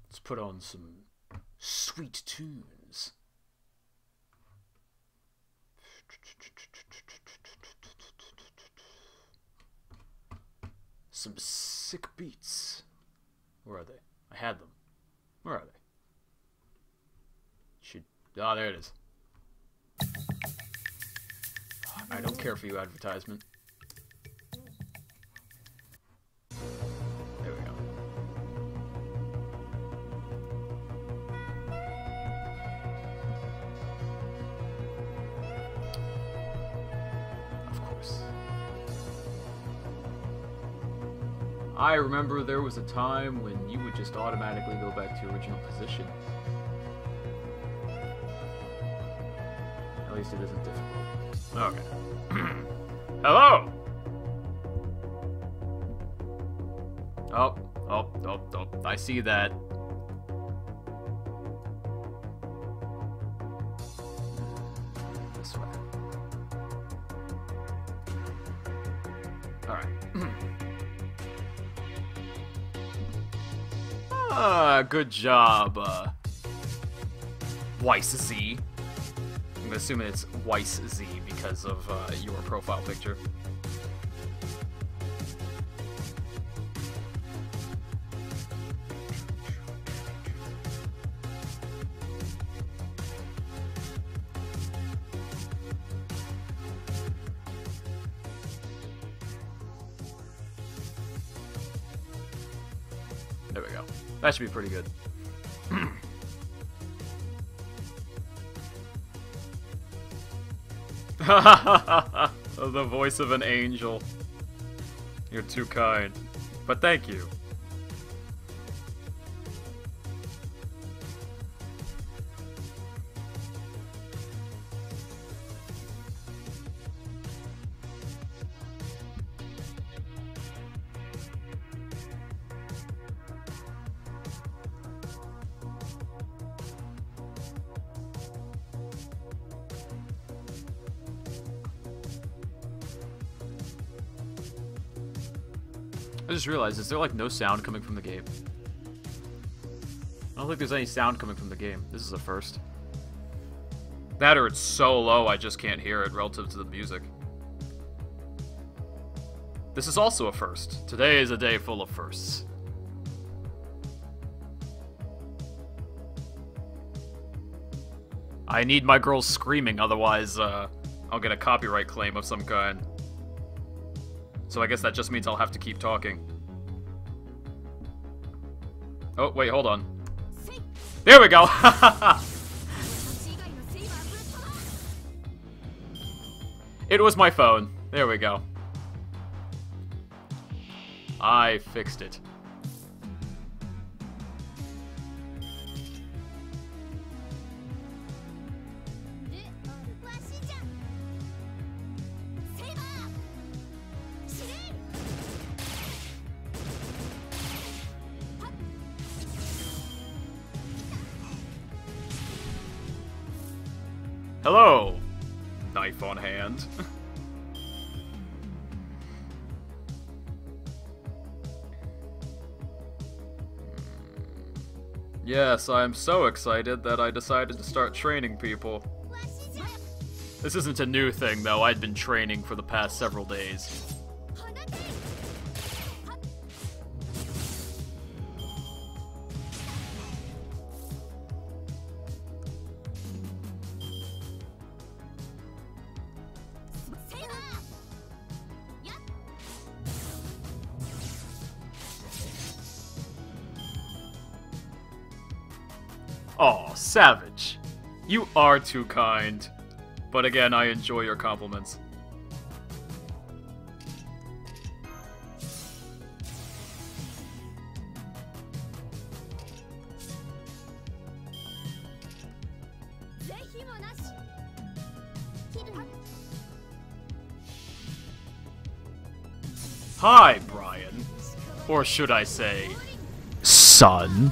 Let's put on some sweet tunes. Some sick beats. Where are they? I had them. Where are they? Ah, there it is. I don't care for you, advertisement. There we go. Of course. I remember there was a time when you would just automatically go back to your original position. At least it isn't difficult. Okay. Hello! Oh. I see that. This way. Alright. Good job, Weiss Z. I'm assuming it's Weiss Z because of your profile picture. There we go. That should be pretty good. The voice of an angel. You're too kind. But thank you. I just realized, is there like no sound coming from the game? I don't think there's any sound coming from the game. This is a first. That or it's so low I just can't hear it relative to the music. This is also a first. Today is a day full of firsts. I need my girls screaming, otherwise I'll get a copyright claim of some kind. So I guess that just means I'll have to keep talking. Oh, wait, hold on. There we go! It was my phone. There we go. I fixed it. Hello, knife on hand. Yes, I am so excited that I decided to start training people. This isn't a new thing, though. I'd been training for the past several days. Aw, savage. You are too kind. But again, I enjoy your compliments. Hi, Brian. Or should I say, son?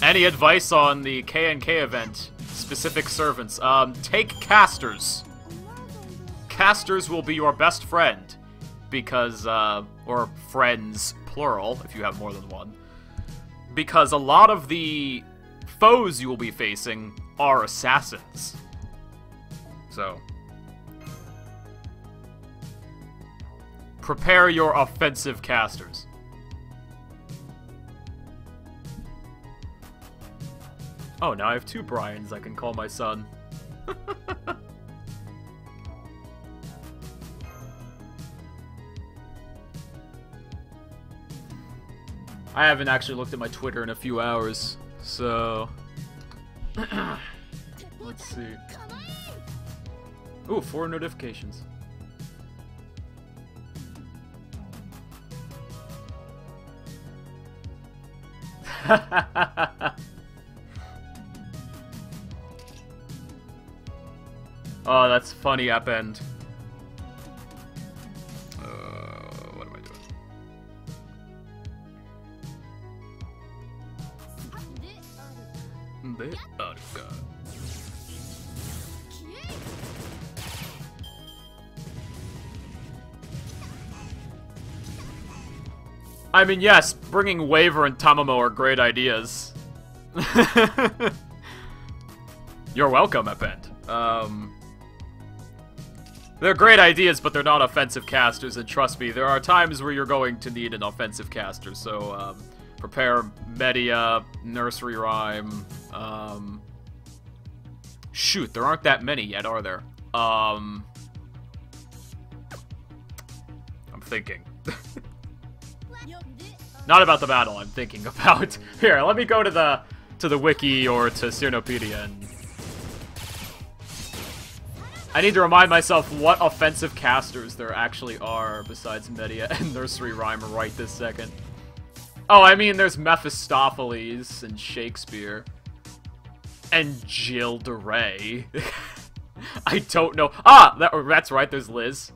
Any advice on the K&K event? Specific servants. Take casters. Casters will be your best friend. Because, or friends, plural, if you have more than one. Because a lot of the foes you will be facing are assassins. So, prepare your offensive casters. Oh, now I have 2 Brians I can call my son. I haven't actually looked at my Twitter in a few hours, so... Let's see. Ooh, 4 notifications. Oh, that's funny, Append. What am I doing? I mean, yes, bringing Waver and Tamamo are great ideas. You're welcome, Append. They're great ideas, but they're not offensive casters, and trust me, there are times where you're going to need an offensive caster, so, prepare Media, Nursery Rhyme, shoot, there aren't that many yet, are there? I'm thinking. Not about the battle, I'm thinking about. Here, let me go to the wiki or to Cynopedia and... I need to remind myself what offensive casters there actually are besides Media and Nursery Rhyme right this second. Oh, I mean, there's Mephistopheles and Shakespeare. And Jill DeRay. I don't know. Ah! That's right, there's Liz.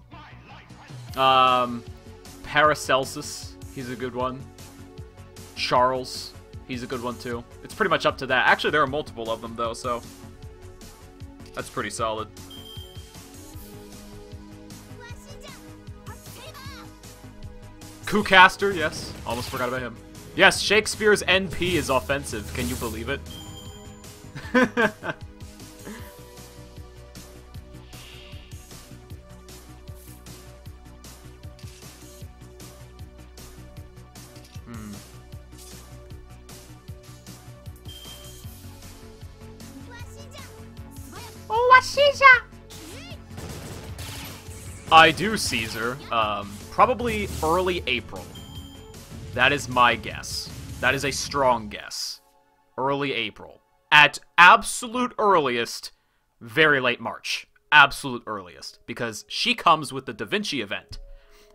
Paracelsus, he's a good one. Charles, he's a good one too. It's pretty much up to that. Actually, there are multiple of them though, so... That's pretty solid. Kucaster, yes. Almost forgot about him. Yes, Shakespeare's NP is offensive. Can you believe it? I do, Caesar. Probably early April. That is my guess. That is a strong guess. Early April. At absolute earliest, very late March. Absolute earliest. Because she comes with the Da Vinci event.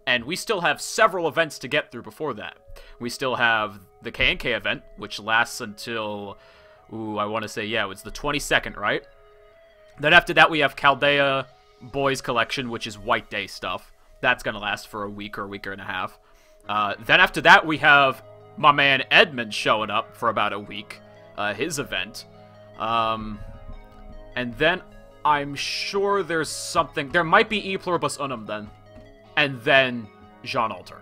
And we still have several events to get through before that. We still have the K&K event, which lasts until... Ooh, I want to say, yeah, it's the 22nd, right? Then after that, we have Chaldea Boys Collection, which is White Day stuff. That's going to last for a week or a week and a half. Then after that, we have my man Edmund showing up for about a week. His event. And then I'm sure there's something... There might be E Pluribus Unum then. And then Jean Alter.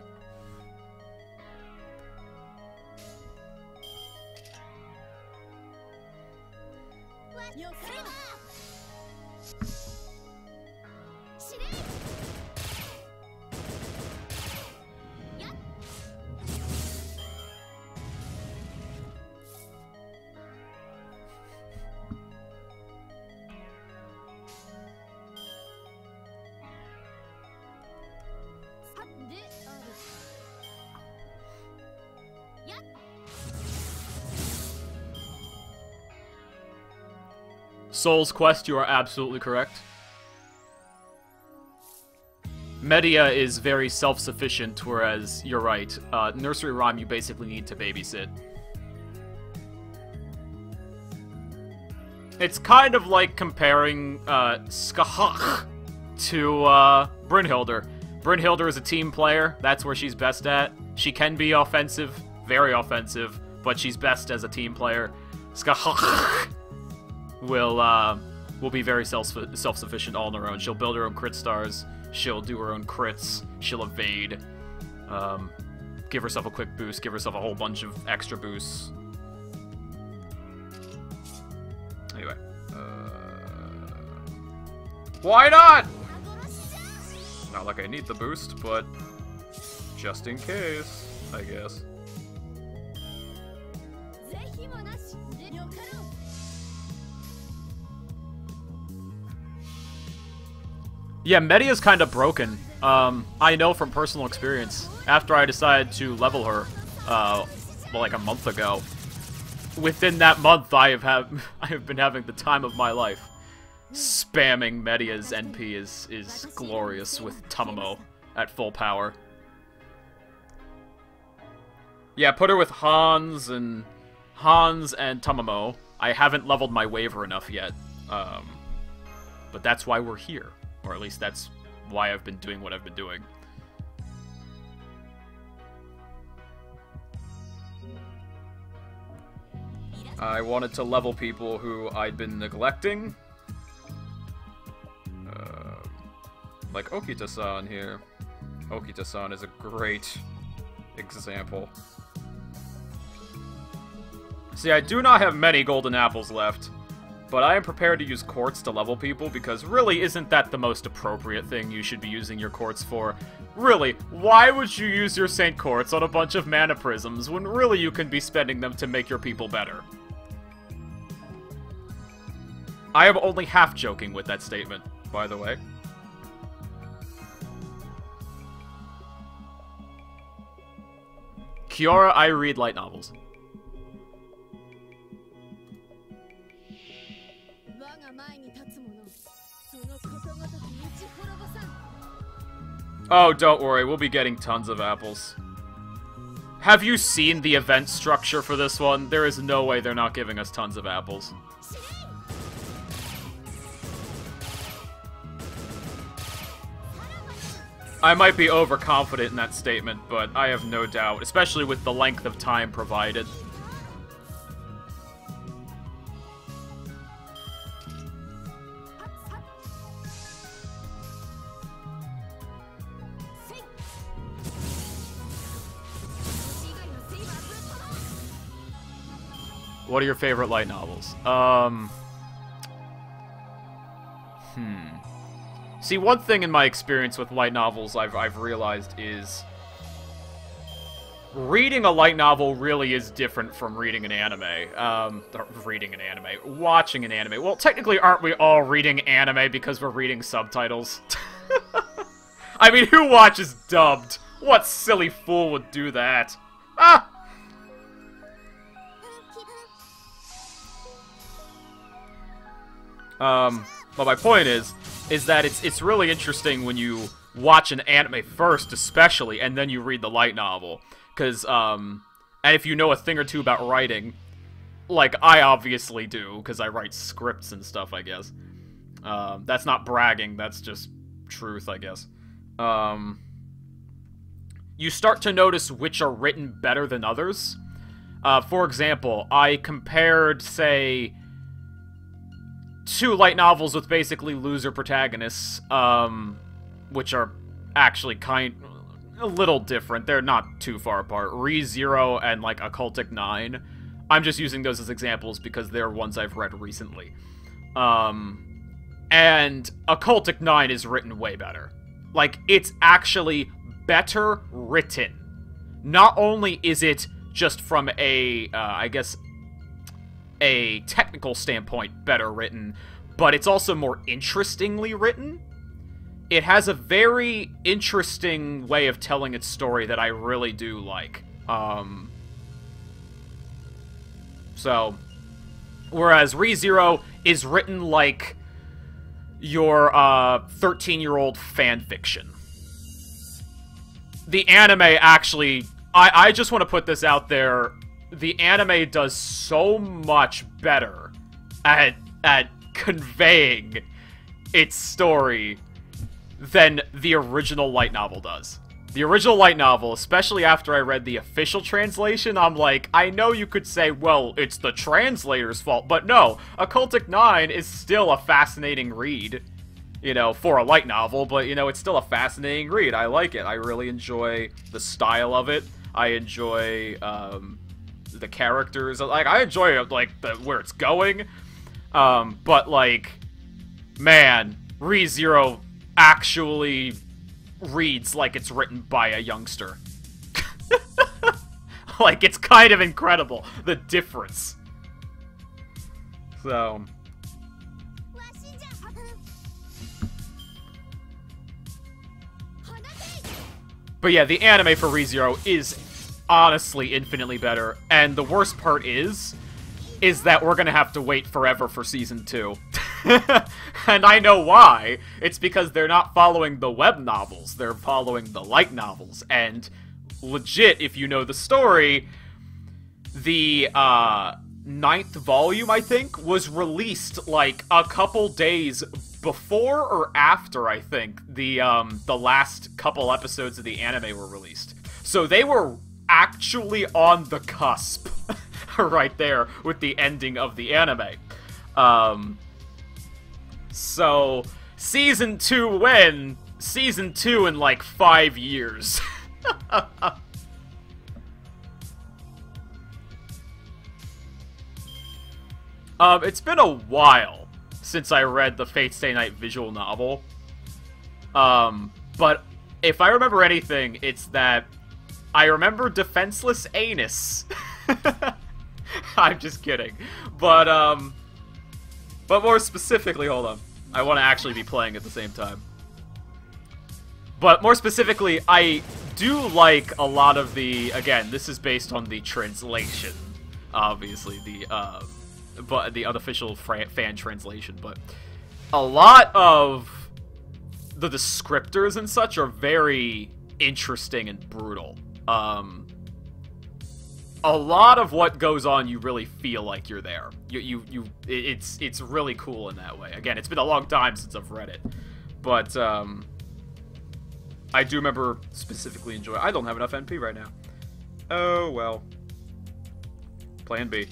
Soul's Quest, you are absolutely correct. Media is very self-sufficient, whereas, you're right, Nursery Rhyme you basically need to babysit. It's kind of like comparing, Skahach to, Brynhilder. Brynhilder is a team player, that's where she's best at. She can be offensive, very offensive, but she's best as a team player. Skahach will be very self-sufficient all on her own. She'll build her own crit stars, she'll do her own crits, she'll evade. give herself a quick boost, give herself a whole bunch of extra boosts. Anyway. Why not? Not like I need the boost, but just in case, I guess. Yeah, Media's kind of broken. I know from personal experience. After I decided to level her, well, like a month ago, within that month, I have been having the time of my life. Spamming Media's NP is glorious with Tamamo at full power. Yeah, put her with Hans and Tamamo. I haven't leveled my Waver enough yet, but that's why we're here. Or at least that's why I've been doing what I've been doing. I wanted to level people who I'd been neglecting. Like Okita-san here. Okita-san is a great example. See, I do not have many golden apples left, but I am prepared to use quartz to level people, because really, isn't that the most appropriate thing you should be using your quartz for? Really, why would you use your Saint Quartz on a bunch of mana prisms when really you can be spending them to make your people better? I am only half joking with that statement, by the way. Kiora, I read light novels. Oh, don't worry, we'll be getting tons of apples. Have you seen the event structure for this one? There is no way they're not giving us tons of apples. I might be overconfident in that statement, but I have no doubt, especially with the length of time provided. What are your favorite light novels? See, one thing in my experience with light novels I've realized is reading a light novel really is different from reading an anime. Watching an anime. Well, technically, aren't we all reading anime because we're reading subtitles? I mean, who watches dubbed? What silly fool would do that? Ah! But my point is that it's really interesting when you watch an anime first, especially, and then you read the light novel. Because, and if you know a thing or two about writing, like I obviously do, because I write scripts and stuff, I guess. That's not bragging, that's just truth, I guess. You start to notice which are written better than others. For example, I compared, say, two light novels with basically loser protagonists, which are actually a little different. They're not too far apart. Re:Zero and, like, Occultic 9. I'm just using those as examples because they're ones I've read recently. And Occultic 9 is written way better. Like, it's actually better written. Not only is it just from a, I guess, a technical standpoint better written, but it's also more interestingly written. It has a very interesting way of telling its story that I really do like. So, whereas Re:Zero is written like your 13-year-old fanfiction. The anime actually, I just want to put this out there, the anime does so much better at conveying its story than the original light novel does. The original light novel, especially after I read the official translation, I'm like, I know you could say, well, it's the translator's fault, but no, Occultic 9 is still a fascinating read, you know, for a light novel, but, you know, it's still a fascinating read. I like it. I really enjoy the style of it. I enjoy the characters. Like, I enjoy like where it's going. But like, man, ReZero actually reads like it's written by a youngster. Like, it's kind of incredible, the difference. So... But yeah, the anime for ReZero is honestly infinitely better, and the worst part is that we're gonna have to wait forever for Season 2. And I know why. It's because they're not following the web novels, they're following the light novels, and legit, if you know the story, the, 9th volume, I think, was released, like, a couple days before or after, I think, the last couple episodes of the anime were released. So they were actually on the cusp, right there, with the ending of the anime. So, Season 2 when? Season 2 in, like, 5 years. It's been a while since I read the Fate Stay Night visual novel. But if I remember anything, it's that I remember defenseless anus. I'm just kidding. But more specifically, hold on. I want to actually be playing at the same time. But more specifically, I do like a lot of the, again, this is based on the translation, obviously, but the unofficial fan translation, but a lot of the descriptors and such are very interesting and brutal. A lot of what goes on, you really feel like you're there. It's really cool in that way. Again, it's been a long time since I've read it, but I do remember specifically enjoying. I don't have enough NP right now. Oh well. Plan B.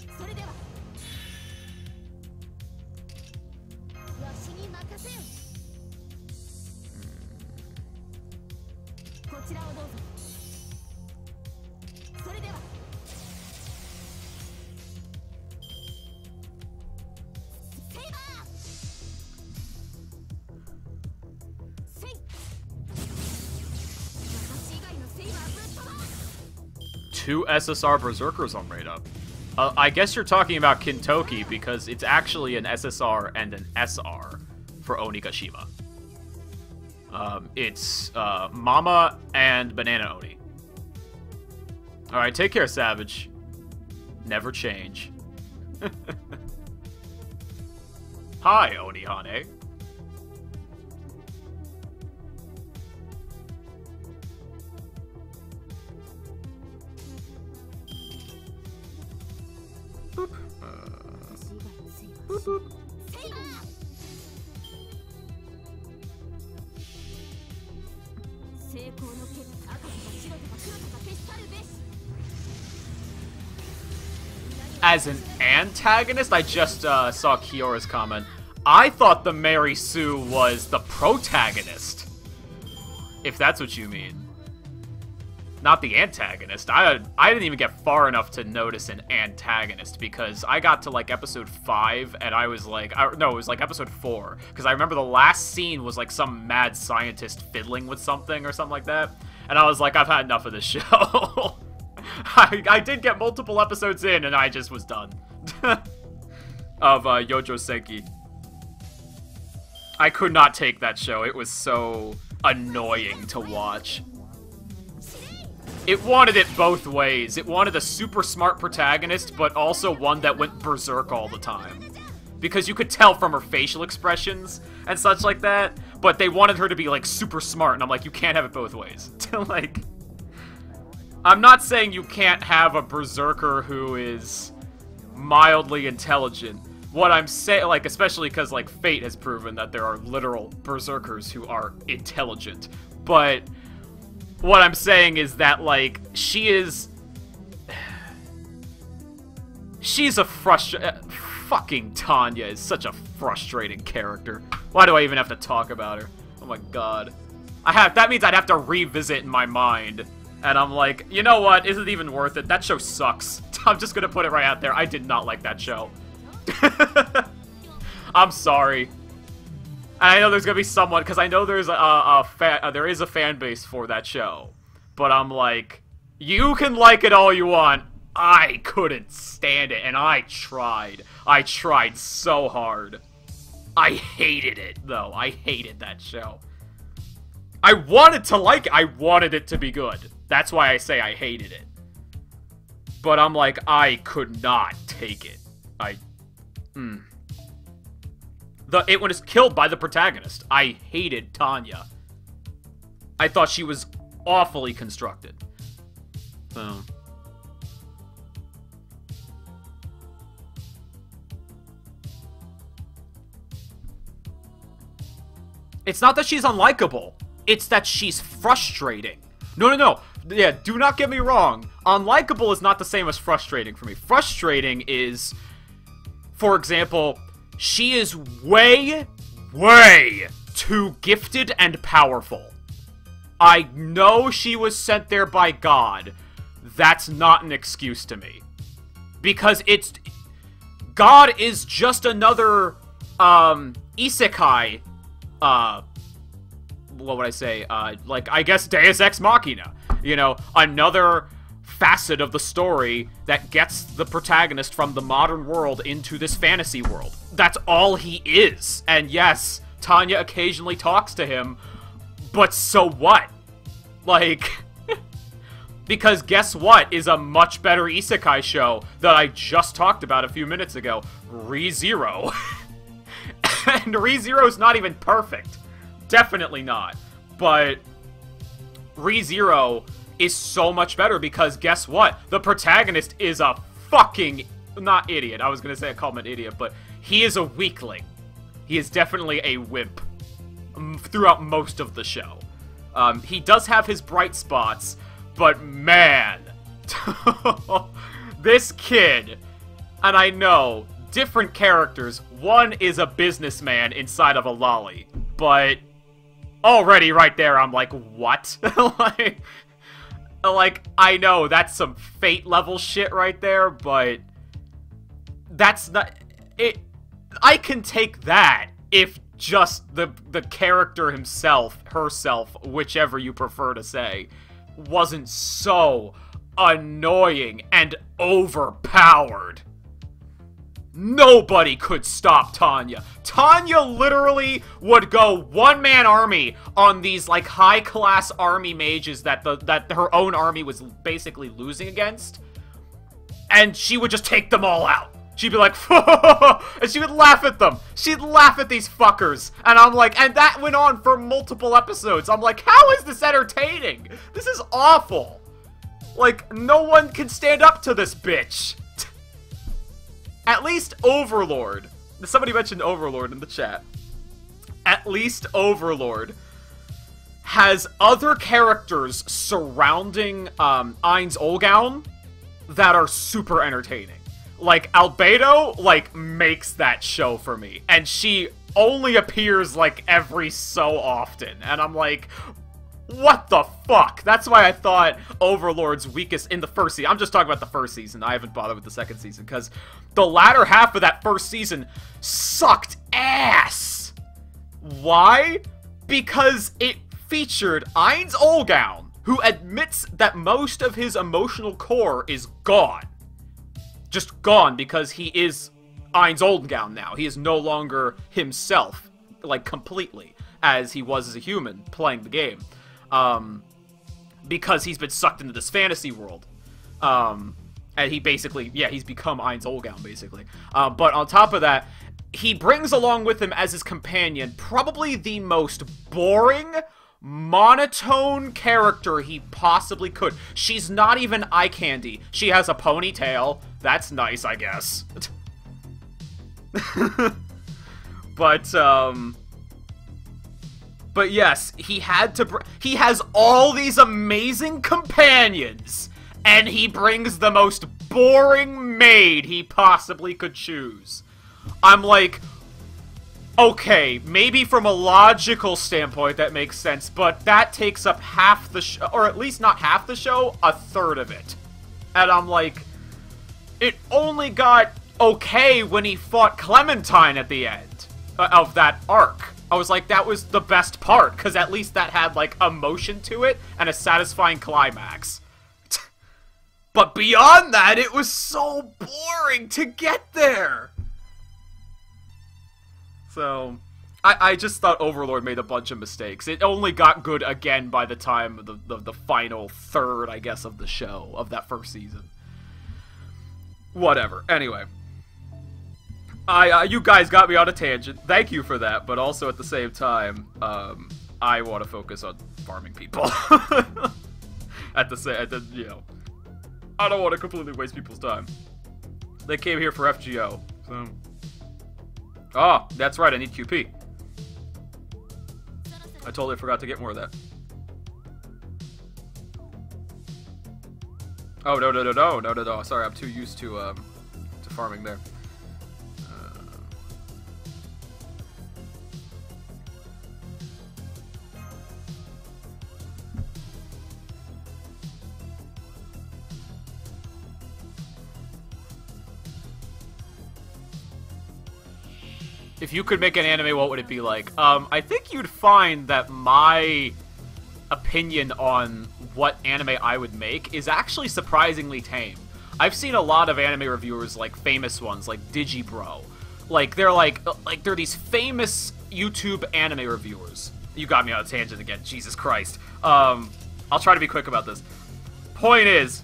Two SSR Berserkers on Raid Up. I guess you're talking about Kintoki because it's actually an SSR and an SR for Onigashima. It's Mama and Banana Oni. Alright, take care, Savage. Never change. Hi, Onihane. Boop. Boop, boop. As an antagonist, I just saw Kiora's comment. I thought the Mary Sue was the protagonist. If that's what you mean. Not the antagonist. I didn't even get far enough to notice an antagonist because I got to like episode 5 and I was like, no, it was like episode 4 because I remember the last scene was like some mad scientist fiddling with something or something like that, and I was like, I've had enough of this show. I did get multiple episodes in and I just was done of Yojo Senki. I could not take that show. It was so annoying to watch. It wanted it both ways. It wanted a super smart protagonist, but also one that went berserk all the time. Because you could tell from her facial expressions and such like that, but they wanted her to be, like, super smart, and I'm like, you can't have it both ways. Like, I'm not saying you can't have a berserker who is mildly intelligent. What I'm saying, like, especially because, like, Fate has proven that there are literal berserkers who are intelligent, but what I'm saying is that, like, she's a fucking Tanya is such a frustrating character. Why do I even have to talk about her? Oh my god. That means I'd have to revisit in my mind And I'm like, you know what? Isn't it even worth it? That show sucks. I'm just gonna put it right out there. I did not like that show. I'm sorry. And I know there's gonna be someone, because I know there's there is a fan base for that show. But I'm like, you can like it all you want. I couldn't stand it, and I tried. I tried so hard. I hated it, though. I hated that show. I wanted to like it. I wanted it to be good. That's why I say I hated it. But I'm like, I could not take it. It was killed by the protagonist. I hated Tanya. I thought she was awfully constructed. So... It's not that she's unlikable. It's that she's frustrating. No. Yeah, do not get me wrong. Unlikable is not the same as frustrating for me. Frustrating is, for example, she is way too gifted and powerful. I know she was sent there by God. That's not an excuse to me. Because God is just another, isekai, what would I say, like, I guess Deus Ex Machina, you know, another facet of the story that gets the protagonist from the modern world into this fantasy world. That's all he is, and yes, Tanya occasionally talks to him, but so what? Like, because guess what is a much better isekai show that I just talked about a few minutes ago? ReZero. And ReZero's not even perfect. Definitely not. But ReZero is so much better because guess what? The protagonist is a fucking... not idiot. I was going to say I call him an idiot, but he is a weakling. He is definitely a wimp throughout most of the show. He does have his bright spots, but man... this kid... And I know... different characters. One is a businessman inside of a lolly, but already right there I'm like, what? like, I know that's some Fate level shit right there, but that's not it. I can take that if just the character herself, whichever you prefer to say, wasn't so annoying and overpowered. Nobody could stop Tanya. Tanya literally would go one-man army on these, like, high-class army mages that her own army was basically losing against. And she would just take them all out. She'd be like, and she would laugh at them. She'd laugh at these fuckers. And I'm like, and that went on for multiple episodes. I'm like, how is this entertaining? This is awful. Like, no one can stand up to this bitch. At least Overlord. Somebody mentioned Overlord in the chat. At least Overlord has other characters surrounding Ainz Olgaun that are super entertaining. Like, Albedo, like, makes that show for me. And she only appears, like, every so often. And I'm like, what the fuck? That's why I thought Overlord's weakest in the first season. I'm just talking about the first season. I haven't bothered with the second season, because the latter half of that first season sucked ass. Why? Because it featured Ainz Olgaun, who admits that most of his emotional core is gone. Just gone, because he is Ainz Olgaun now. He is no longer himself, like, completely, as he was as a human playing the game. Because he's been sucked into this fantasy world. And he basically, yeah, he's become Ainz Olgaun, basically. But on top of that, he brings along with him as his companion probably the most boring, monotone character he possibly could. She's not even eye candy. She has a ponytail. That's nice, I guess. But yes, he has all these amazing companions, and he brings the most boring maid he possibly could choose. I'm like, Okay, maybe from a logical standpoint that makes sense, but that takes up half the show, or at least not half the show, a third of it. And I'm like, it only got okay when he fought Clementine at the end of that arc. I was like, that was the best part, because at least that had, like, emotion to it and a satisfying climax. But beyond that, it was so boring to get there! So, I just thought Overlord made a bunch of mistakes. It only got good again by the time of the final third, I guess, of the show, of that first season. Whatever. Anyway. You guys got me on a tangent. Thank you for that, but also at the same time, I want to focus on farming people. You know, I don't want to completely waste people's time. They came here for FGO, so... Oh, that's right, I need QP. I totally forgot to get more of that. Oh, no. Sorry, I'm too used to farming there. If you could make an anime, what would it be like? I think you'd find that my opinion on what anime I would make is actually surprisingly tame. I've seen a lot of anime reviewers, like famous ones, like Digibro. Like they're these famous YouTube anime reviewers. You got me on a tangent again, Jesus Christ. I'll try to be quick about this. Point is,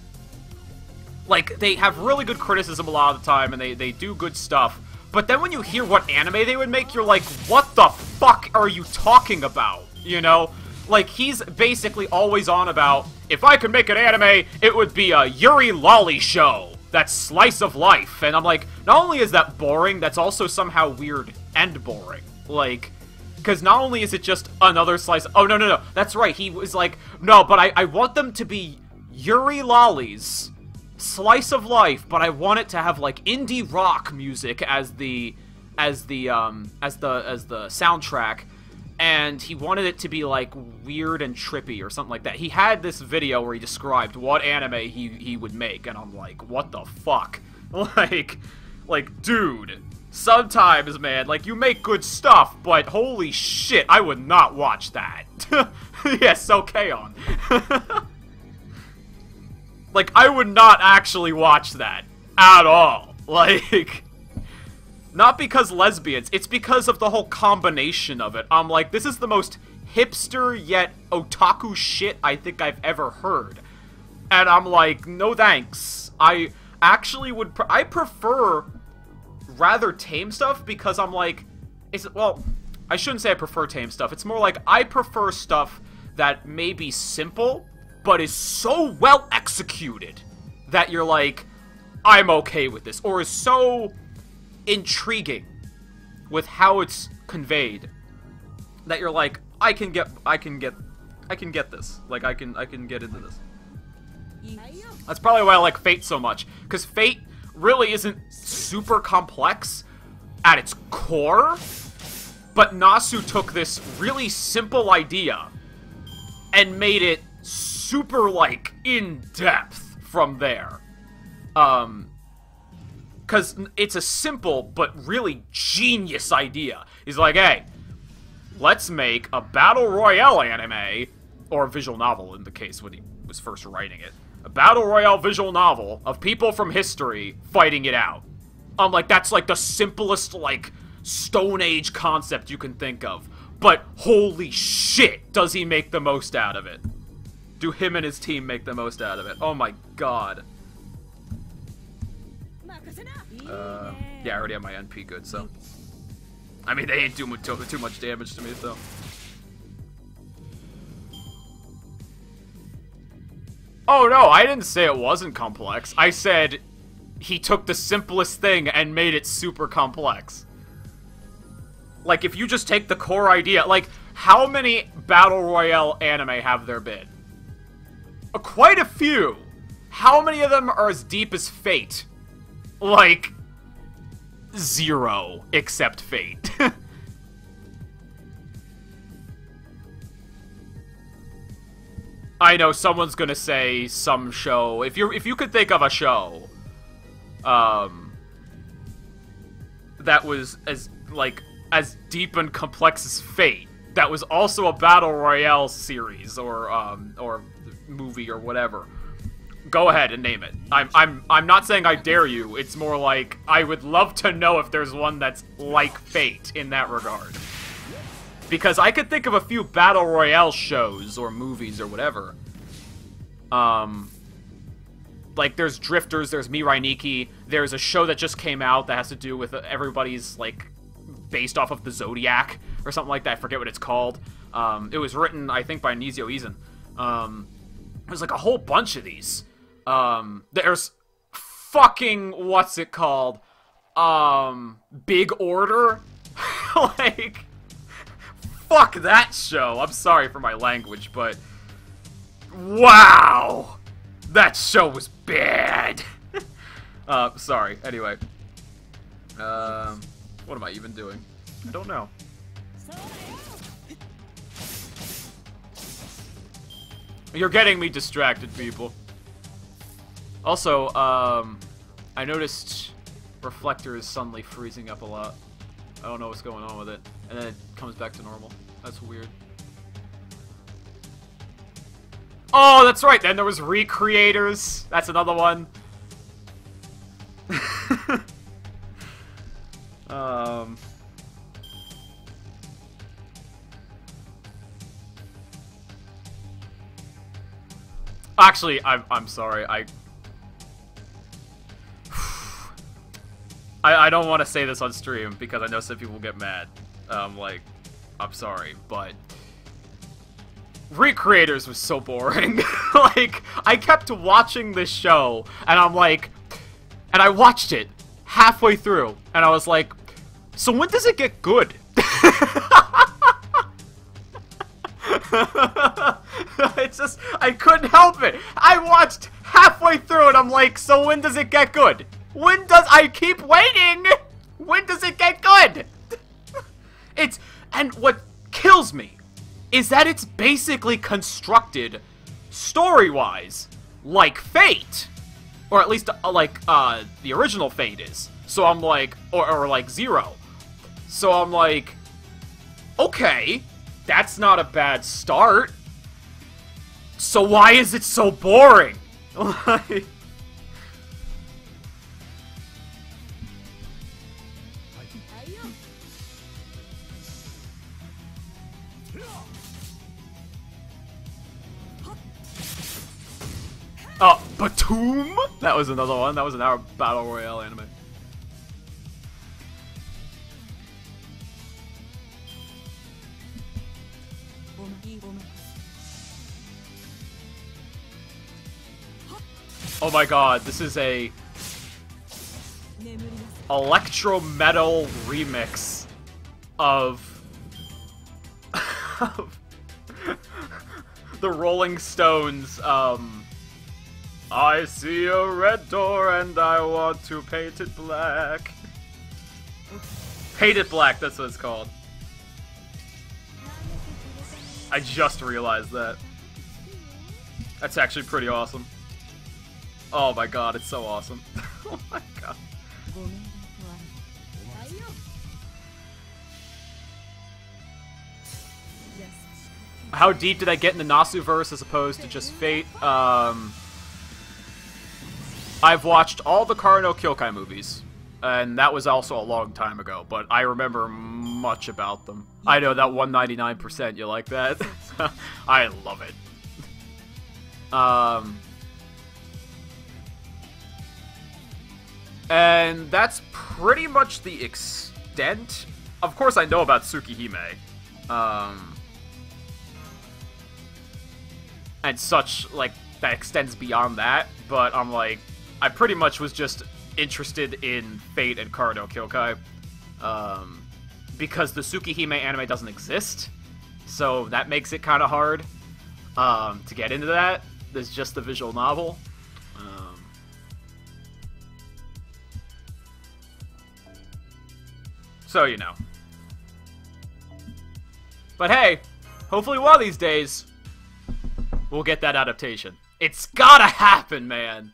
like, they have really good criticism a lot of the time, and they do good stuff. But then when you hear what anime they would make, you're like, what the fuck are you talking about? You know? Like, he's basically always on about, if I could make an anime, it would be a Yuri Lolly show. That's slice of life. And I'm like, not only is that boring, that's also somehow weird and boring. Like, because not only is it just another slice... Oh, no. That's right. He was like, no, but I want them to be Yuri Lollies. Slice of life, but I want it to have like indie rock music as the soundtrack, and he wanted it to be like weird and trippy or something like that. He had this video where he described what anime he would make, and I'm like, what the fuck? Like, dude, sometimes, man, like, you make good stuff, but holy shit, I would not watch that. Yes, okay on. Like, I would not actually watch that. At all. Like, not because lesbians, it's because of the whole combination of it. I'm like, this is the most hipster yet otaku shit I think I've ever heard. And I'm like, no thanks. I actually would, I prefer rather tame stuff because I'm like, well, I shouldn't say I prefer tame stuff. It's more like I prefer stuff that may be simple, but is so well executed that you're like, I'm okay with this, or is so intriguing with how it's conveyed that you're like, I can get this. Like, I can get into this. That's probably why I like Fate so much, because Fate really isn't super complex at its core, but Nasu took this really simple idea and made it super, like, in-depth from there. Because it's a simple but really genius idea. He's like, hey, let's make a Battle Royale anime, or visual novel in the case when he was first writing it. A Battle Royale visual novel of people from history fighting it out. I'm like, that's like the simplest, like, Stone Age concept you can think of. But holy shit, does he make the most out of it. Do him and his team make the most out of it? Oh my god. Yeah, I already have my NP good, so. I mean, they ain't doing too much damage to me, so. Oh no, I didn't say it wasn't complex. I said he took the simplest thing and made it super complex. Like, if you just take the core idea, like, how many Battle Royale anime have there been? Quite a few. How many of them are as deep as Fate? Like, 0, except Fate. I know someone's gonna say some show. If you could think of a show, that was as deep and complex as Fate, that was also a battle royale series or movie or whatever, go ahead and name it. I'm not saying I dare you. It's more like I would love to know if there's one that's like Fate in that regard. Because I could think of a few battle royale shows or movies or whatever. Like there's Drifters, there's Mirai Nikki, there's a show that just came out that has to do with everybody's like based off of the Zodiac or something like that. I forget what it's called. It was written, I think, by Nizio Izan. There's like a whole bunch of these. There's fucking, what's it called? Big Order? Like, fuck that show. I'm sorry for my language, but wow! That show was bad! Sorry. Anyway. What am I even doing? I don't know. You're getting me distracted, people. Also, I noticed Reflector is suddenly freezing up a lot. I don't know what's going on with it. And then it comes back to normal. That's weird. Oh, that's right! Then there was Recreators. That's another one. Actually, I'm sorry. I don't want to say this on stream because I know some people get mad. Like, I'm sorry, but Recreators was so boring. Like, I kept watching this show, and I'm like, and I watched it halfway through, and I was like, so when does it get good? It's just, I couldn't help it. I watched halfway through, and I'm like, so when does it get good? When does, I keep waiting! When does it get good? And what kills me is that it's basically constructed, story-wise, like Fate. Or at least, like, the original Fate is. So I'm like, or like Zero. So I'm like, okay, that's not a bad start. So why is it so boring? Like... Oh, Batum? That was another one. That was another Battle Royale anime. Oh my god, this is a electro metal remix of the Rolling Stones, I see a red door and I want to paint it black. Paint it black, that's what it's called. I just realized that. That's actually pretty awesome. Oh my god, it's so awesome. Oh my god. How deep did I get in the Nasuverse as opposed to just Fate? I've watched all the Kara no Kyokai movies, and that was also a long time ago, but I remember much about them. I know that 199%, you like that? I love it. And that's pretty much the extent. Of course I know about Tsukihime. And such, like, that extends beyond that, but I'm like, I pretty much was just interested in Fate and Kara no Kyokai, because the Tsukihime anime doesn't exist, so that makes it kind of hard to get into that. There's just the visual novel. So, you know. But hey, hopefully one of these days, we'll get that adaptation. It's gotta happen, man!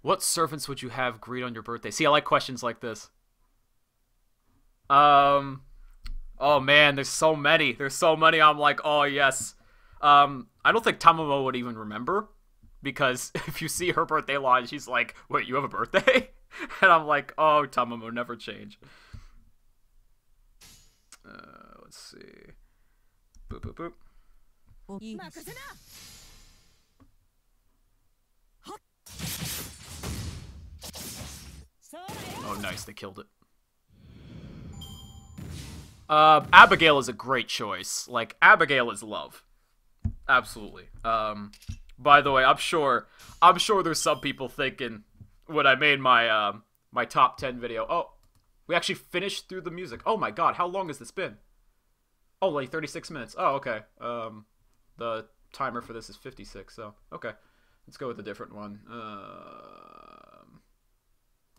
What servants would you have greet on your birthday? See, I like questions like this. Oh man, there's so many. There's so many. I'm like, oh yes. I don't think Tamamo would even remember, because if you see her birthday line, she's like, wait, you have a birthday? And I'm like, oh, Tamamo, never change. Let's see. Boop, boop, boop. Oh, nice, they killed it. Abigail is a great choice. Like, Abigail is love. Absolutely. By the way, I'm sure there's some people thinking when I made my, my top 10 video. Oh, we actually finished through the music. Oh my god, how long has this been? Oh, like 36 minutes. Oh, okay. The timer for this is 56, so, okay. Let's go with a different one.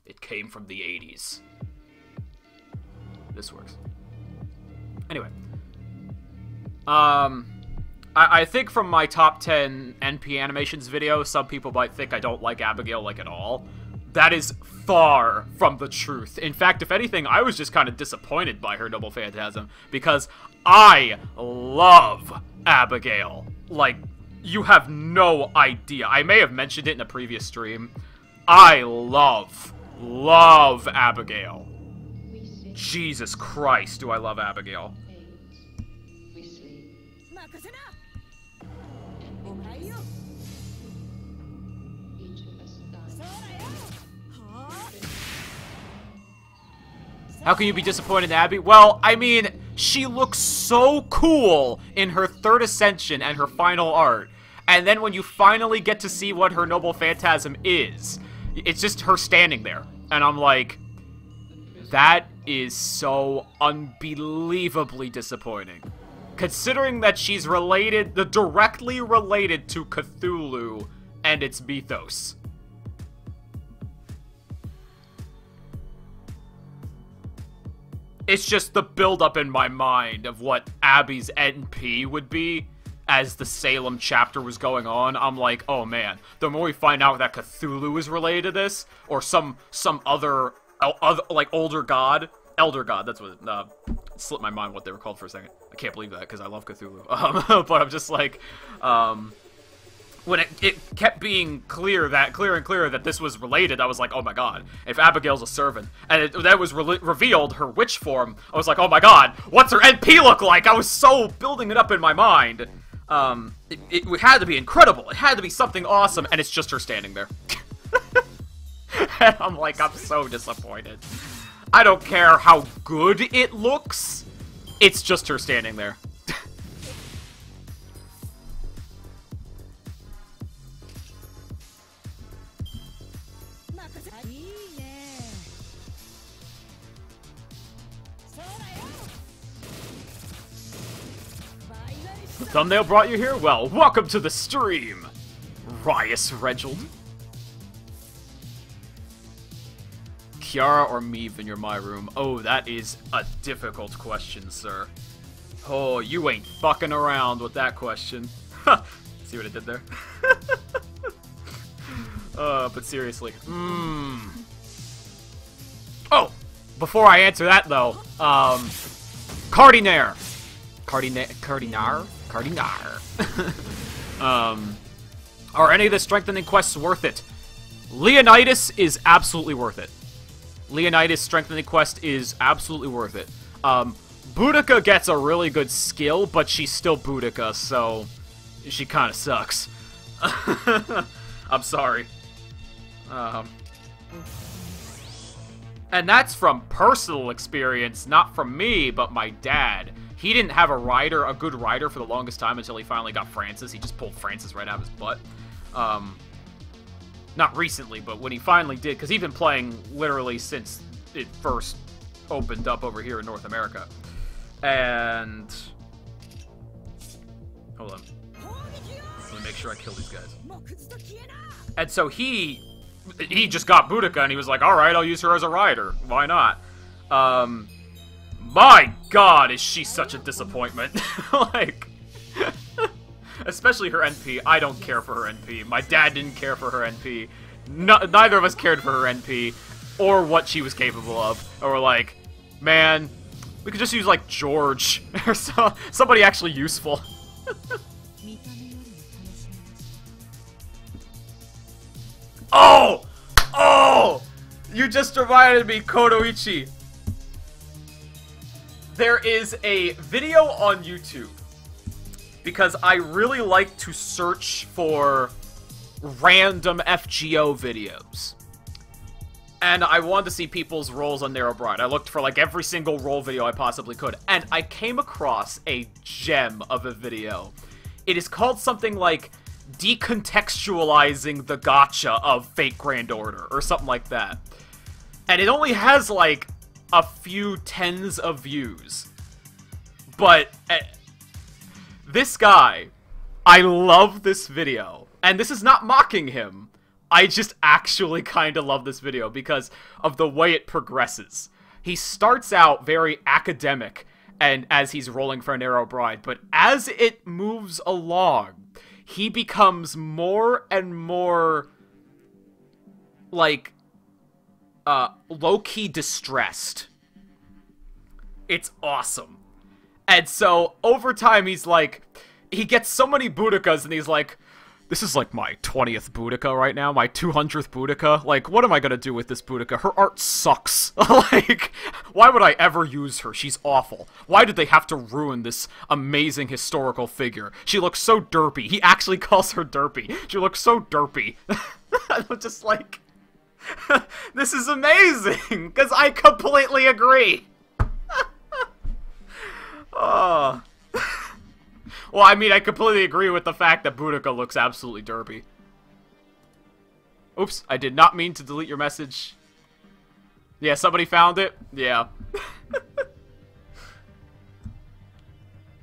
It came from the 80s. This works. Anyway. I think from my top 10 NP animations video, some people might think I don't like Abigail, like, at all. That is far from the truth. In fact, if anything, I was just kind of disappointed by her Noble Phantasm, because I love Abigail. Like, you have no idea. I may have mentioned it in a previous stream. I love Abigail. Jesus Christ, do I love Abigail. How can you be disappointed in Abby? Well, I mean, she looks so cool in her third ascension and her final art. And then when you finally get to see what her Noble Phantasm is, it's just her standing there. And I'm like, that is so unbelievably disappointing. Considering that she's directly related to Cthulhu and its mythos. It's just the build-up in my mind of what Abby's NP would be as the Salem chapter was going on. I'm like, oh man, the more we find out that Cthulhu is related to this, or some other like elder god, that's what it slipped my mind what they were called for a second. I can't believe that because I love Cthulhu. But I'm just like, when it kept being clear and clearer that this was related, I was like, oh my god, if Abigail's a servant, and that was revealed, her witch form, I was like, oh my god, what's her NP look like? I was so building it up in my mind. It had to be incredible. It had to be something awesome, and it's just her standing there. And I'm like, I'm so disappointed. I don't care how good it looks, it's just her standing there. The thumbnail brought you here? Well, welcome to the stream, Rias Reginald. Kiara or Meave in your My Room? Oh, that is a difficult question, sir. Oh, you ain't fucking around with that question. See what I did there? But seriously. Oh! Before I answer that, though, Cardinar. Cardinar? Are any of the strengthening quests worth it? Leonidas is absolutely worth it. Leonidas strengthening quest is absolutely worth it. Boudica gets a really good skill, but she's still Boudica, so she kind of sucks. I'm sorry. And that's from personal experience, not from me, but my dad. He didn't have a good rider for the longest time until he finally got Francis. He just pulled Francis right out of his butt. Not recently, but when he finally did, because he's been playing literally since it first opened up over here in North America. And... hold on. Let me make sure I kill these guys. And so he he just got Boudica, and he was like, alright, I'll use her as a rider. Why not? My god, is she such a disappointment. Like, especially her NP. I don't care for her NP. My dad didn't care for her NP. Neither of us cared for her NP, or what she was capable of. Or we're like, man, we could just use, like, George, or somebody actually useful. Oh! Oh! You just reminded me, Kodoichi. There is a video on YouTube, because I really like to search for random FGO videos. And I wanted to see people's rolls on Narrow Bride. I looked for, like, every single roll video I possibly could, and I came across a gem of a video. It is called something like Decontextualizing the Gacha of Fate Grand Order, or something like that. And it only has, like, a few tens of views. But this guy, I love this video. And this is not mocking him. I just actually kind of love this video because of the way it progresses. He starts out very academic and as he's rolling for a Narrow Bride, but as it moves along, he becomes more and more, like, low-key distressed. It's awesome. And so, over time, he's like, he gets so many Boudikas, and he's like, this is like my 20th Boudica right now, my 200th Boudica. Like, what am I gonna do with this Boudica? Her art sucks. Like, why would I ever use her? She's awful. Why did they have to ruin this amazing historical figure? She looks so derpy. He actually calls her derpy. She looks so derpy. I'm just like, this is amazing, because I completely agree. Oh. Well, I mean, I completely agree with the fact that Boudica looks absolutely derpy. Oops, I did not mean to delete your message. Yeah, somebody found it? Yeah.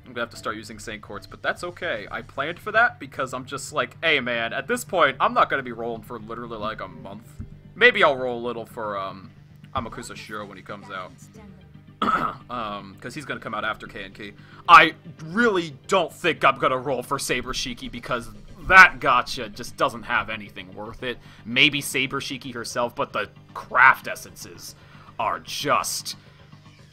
I'm gonna have to start using Saint Quartz, but that's okay. I planned for that because I'm just like, hey man, at this point, I'm not gonna be rolling for literally like a month. Maybe I'll roll a little for, Amakusa Shiro when he comes out. Because he's gonna come out after KNK. I really don't think I'm gonna roll for Saber Shiki because that gacha just doesn't have anything worth it. Maybe Saber Shiki herself, but the craft essences are just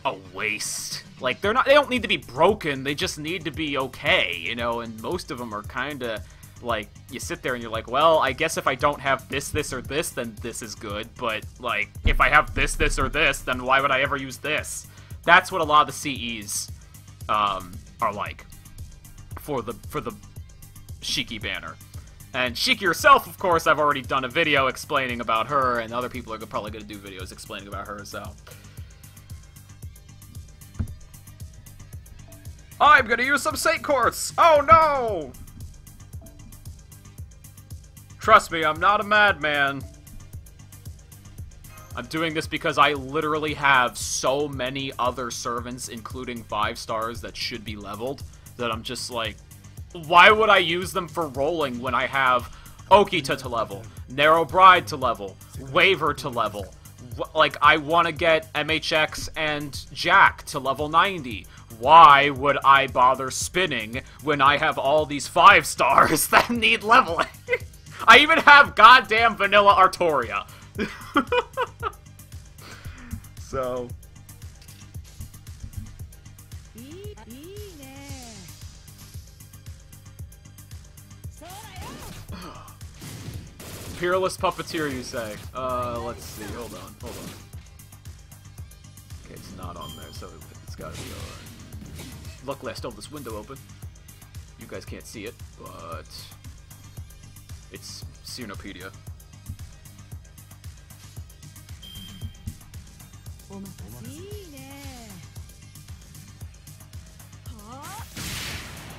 a waste. Like, they don't need to be broken, they just need to be okay, you know, and most of them are kinda, like, you sit there and you're like, well, I guess if I don't have this, this, or this, then this is good, but, like, if I have this, this, or this, then why would I ever use this? That's what a lot of the CEs, are like, for the Shiki banner. And Shiki herself, of course, I've already done a video explaining about her, and other people are probably going to do videos explaining about her, so. I'm going to use some Saint Quartz! Oh no! Trust me, I'm not a madman. I'm doing this because I literally have so many other servants, including 5 stars, that should be leveled, that I'm just like, why would I use them for rolling when I have Okita to level, Narrow Bride to level, Waver to level? Like, I want to get MHX and Jack to level 90. Why would I bother spinning when I have all these 5 stars that need leveling? I even have goddamn Vanilla Artoria. So. Peerless Puppeteer, you say? Let's see. Hold on. Okay, it's not on there, so it's gotta be alright. Luckily, I still have this window open. You guys can't see it, but it's Xenopedia.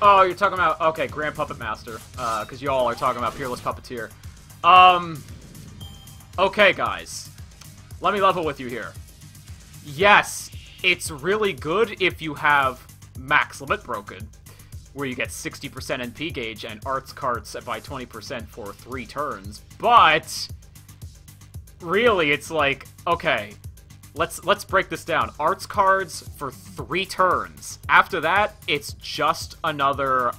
Oh, you're talking about, okay, Grand Puppet Master, because y'all are talking about Peerless Puppeteer. Okay, guys. Let me level with you here. Yes, it's really good if you have Max Limit Broken, where you get 60% NP gauge and Arts Carts by 20% for 3 turns, but really, it's like, okay, let's break this down. Arts cards for 3 turns. After that, it's just another,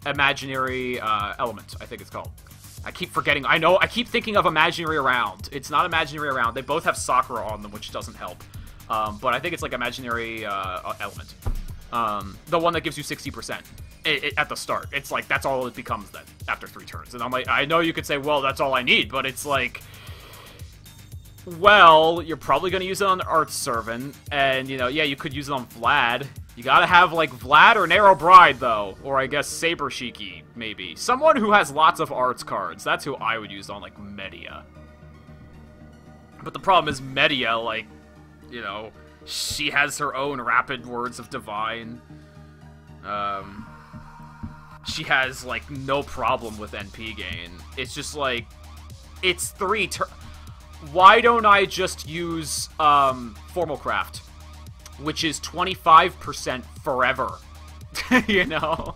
imaginary, element, I think it's called. I keep forgetting. I know, I keep thinking of Imaginary Around. It's not Imaginary Around. They both have Sakura on them, which doesn't help. But I think it's like Imaginary, element. The one that gives you 60%. At the start. It's like, that's all it becomes then, after 3 turns. And I'm like, I know you could say, well, that's all I need, but it's like, well, you're probably gonna use it on Arts Servant, and, you know, yeah, you could use it on Vlad. You gotta have, like, Vlad or Narrow Bride, though. Or, I guess, Saber Shiki, maybe. Someone who has lots of arts cards. That's who I would use on, like, Media. But the problem is Media, like, you know, she has her own Rapid Words of Divine. She has, like, no problem with NP gain. It's just, like, it's 3 turns. Why don't I just use, Formal Craft? Which is 25% forever. You know?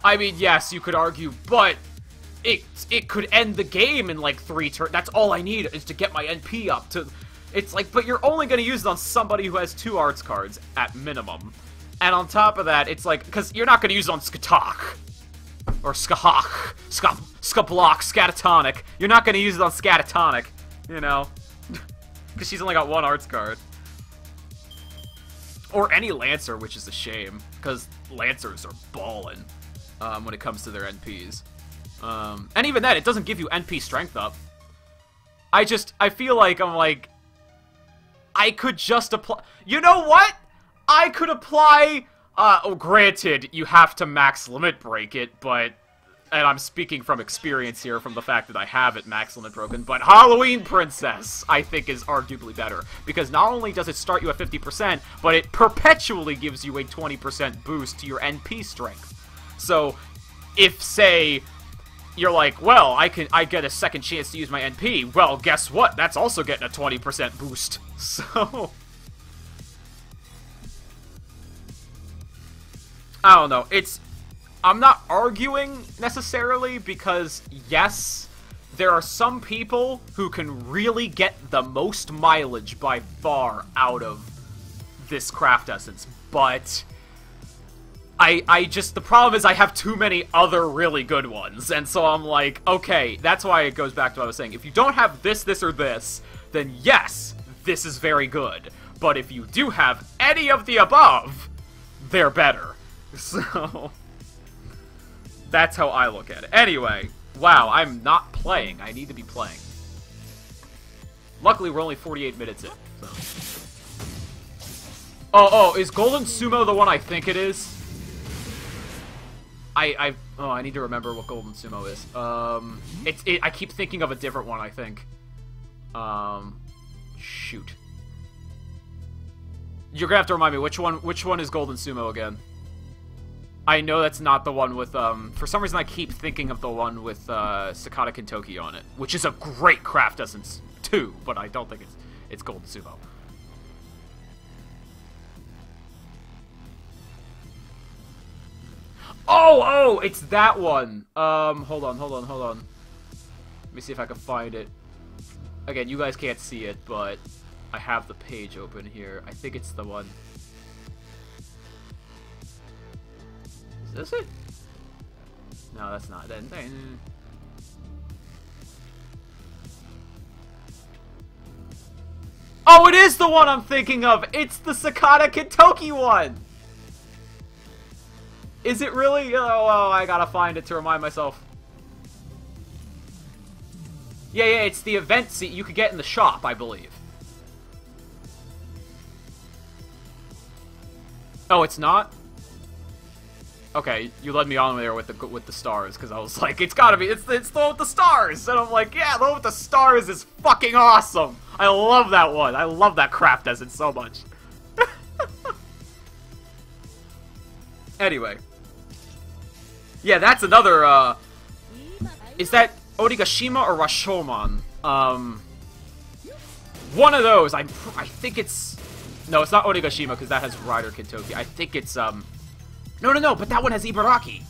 I mean, yes, you could argue, but it could end the game in, like, 3 turns. That's all I need, is to get my NP up to... It's like, but you're only gonna use it on somebody who has 2 arts cards, at minimum. And on top of that, it's like, because you're not gonna use it on Skatok. Or Skahak. Skablock, Scatatonic. You're not gonna use it on Scatatonic, you know? Because she's only got 1 arts card. Or any Lancer, which is a shame, because Lancers are ballin' when it comes to their NPs. And even then, it doesn't give you NP strength up. I feel like I'm like, I could just apply. You know what? I could apply. Granted, you have to max limit break it, but. And I'm speaking from experience here, from the fact that I have it max limit broken, but Halloween Princess, I think, is arguably better. Because not only does it start you at 50%, but it perpetually gives you a 20% boost to your NP strength. So, if, say, you're like, well, I get a second chance to use my NP, well, guess what? That's also getting a 20% boost. So... I don't know, I'm not arguing, necessarily, because, yes, there are some people who can really get the most mileage by far out of this craft essence, but the problem is I have too many other really good ones, and so I'm like, okay, that's why it goes back to what I was saying. If you don't have this, this, or this, then yes, this is very good, but if you do have any of the above, they're better. So... that's how I look at it. Anyway, wow, I'm not playing. I need to be playing. Luckily, we're only 48 minutes in, so... Oh, is Golden Sumo the one I think it is? I need to remember what Golden Sumo is. I keep thinking of a different one, I think. Shoot. You're gonna have to remind me, which one is Golden Sumo again? I know that's not the one with, for some reason I keep thinking of the one with, Sakata Kintoki on it, which is a great craft essence, too, but I don't think it's Golden Sumo. Oh, it's that one! Hold on. Let me see if I can find it. Again, you guys can't see it, but I have the page open here. I think it's the one. Is it? No, that's not. Oh, it is the one I'm thinking of! It's the Sakata Kintoki one! Is it really? Oh, I gotta find it to remind myself. Yeah, it's the event seat you could get in the shop, I believe. Oh, it's not? Okay, you led me on there with the stars, because I was like, it's gotta be, it's the one with the stars! And I'm like, yeah, the one with the stars is fucking awesome! I love that one! I love that craft essence so much. Anyway. Yeah, that's another, is that Onigashima or Rashomon? One of those, I think it's... No, it's not Onigashima, because that has Rider Kintoki. I think it's, No, but that one has Ibaraki.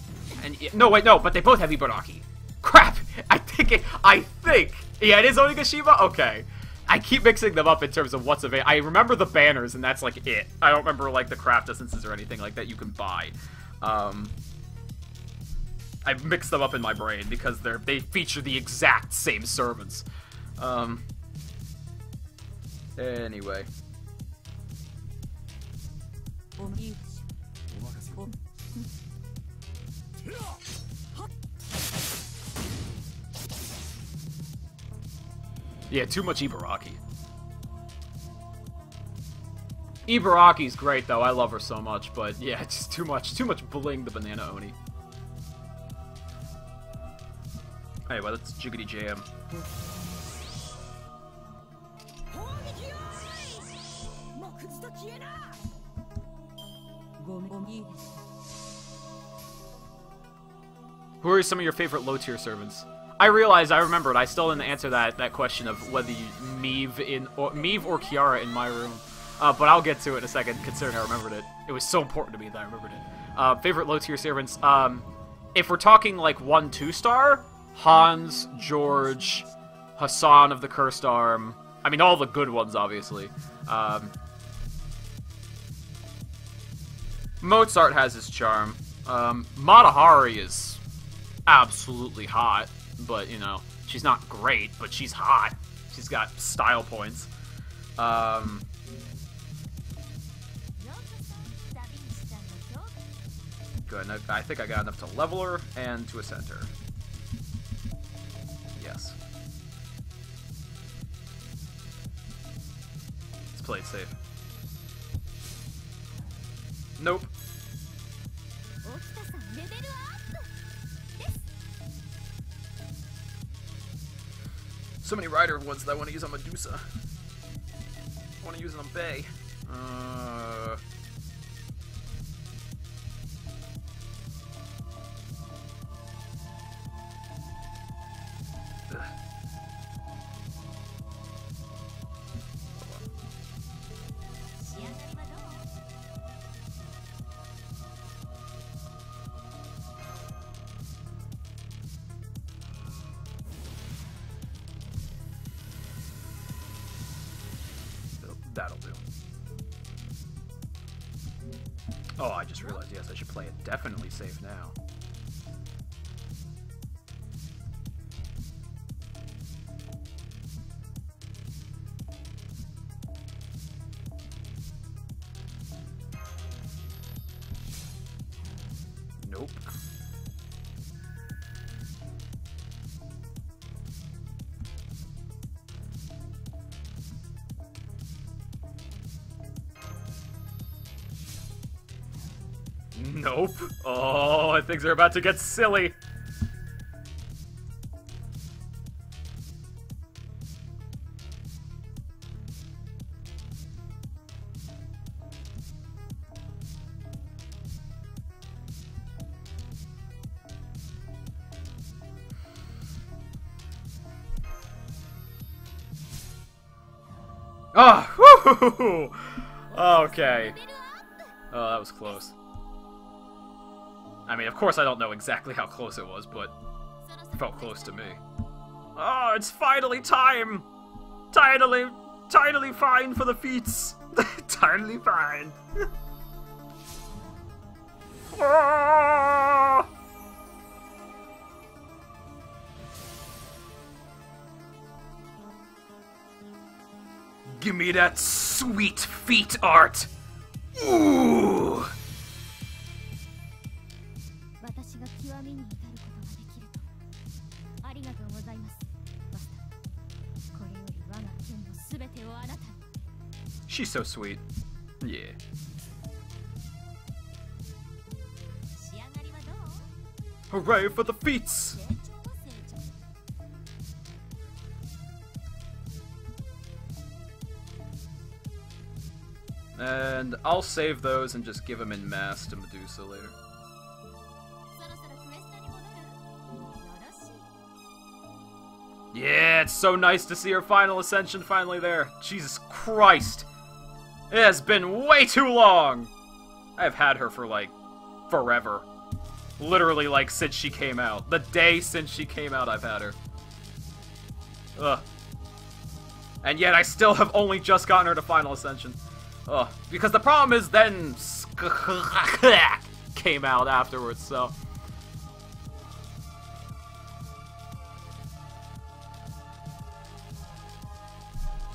And no, wait, no, but they both have Ibaraki. Crap! I I think. Yeah, it is Onigashima? Okay. I keep mixing them up in terms of what's available. I remember the banners, and that's, like, it. I don't remember, like, the craft essences or anything like that you can buy. I mixed them up in my brain because they feature the exact same servants. Anyway. Yeah, too much Ibaraki. Ibaraki's great though, I love her so much, but yeah, it's just too much bling the banana Oni. Anyway, let's jiggity jam. Who are some of your favorite low-tier servants? I remembered, I still didn't answer that question of whether you Mieve or Kiara in my room. But I'll get to it in a second, considering I remembered it. It was so important to me that I remembered it. Favorite low-tier servants, if we're talking like 1-2 star, Hans, George, Hassan of the Cursed Arm, I mean all the good ones obviously. Mozart has his charm. Matahari is absolutely hot, but you know, she's not great, but she's hot. She's got style points. Good, I think I got enough to level her and to ascend her. Yes. Let's play it safe. Nope. So many rider ones that I want to use on Medusa. I want to use it on Bay. That'll do. Oh, I just realized, yes, I should play it definitely safe now. Nope. Nope. Oh, things are about to get silly. Oh, okay. Oh, that was close. I mean, of course I don't know exactly how close it was, but it felt close to me. Oh, it's finally time! Tidily fine for the feats! Tidily fine! Oh! Give me that sweet feet art! Ooh! She's so sweet. Yeah. Hooray for the feats! And I'll save those and just give them in mass to Medusa later. Yeah, it's so nice to see her final ascension finally there. Jesus Christ. It has been way too long! I've had her for, like, forever. Literally, like, since she came out. The day since she came out, I've had her. Ugh. And yet I still have only just gotten her to Final Ascension. Ugh. Because the problem is then came out afterwards, so...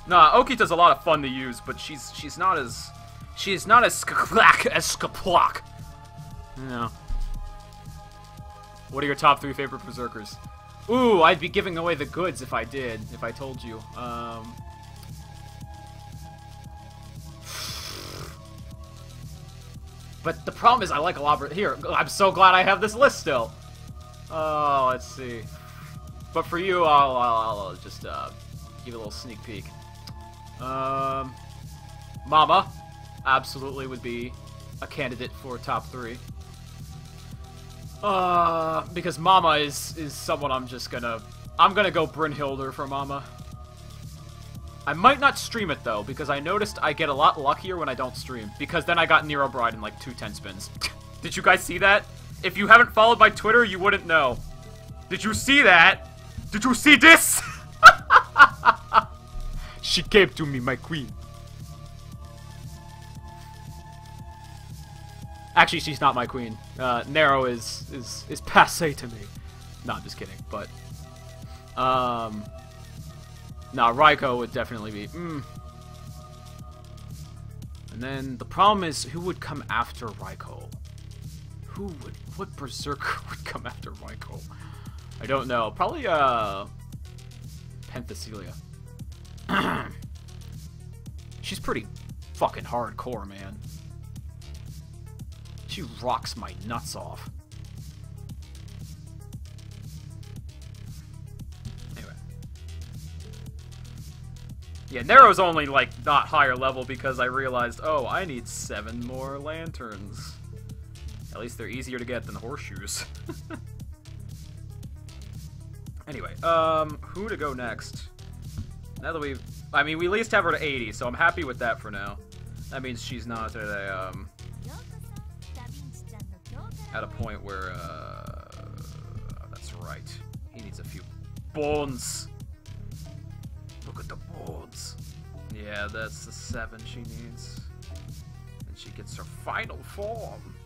Nah, Okita's a lot of fun to use, but she's not as Skaplak. No. What are your top 3 favorite Berserkers? Ooh, I'd be giving away the goods if I did, if I told you. But the problem is I like a lot of... Here, I'm so glad I have this list still. Oh, let's see. But for you, I'll just give you a little sneak peek. Mama absolutely would be a candidate for top 3. Because Mama is someone I'm gonna go Brynhilder for Mama. I might not stream it though, because I noticed I get a lot luckier when I don't stream, because then I got Nero Bride in like 2 10 spins. Did you guys see that? If you haven't followed my Twitter, you wouldn't know. Did you see that? Did you see this? She came to me, my queen. Actually, she's not my queen. Nero is passé to me. No, I'm just kidding, but... Nah, Raiko would definitely be... And then, the problem is, who would come after Raiko? What Berserker would come after Raiko? I don't know. Probably, Penthesilea. She's pretty fucking hardcore, man. She rocks my nuts off. Anyway. Yeah, Nero's only, like, not higher level because I realized, oh, I need 7 more lanterns. At least they're easier to get than horseshoes. Anyway, who to go next? Now that we at least have her to 80, so I'm happy with that for now. That means she's not at a point where, that's right. He needs a few bones. Look at the bones. Yeah, that's the 7 she needs. And she gets her final form.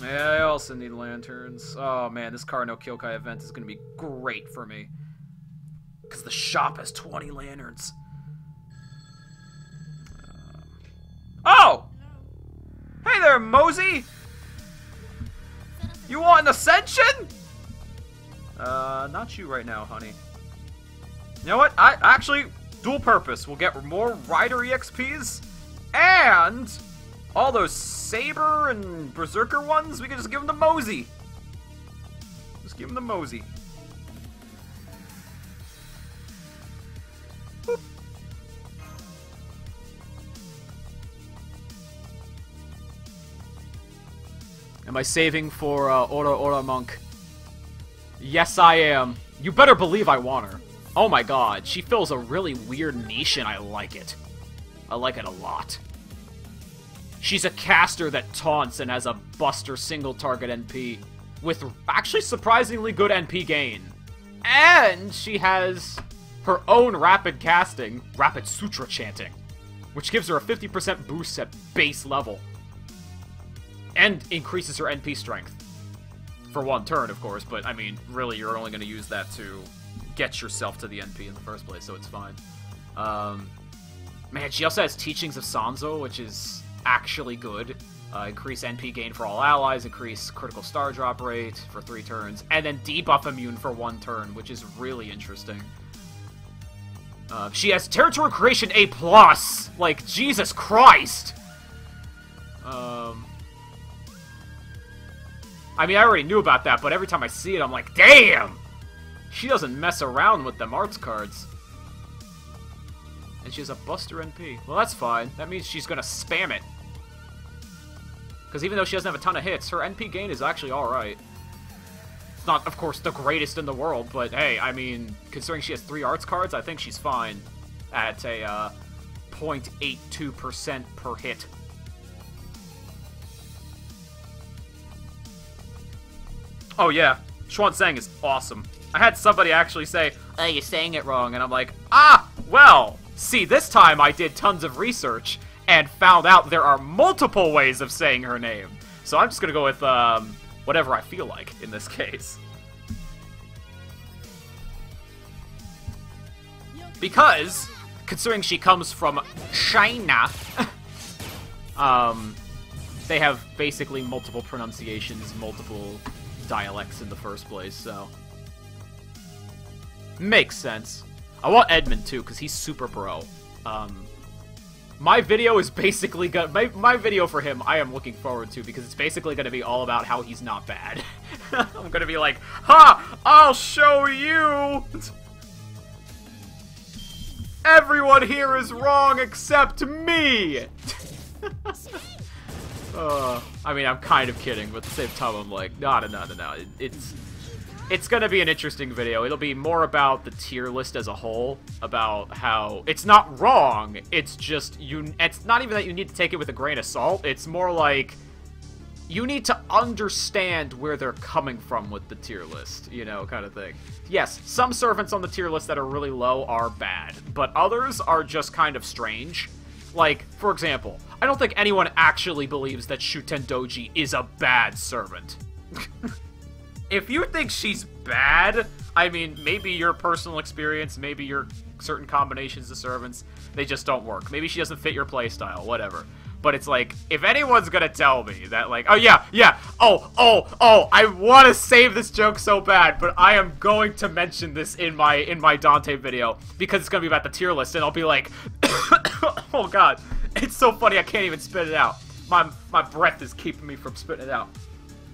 Yeah, I also need lanterns. Oh man, this Kar no Kyokai event is gonna be great for me. Because the shop has 20 lanterns. Oh! Hey there, Mosey! You want an ascension? Not you right now, honey. You know what? I actually, dual purpose. We'll get more Rider EXPs, and all those Saber and Berserker ones, we can just give them to Mosey. Just give them to Mosey. Boop. Am I saving for Ora Monk? Yes, I am. You better believe I want her. Oh my god, she fills a really weird niche and I like it. I like it a lot. She's a caster that taunts and has a buster single target NP with actually surprisingly good NP gain. And she has her own rapid casting, rapid sutra chanting, which gives her a 50% boost at base level. And increases her NP strength. For 1 turn, of course, but I mean, really, you're only going to use that to get yourself to the NP in the first place, so it's fine. Man, she also has Teachings of Sanzo, which is actually good. Increase NP gain for all allies, increase critical star drop rate for 3 turns, and then debuff immune for 1 turn, which is really interesting. She has Territory Creation A+! Like, Jesus Christ! I mean, I already knew about that, but every time I see it, I'm like, damn! She doesn't mess around with them arts cards. And she has a Buster NP. Well, that's fine. That means she's gonna spam it. Because even though she doesn't have a ton of hits, her NP gain is actually alright. It's not, of course, the greatest in the world, but hey, I mean, considering she has 3 arts cards, I think she's fine at a 0.82% per hit. Oh yeah, Xuanzang is awesome. I had somebody actually say, "Hey, you're saying it wrong," and I'm like, ah, well, see, this time I did tons of research and found out there are multiple ways of saying her name. So I'm just gonna go with, whatever I feel like in this case. Because, considering she comes from China, they have basically multiple pronunciations, multiple dialects in the first place, so... Makes sense. I want Edmund, too, because he's super bro. My video is basically my video for him I am looking forward to, because it's basically going to be all about how he's not bad. I'm going to be like, ha! I'll show you! Everyone here is wrong except me! I mean, I'm kind of kidding, but at the same time, I'm like, no. It's gonna be an interesting video. It'll be more about the tier list as a whole, about how it's not wrong, it's just, it's not even that you need to take it with a grain of salt, it's more like, you need to understand where they're coming from with the tier list, you know, kind of thing. Yes, some servants on the tier list that are really low are bad, but others are just kind of strange. Like, for example, I don't think anyone actually believes that Shuten Doji is a bad servant. If you think she's bad, I mean, maybe your personal experience, maybe your certain combinations of servants, they just don't work. Maybe she doesn't fit your playstyle, whatever. But it's like, if anyone's gonna tell me that, like, oh yeah, I want to save this joke so bad, but I am going to mention this in my Dante video, because it's gonna be about the tier list, and I'll be like, oh god, it's so funny I can't even spit it out. My breath is keeping me from spitting it out.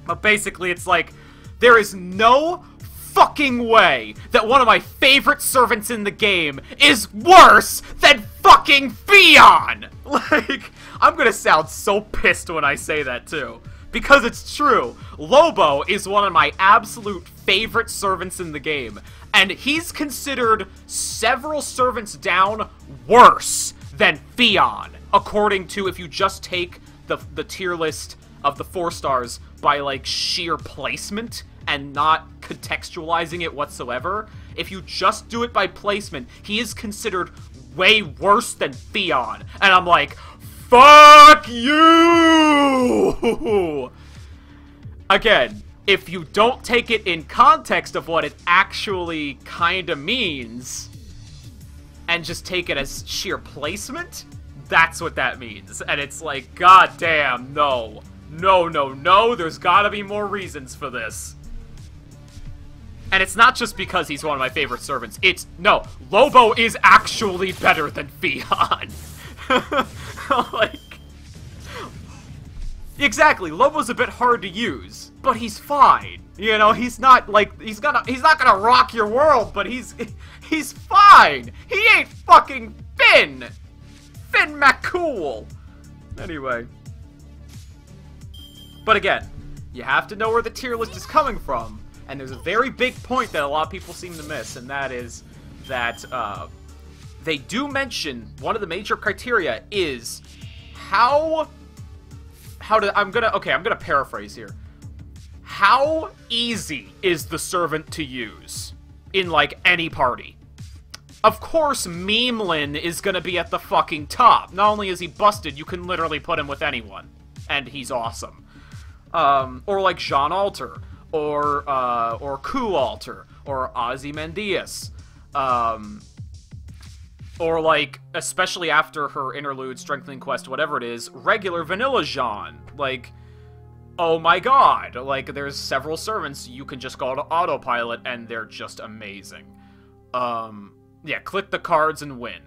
But basically, it's like, there is no fucking way that one of my favorite servants in the game is worse than fucking Fion! Like, I'm gonna sound so pissed when I say that, too. Because it's true. Lobo is one of my absolute favorite servants in the game. And he's considered several servants down worse than Fion. According to, if you just take the tier list of the 4 stars by, like, sheer placement and not contextualizing it whatsoever. If you just do it by placement, he is considered way worse than Fion. And I'm like, fuck you! Again, if you don't take it in context of what it actually kinda means, and just take it as sheer placement, that's what that means. And it's like, god damn, no. No, there's gotta be more reasons for this. And it's not just because he's one of my favorite servants. It's, no, Lobo is actually better than Fion. Like, exactly, Lobo's a bit hard to use, but he's fine. You know, he's not, like, he's not gonna rock your world, but he's fine. He ain't fucking Finn. Finn McCool. Anyway. But again, you have to know where the tier list is coming from, and there's a very big point that a lot of people seem to miss, and that is that they do mention one of the major criteria is I'm gonna paraphrase here. How easy is the servant to use in, like, any party? Of course, Memelin is gonna be at the fucking top. Not only is he busted, you can literally put him with anyone, and he's awesome. Or like Jean Alter, or Ku Alter, or Ozymandias, or like, especially after her interlude, Strengthening Quest, whatever it is, regular vanilla Jean. Like, oh my god, like, there's several servants you can just go to autopilot, and they're just amazing. Yeah, click the cards and win.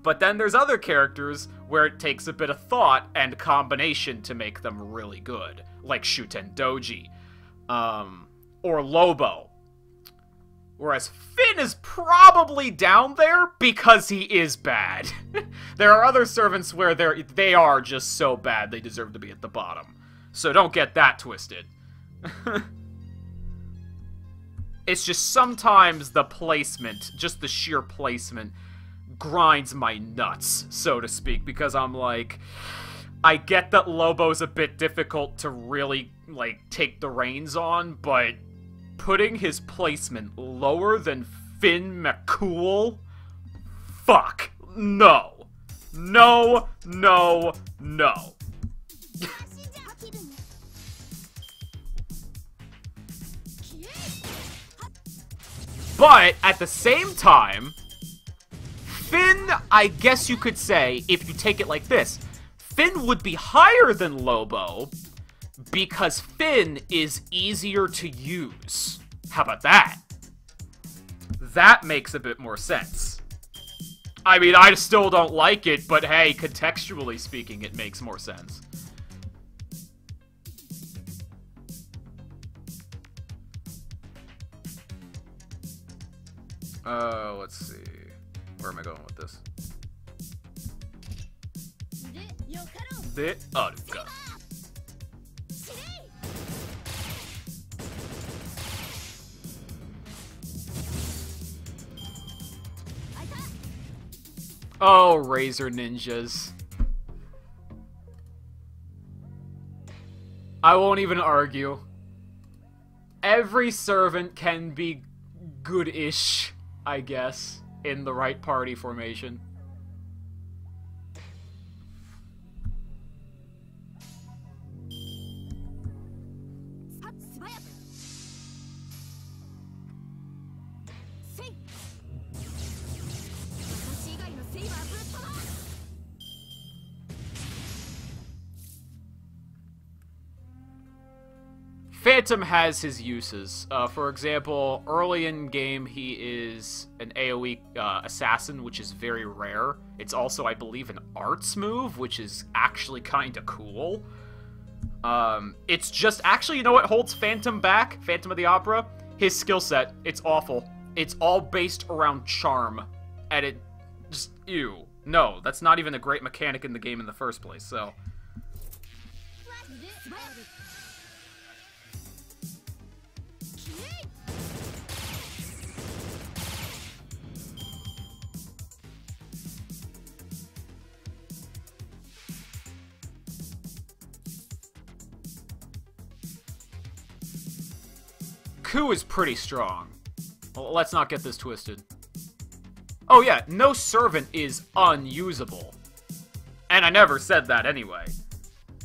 But then there's other characters where it takes a bit of thought and combination to make them really good, like Shuten Doji, or Lobo. Whereas Finn is probably down there because he is bad. There are other servants where they are just so bad they deserve to be at the bottom. So don't get that twisted. It's just sometimes the placement, just the sheer placement, grinds my nuts, so to speak, because I'm like, I get that Lobo's a bit difficult to really, like, take the reins on, but putting his placement lower than Finn McCool? Fuck. No. No, no, no. But, at the same time, Finn, I guess you could say, if you take it like this, Finn would be higher than Lobo because Finn is easier to use. How about that? That makes a bit more sense. I mean, I still don't like it, but hey, contextually speaking, it makes more sense. Let's see. Where am I going with this? De Aruka. Oh, Razor Ninjas. I won't even argue. Every servant can be good-ish, I guess, in the right party formation. Phantom has his uses. For example, early in game, he is an AoE assassin, which is very rare. It's also, I believe, an arts move, which is actually kind of cool. It's just, actually, you know what holds Phantom back? Phantom of the Opera? His skill set. It's awful. It's all based around charm. And it just, ew. No, that's not even a great mechanic in the game in the first place, so... Ku is pretty strong. Well, let's not get this twisted. Oh yeah, no servant is unusable. And I never said that anyway.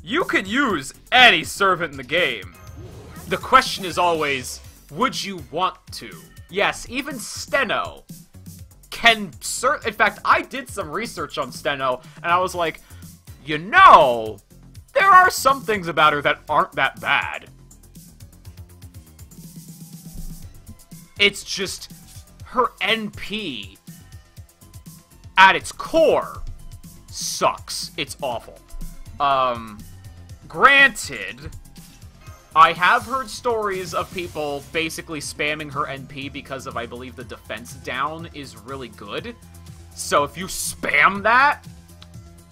You can use any servant in the game. The question is always, would you want to? Yes, even Steno can in fact, I did some research on Steno, and I was like, you know, there are some things about her that aren't that bad. It's just her NP at its core sucks. It's awful. Granted, I have heard stories of people basically spamming her NP because of, I believe, the defense down is really good. So if you spam that,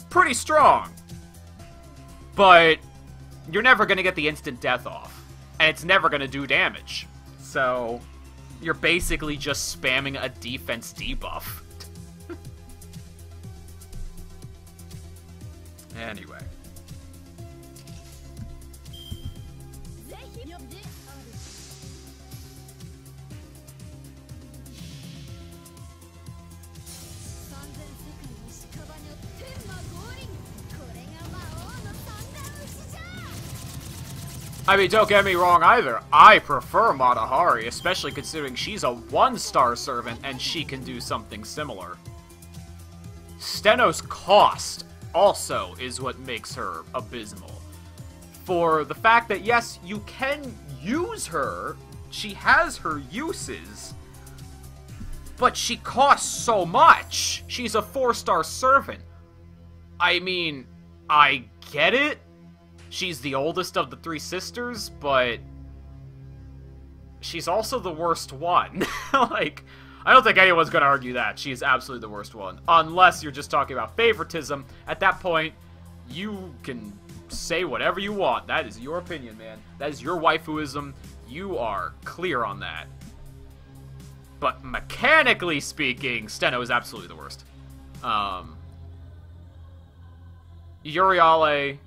pretty strong. But you're never going to get the instant death off. And it's never going to do damage. So... you're basically just spamming a defense debuff. Anyway. I mean, don't get me wrong either. I prefer Matahari, especially considering she's a 1-star servant and she can do something similar. Steno's cost also is what makes her abysmal. For the fact that, yes, you can use her, she has her uses, but she costs so much. She's a 4-star servant. I mean, I get it. She's the oldest of the 3 sisters, but she's also the worst one. Like, I don't think anyone's gonna argue that. She is absolutely the worst one. Unless you're just talking about favoritism. At that point, you can say whatever you want. That is your opinion, man. That is your waifuism. You are clear on that. But mechanically speaking, Steno is absolutely the worst. Urale,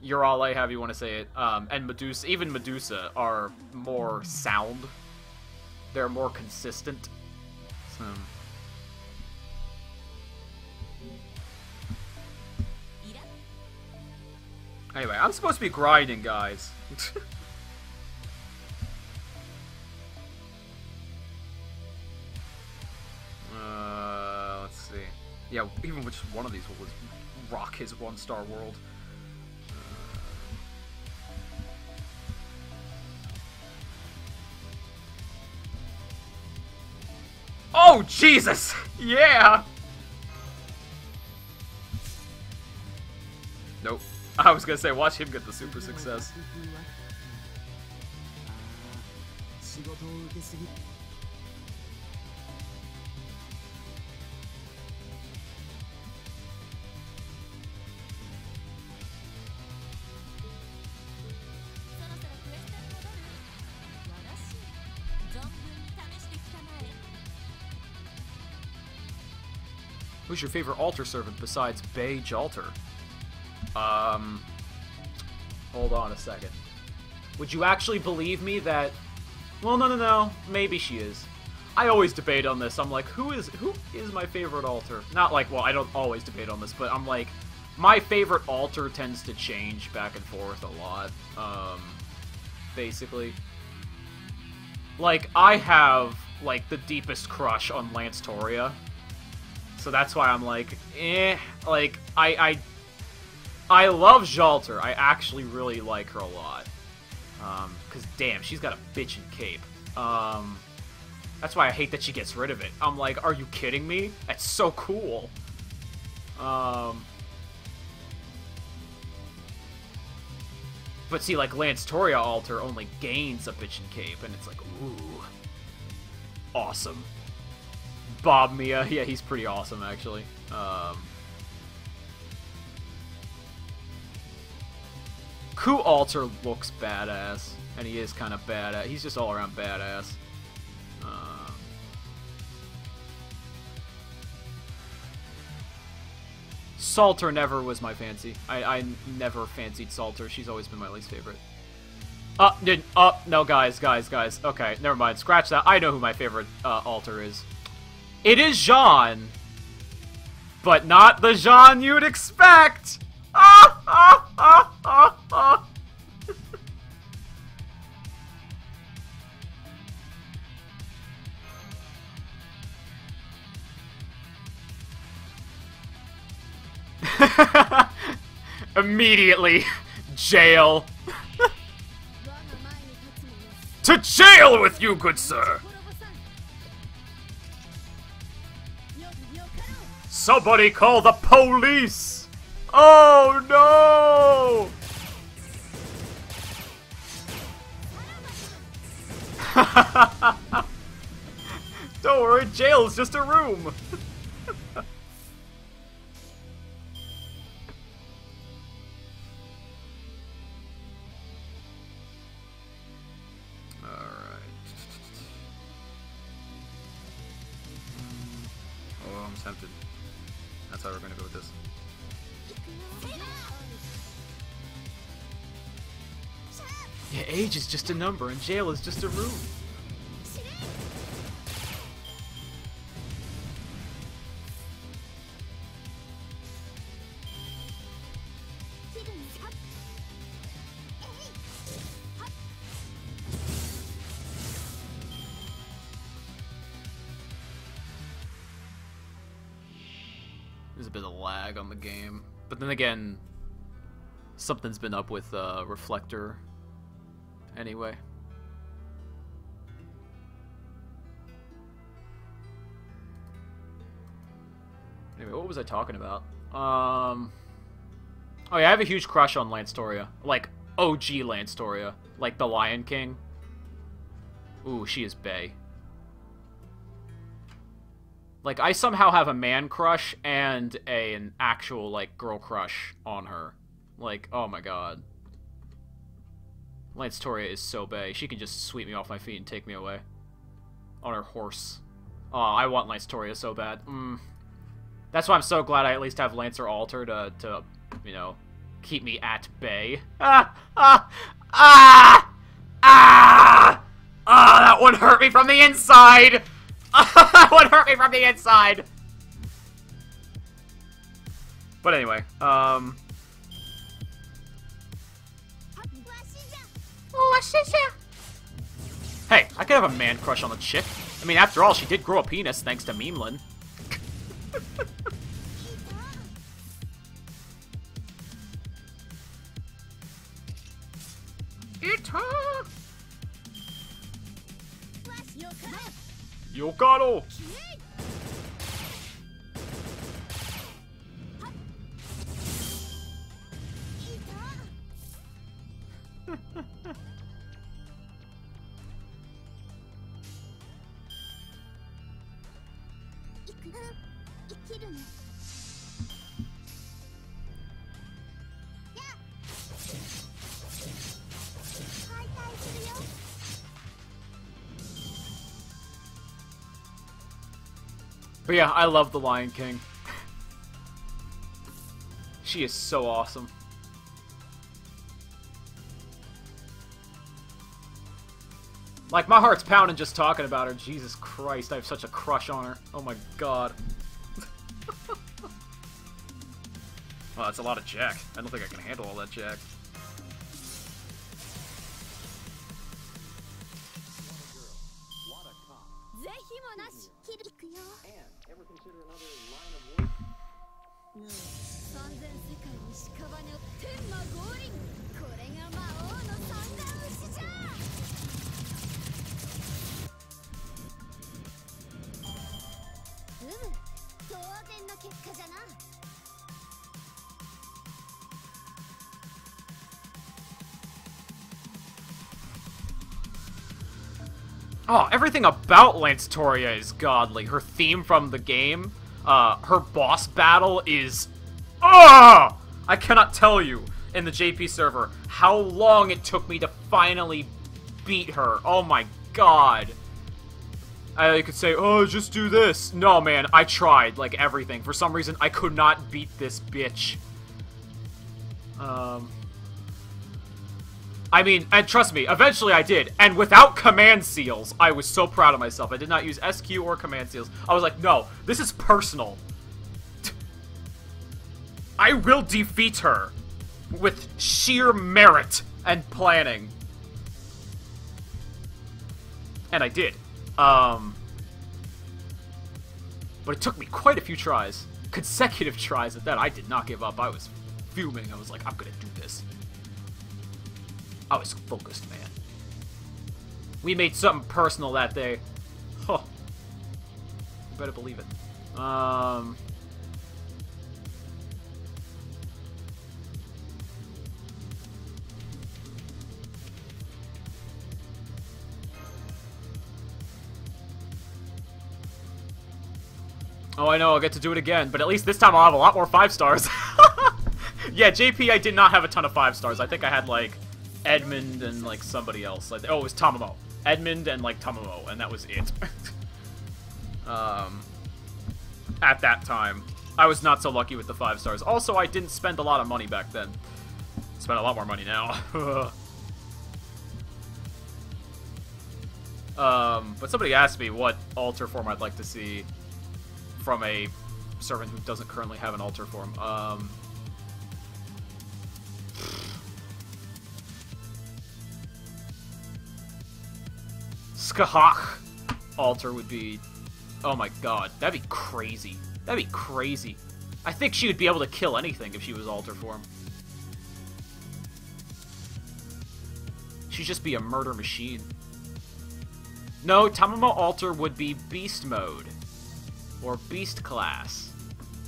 however you want to say it, and Medusa, even Medusa, are more sound. They're more consistent. So. Anyway, I'm supposed to be grinding, guys. Let's see. Yeah, even which one of these will rock his 1-star world. Oh, Jesus! Yeah! Nope. I was gonna say, watch him get the super success. Who's your favorite altar servant besides Bay Jalter? Hold on a second. Would you actually believe me that... Well, no. Maybe she is. I always debate on this. I'm like, who is my favorite altar? Not like, well, I don't always debate on this, but I'm like, my favorite altar tends to change back and forth a lot. Basically. Like, I have, like, the deepest crush on Lance Toria. So that's why I'm like, like, I love Jalter. I actually really like her a lot. Because, damn, she's got a bitchin' cape. That's why I hate that she gets rid of it. I'm like, are you kidding me? That's so cool. But see, like, Lance Toria altar only gains a bitchin' cape, and it's like, ooh. Awesome. Bob Mia, yeah, he's pretty awesome, actually. Ku Alter looks badass, and he is kind of badass. He's just all around badass. Salter never was my fancy. I never fancied Salter. She's always been my least favorite. No, guys. Okay, never mind. Scratch that. I know who my favorite altar is. It is Jean, but not the Jean you'd expect. Immediately, jail. To jail with you, good sir. Somebody call the police! Oh no! Don't worry, jail is just a room. Tempted. That's how we're gonna go with this. Yeah, age is just a number and jail is just a room. There's a bit of lag on the game. But then again, something's been up with Reflector anyway. Anyway, what was I talking about? Oh yeah, I have a huge crush on Lance Toria. Like, OG Lance Toria. Like the Lion King. Ooh, she is bae. Like, I somehow have a man crush and an actual, like, girl crush on her. Like, oh my god. Lance Toria is so bae. She can just sweep me off my feet and take me away. On her horse. Oh, I want Lance Toria so bad. That's why I'm so glad I at least have Lancer Alter to, you know, Keep me at bay. Ah! Ah! Ah! Ah! Ah! That one hurt me from the inside! That one hurt me from the inside! But anyway, hey, I could have a man crush on the chick. I mean, after all, she did grow a penis thanks to Memeland. Yokado! But yeah, I love The Lion King. She is so awesome. Like, my heart's pounding just talking about her. Jesus Christ, I have such a crush on her. Oh my god. Well, that's a lot of Jack. I don't think I can handle all that Jack. Oh, everything about Lancetoria is godly. Her theme from the game, her boss battle is... I cannot tell you, in the JP server, how long it took me to finally beat her. Oh my god. I could say, oh, just do this. No, man, I tried, like, everything. For some reason, I could not beat this bitch. I mean, and trust me, eventually I did. And without command seals, I was so proud of myself. I did not use SQ or command seals. I was like, no, this is personal. I will defeat her with sheer merit and planning. And I did. But it took me quite a few tries. Consecutive tries at that. I did not give up. I was fuming. I was like, I'm gonna do this. I was focused, man. We made something personal that day. Huh. You better believe it. Oh, I know, I'll get to do it again, but at least this time I'll have a lot more 5 stars. Yeah, JP, I did not have a ton of 5 stars. I think I had, like, Edmund and, like, somebody else. Like, oh, it was Tamamo. Edmund and, like, Tamamo, and that was it. At that time. I was not so lucky with the 5 stars. Also, I didn't spend a lot of money back then. Spend a lot more money now. But somebody asked me what altar form I'd like to see from a servant who doesn't currently have an altar form. Skahak altar would be... Oh my god, that'd be crazy. That'd be crazy. I think she would be able to kill anything if she was altar form. She'd just be a murder machine. No, Tamamo altar would be beast mode. Or beast class.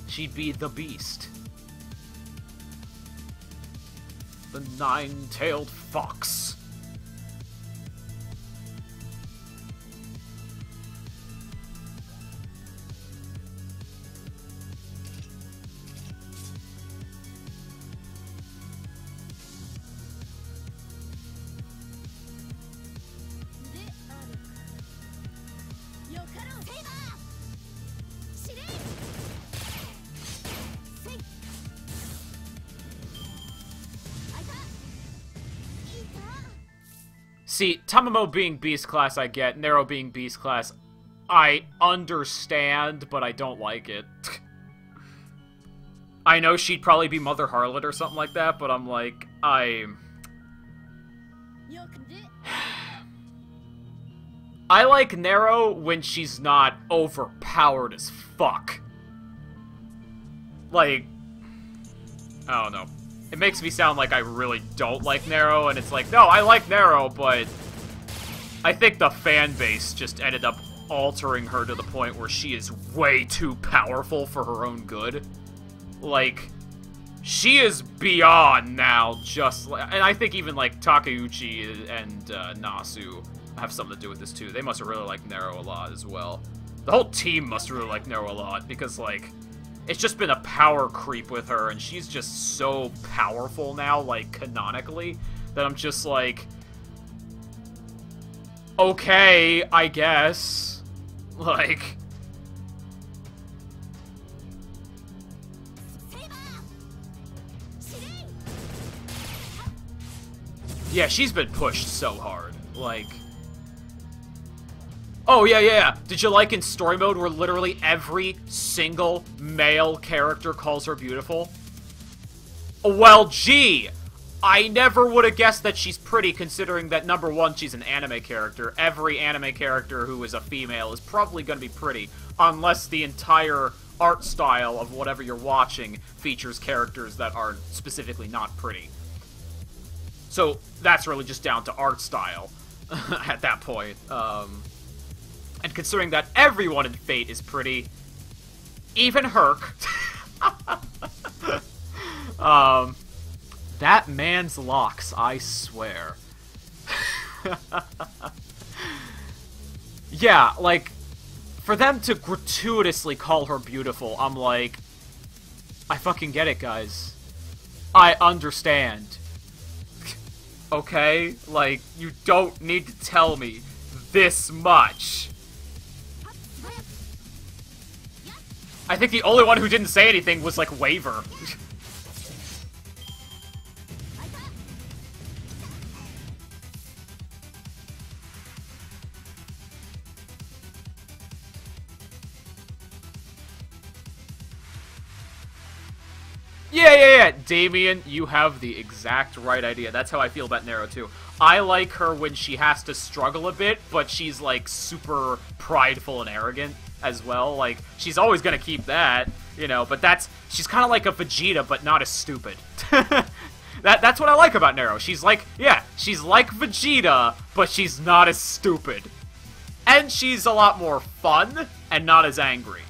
She'd be the beast. The nine-tailed fox. See, Tamamo being Beast Class, I get. Nero being Beast Class, I understand, but I don't like it. I know she'd probably be Mother Harlot or something like that, but I'm like, I like Nero when she's not overpowered as fuck. Like, I don't know. It makes me sound like I really don't like Nero, and it's like, no, I like Nero, but I think the fan base just ended up altering her to the point where she is way too powerful for her own good. Like, she is beyond now, just like, and I think even, like, Takeuchi and Nasu have something to do with this, too. They must have really liked Nero a lot, as well. The whole team must have really liked Nero a lot, because, like, it's just been a power creep with her, and she's just so powerful now, like, canonically, that I'm just like, okay, I guess. Like, yeah, she's been pushed so hard. Like, oh, yeah. Did you like in story mode where literally every single male character calls her beautiful? Well, gee, I never would have guessed that she's pretty, considering that, number one, she's an anime character. Every anime character who is a female is probably going to be pretty, unless the entire art style of whatever you're watching features characters that are specifically not pretty. So that's really just down to art style at that point. And considering that everyone in Fate is pretty, even Herc. That man's locks, I swear. Yeah, like, for them to gratuitously call her beautiful, I'm like, I fucking get it, guys. I understand. Okay? Like, you don't need to tell me this much. I think the only one who didn't say anything was, like, Waver. Yeah. Damien, you have the exact right idea. That's how I feel about Nero, too. I like her when she has to struggle a bit, but she's, like, super prideful and arrogant as well. Like, she's always gonna keep that, you know, but she's kind of like a Vegeta, but not as stupid. That's what I like about Nero. She's like, yeah, she's like Vegeta, but she's not as stupid. And she's a lot more fun and not as angry.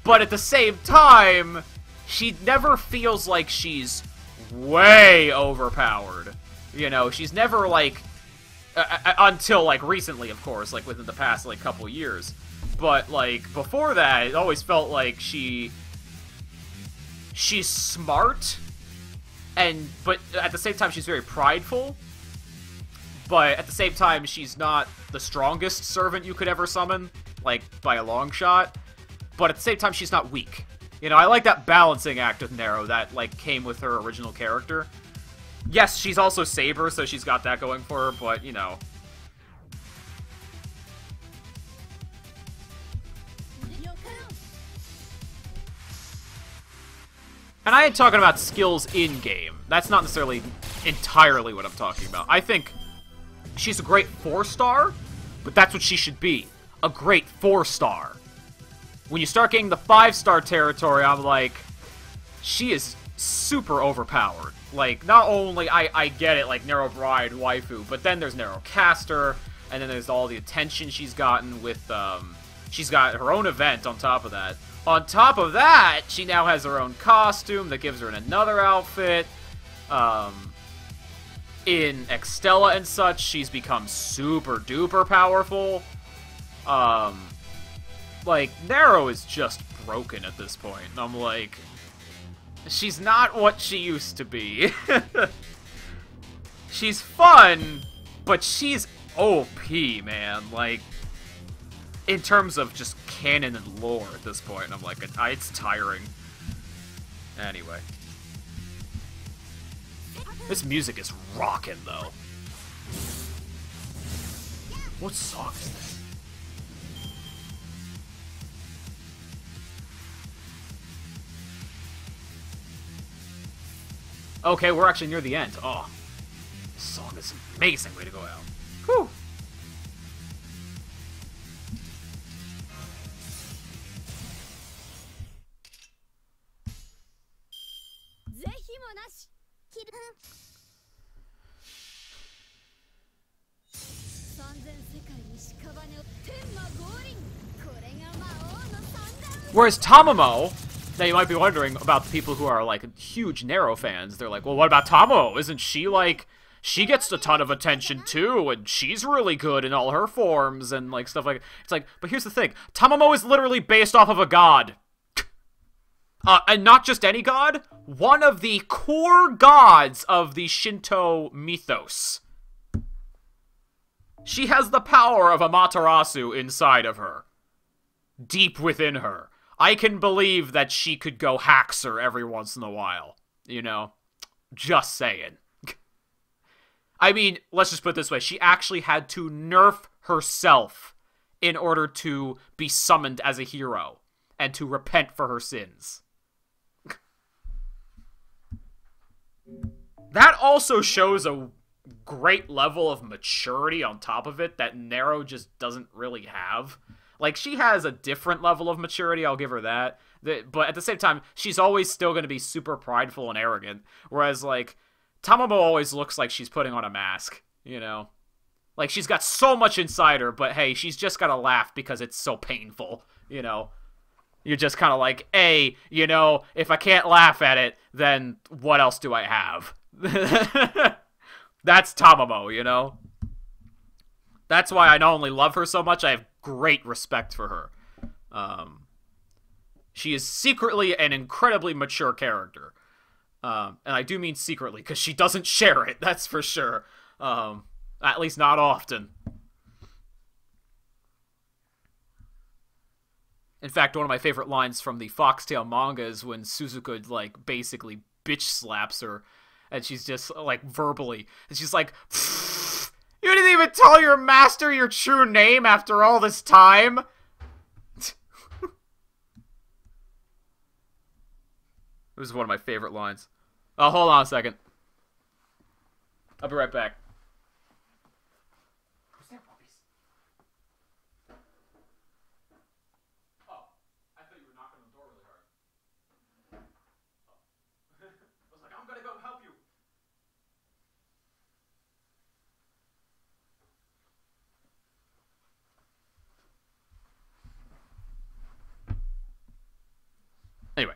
But at the same time, she never feels like she's way overpowered. You know, she's never, like, until, like, recently, of course, like, within the past, like, couple years. But, like, before that, it always felt like she's smart, but at the same time, she's very prideful. But at the same time, she's not the strongest servant you could ever summon, like, by a long shot. But at the same time, she's not weak. You know, I like that balancing act with Nero that, like, came with her original character. Yes, she's also Saber, so she's got that going for her, but, you know. And I ain't talking about skills in-game. That's not necessarily entirely what I'm talking about. I think she's a great 4-star, but that's what she should be. A great 4-star. When you start getting the 5-star territory, I'm like, she is super overpowered. Like, not only, I get it, like, Nero Bride, waifu, but then there's Nero Caster, and then there's all the attention she's gotten with, she's got her own event on top of that. On top of that, she now has her own costume that gives her another outfit. In Extella and such, she's become super duper powerful. Like, Nero is just broken at this point. And I'm like, she's not what she used to be. She's fun, but she's OP, man. Like, in terms of just canon and lore at this point, I'm like, it's tiring. Anyway. This music is rockin', though. What song is this? Okay, we're actually near the end. Oh, this song is an amazing way to go out. Whew. Whereas Tamamo, now you might be wondering about the people who are like huge Nero fans. They're like, well, what about Tamamo? Isn't she like, she gets a ton of attention too, and she's really good in all her forms and like stuff like. It's like, but here's the thing: Tamamo is literally based off of a god, and not just any god, one of the core gods of the Shinto mythos. She has the power of Amaterasu inside of her, deep within her. I can believe that she could go Haxer every once in a while, you know? Just saying. I mean, let's just put it this way. She actually had to nerf herself in order to be summoned as a hero and to repent for her sins. That also shows a great level of maturity on top of it that Nero just doesn't really have. Like, she has a different level of maturity, I'll give her that. But at the same time, she's always still going to be super prideful and arrogant. Whereas, like, Tamamo always looks like she's putting on a mask, you know? Like, she's got so much inside her, but hey, she's just got to laugh because it's so painful, you know? You're just kind of like, hey, you know, if I can't laugh at it, then what else do I have? That's Tamamo, you know? That's why I not only love her so much, I have great respect for her. She is secretly an incredibly mature character. And I do mean secretly, because she doesn't share it, that's for sure. At least not often. In fact, one of my favorite lines from the Foxtail manga is when Suzuka, like, basically bitch slaps her. And she's just, like, verbally. And she's like, you didn't even tell your master your true name after all this time? This is one of my favorite lines. Oh, hold on a second. I'll be right back. Who's there, puppies? Oh, I thought you were knocking on the door really hard. Oh. I was like, I'm gonna go help you. Anyway.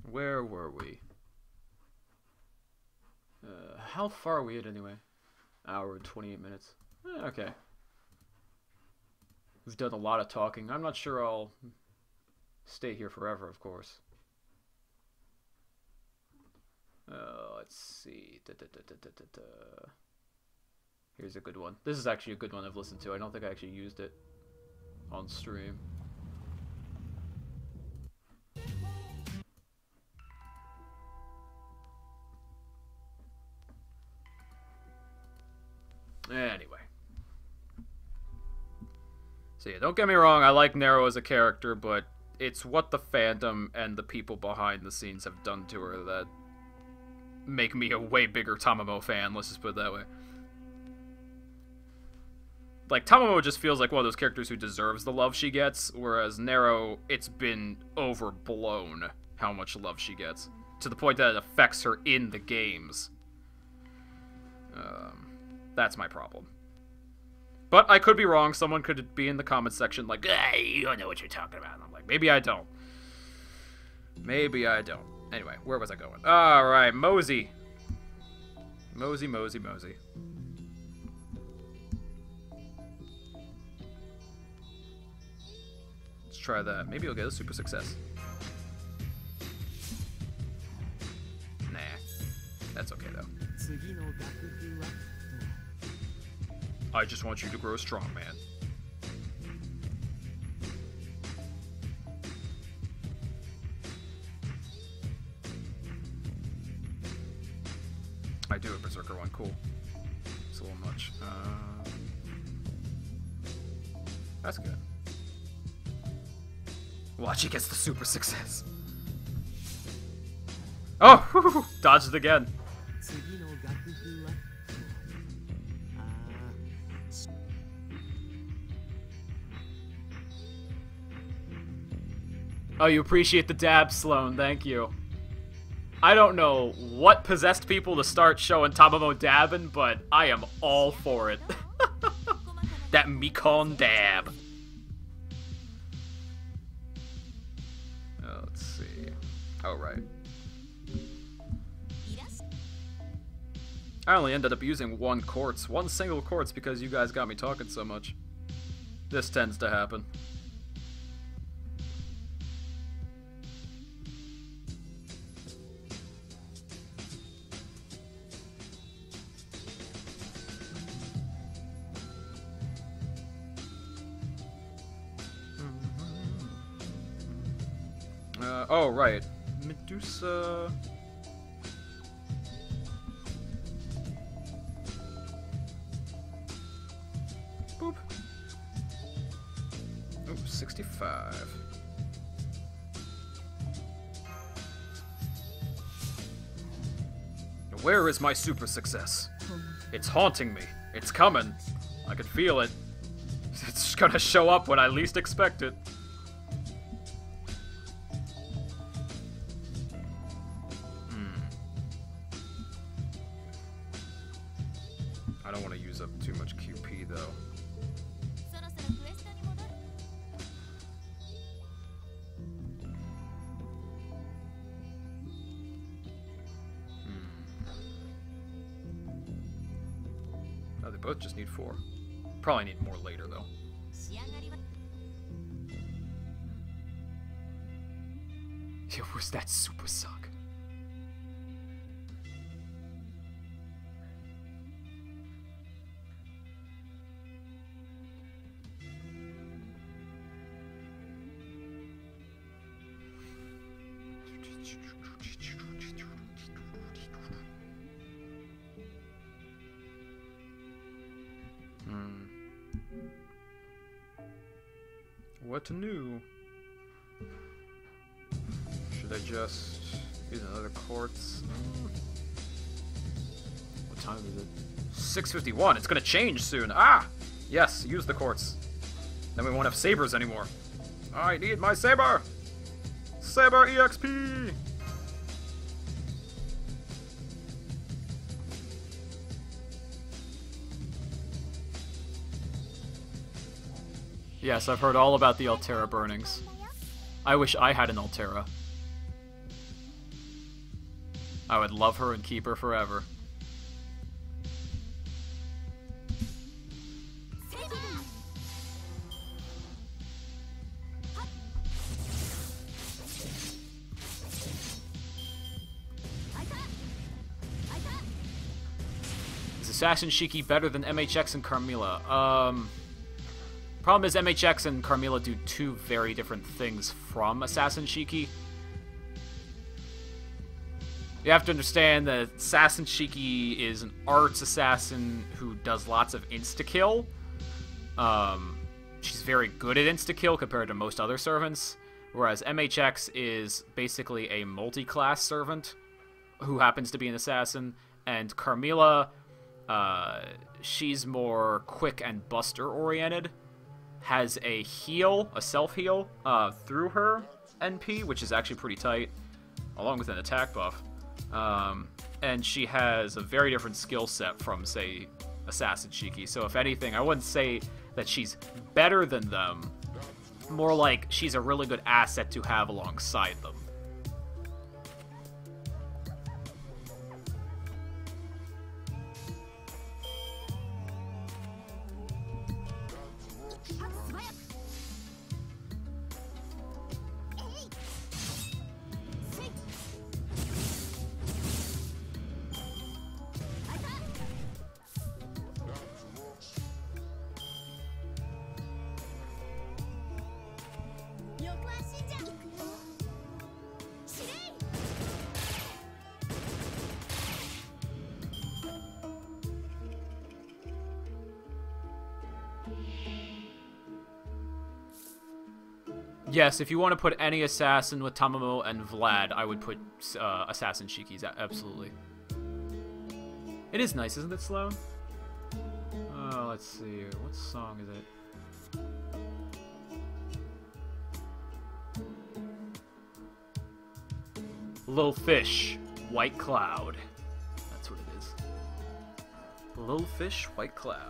Where were we? How far are we at anyway? Hour and 28 minutes. Okay. We've done a lot of talking. I'm not sure I'll stay here forever, of course. Let's see. Here's a good one. This is actually a good one I've listened to. I don't think I actually used it on stream. Anyway. So yeah, don't get me wrong, I like Nero as a character, but it's what the fandom and the people behind the scenes have done to her that make me a way bigger Tamamo fan, let's just put it that way. Like, Tamamo just feels like one of those characters who deserves the love she gets, whereas Nero, it's been overblown how much love she gets, to the point that it affects her in the games. That's my problem. But I could be wrong. Someone could be in the comments section like, hey, you don't know what you're talking about. And I'm like, maybe I don't. Maybe I don't. Anyway, where was I going? Alright, Mosey. Mosey. Let's try that. Maybe you'll get a super success. Nah. That's okay, though. I just want you to grow strong, man. I do a Berserker one, cool. It's a little much. That's good. Watch, he gets the super success. Oh! Whew, dodged it again. Oh, you appreciate the dab, Sloan. Thank you. I don't know what possessed people to start showing Tamamo dabbing, but I am all for it. That Mikon dab. Let's see. Oh, right. I only ended up using one single quartz because you guys got me talking so much. This tends to happen. Oh, right. Medusa... Boop. Oh, 65. Where is my super success? It's haunting me. It's coming. I can feel it. It's gonna show up when I least expect it. I don't want to use up too much QP, though. Oh, they both just need 4. Probably need more later, though. It was that super suck. What new? Should I just use another quartz? What time is it? 6:51. It's gonna change soon. Ah! Yes, use the quartz. Then we won't have sabers anymore. I need my saber! Saber EXP! Yes, I've heard all about the Altera burnings. I wish I had an Altera. I would love her and keep her forever. Is Assassin Shiki better than MHX and Carmilla? Problem is, MHX and Carmilla do 2 very different things from Assassin Shiki. You have to understand that Assassin Shiki is an arts assassin who does lots of insta-kill. She's very good at insta-kill compared to most other servants, whereas MHX is basically a multi-class servant who happens to be an assassin, and Carmilla, she's more quick and buster-oriented. Has a heal, a self-heal, through her NP, which is actually pretty tight, along with an attack buff. And she has a very different skill set from, say, Assassin Shiki. So if anything, I wouldn't say that she's better than them. More like she's a really good asset to have alongside them. Yes, if you want to put any assassin with Tamamo and Vlad, I would put Assassin Shikis, absolutely. It is nice, isn't it, Sloan? Oh, let's see. What song is it? Little Fish, White Cloud. That's what it is. Little Fish, White Cloud.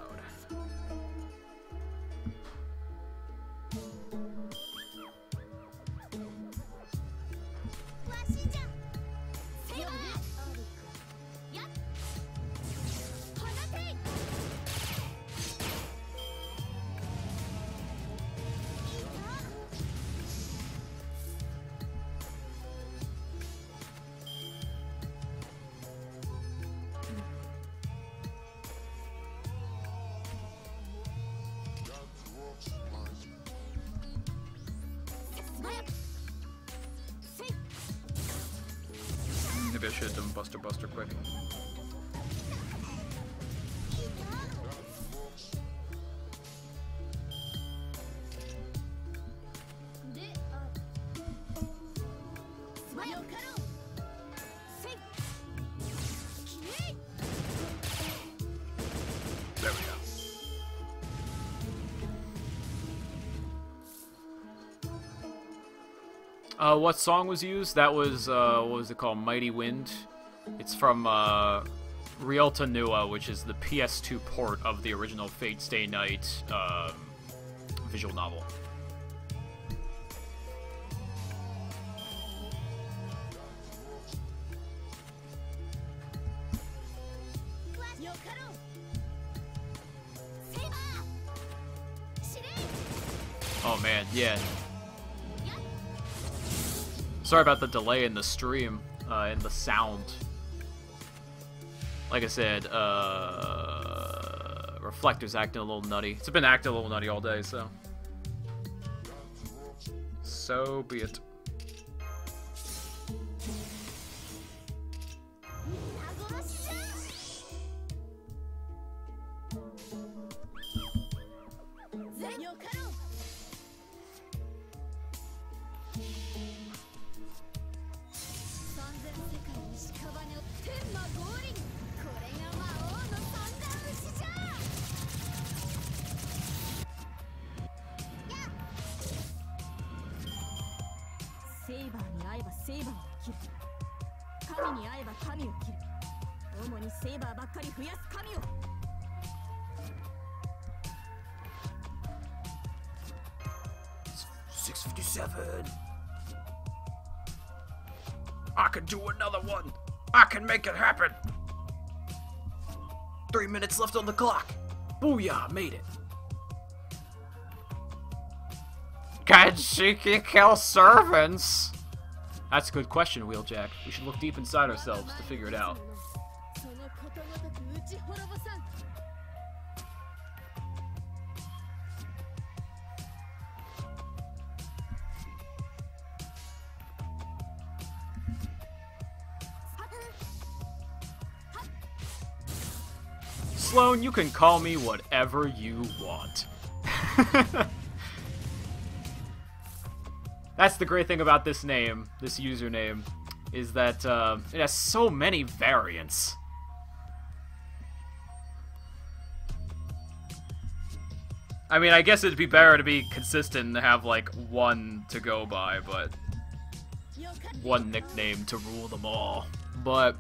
Maybe I should have done Buster quick. There we go. What song was used? That was, what was it called? Mighty Wind. It's from, Rialta Nua, which is the PS2 port of the original Fate Stay Night, visual novel. Oh man, yeah. Sorry about the delay in the stream, in the sound. Like I said, Reflector's acting a little nutty. It's been acting a little nutty all day, so. So be it. I can do another one. I can make it happen. 3 minutes left on the clock. Booyah, made it. Can Shiki kill servants? That's a good question, Wheeljack. We should look deep inside ourselves to figure it out. Sloan, you can call me whatever you want. That's the great thing about this name, this username, is that it has so many variants. I mean, I guess it'd be better to be consistent and have, like, one to go by, but one nickname to rule them all. But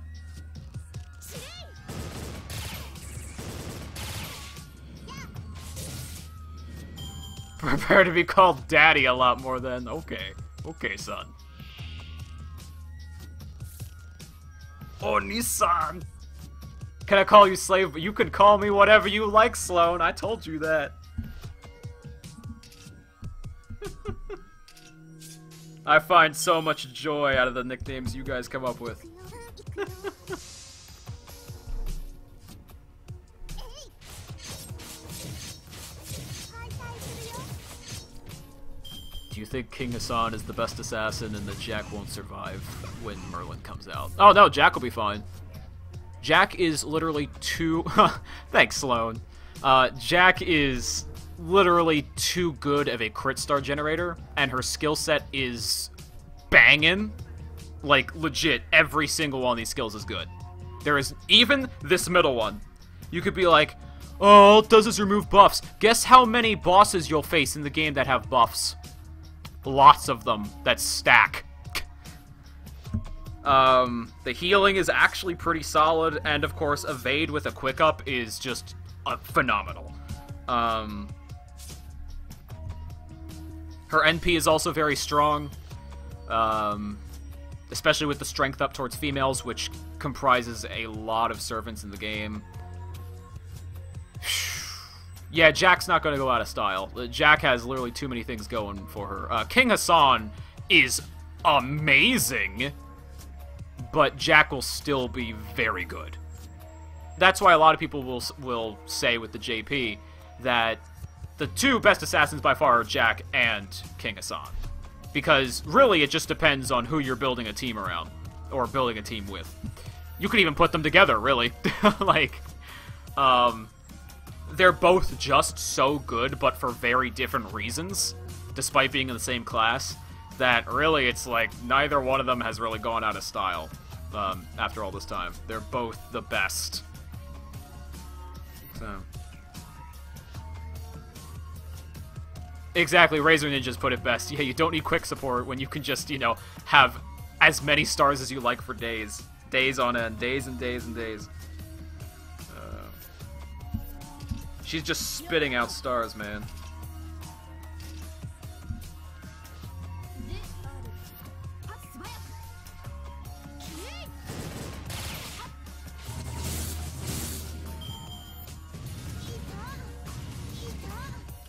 prepare to be called Daddy a lot more than... Okay. Okay, son. Oni-san! Can I call you slave? You can call me whatever you like, Sloan. I told you that. I find so much joy out of the nicknames you guys come up with. Do you think King Hassan is the best assassin and that Jack won't survive when Merlin comes out? Oh no, Jack will be fine. Jack is literally too... Thanks, Sloan. Jack is literally too good of a crit star generator, and her skill set is banging. Like, legit, every single one of these skills is good. There is, even this middle one, you could be like, oh, all it does is remove buffs. Guess how many bosses you'll face in the game that have buffs? Lots of them that stack. The healing is actually pretty solid, and of course, evade with a quick up is just phenomenal. Her NP is also very strong, especially with the strength up towards females, which comprises a lot of servants in the game. Yeah, Jack's not going to go out of style. Jack has literally too many things going for her. King Hassan is amazing, but Jack will still be very good. That's why a lot of people will say with the JP that the two best assassins by far are Jack and King Hassan. Because really it just depends on who you're building a team around, or building a team with. You could even put them together, really. Like, they're both just so good, but for very different reasons, despite being in the same class, that really it's like neither one of them has really gone out of style after all this time. They're both the best. So. Exactly, Razor Ninjas put it best. Yeah, you don't need quick support when you can just, you know, have as many stars as you like for days. Days on end. Days and days and days. She's just spitting out stars, man.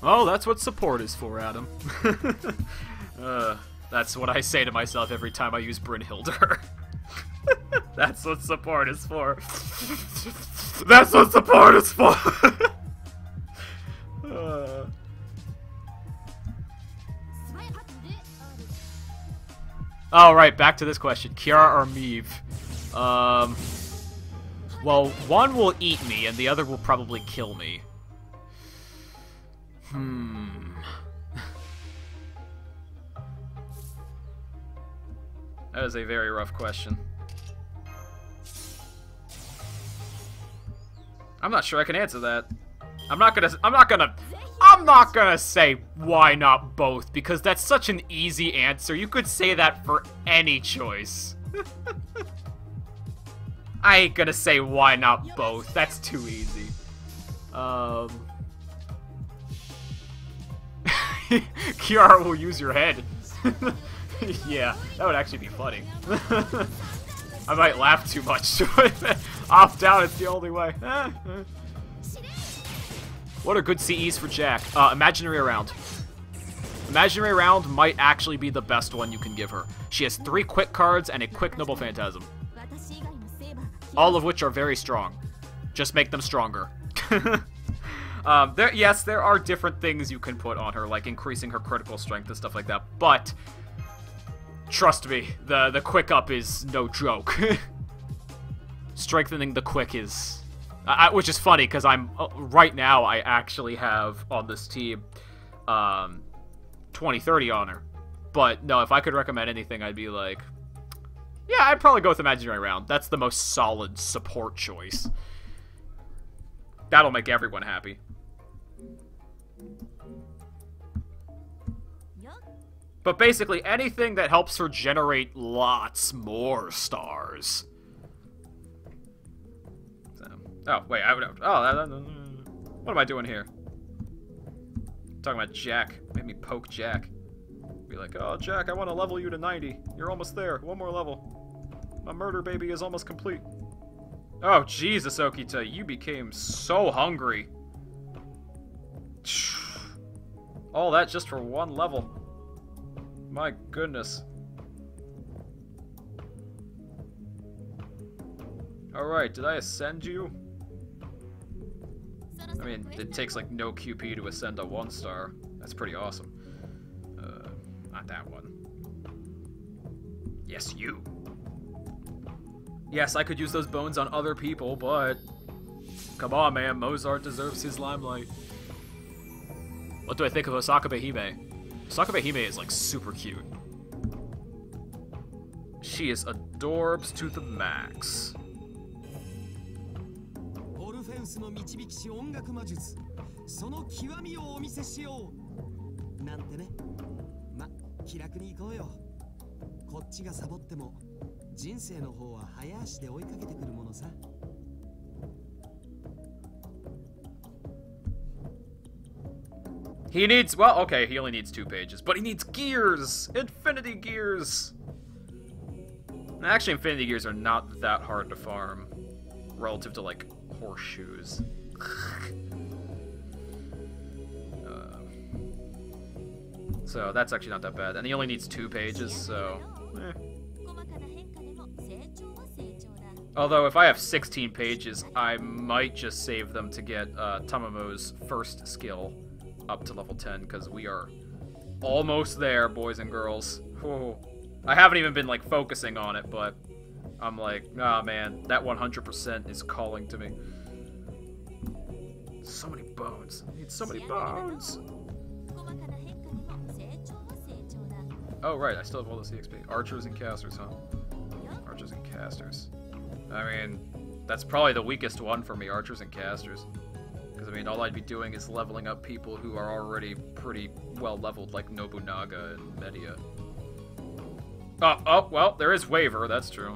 Oh, that's what support is for, Adam. That's what I say to myself every time I use Brynhildr. That's what support is for. That's what support is for! Alright, back to this question. Kiara or Meave? Well, one will eat me, and the other will probably kill me. That is a very rough question. I'm not sure I can answer that. I'm not gonna say why not both, because that's such an easy answer. You could say that for any choice. I ain't gonna say why not both. That's too easy. Kiara will use your head. Yeah, that would actually be funny. I might laugh too much. Opt out, it's the only way. What are good CEs for Jack? Imaginary Round. Imaginary Round might actually be the best one you can give her. She has 3 quick cards and a quick Noble Phantasm. All of which are very strong. Just make them stronger. Yes, there are different things you can put on her, like increasing her critical strength and stuff like that, but trust me, the quick up is no joke. Strengthening the quick is... which is funny, because I'm... right now, I actually have, on this team, 2030 on her. But, no, if I could recommend anything, I'd be like... yeah, I'd probably go with Imaginary Round. That's the most solid support choice. That'll make everyone happy. But basically, anything that helps her generate lots more stars. So, oh, wait, what am I doing here? Talking about Jack. Made me poke Jack. Be like, oh, Jack, I want to level you to 90. You're almost there. One more level. My murder baby is almost complete. Oh, Jesus, Okita, you became so hungry. All that just for one level. My goodness. Alright, did I ascend you? I mean, it takes like no QP to ascend a 1-star. That's pretty awesome. Not that one. Yes, you. Yes, I could use those bones on other people, but... come on, man. Mozart deserves his limelight. What do I think of Osakabe Hime? Osakabe Hime is, like, super cute. She is adorbs to the max. He needs, well, okay, he only needs 2 pages, but he needs gears! Infinity gears! Actually, Infinity gears are not that hard to farm, relative to, like, horseshoes. So, that's actually not that bad. And he only needs 2 pages, so... Although, if I have 16 pages, I might just save them to get Tamamo's first skill up to level 10, because we are almost there, boys and girls. Oh. I haven't even been, like, focusing on it, but I'm like, nah, man, that 100% is calling to me. So many bones. I need so many bones. Oh, right, I still have all the CXP. Archers and casters, huh? Archers and casters. I mean, that's probably the weakest one for me, archers and casters. Because, I mean, all I'd be doing is leveling up people who are already pretty well leveled, like Nobunaga and Media. Oh, well, there is Waver, that's true.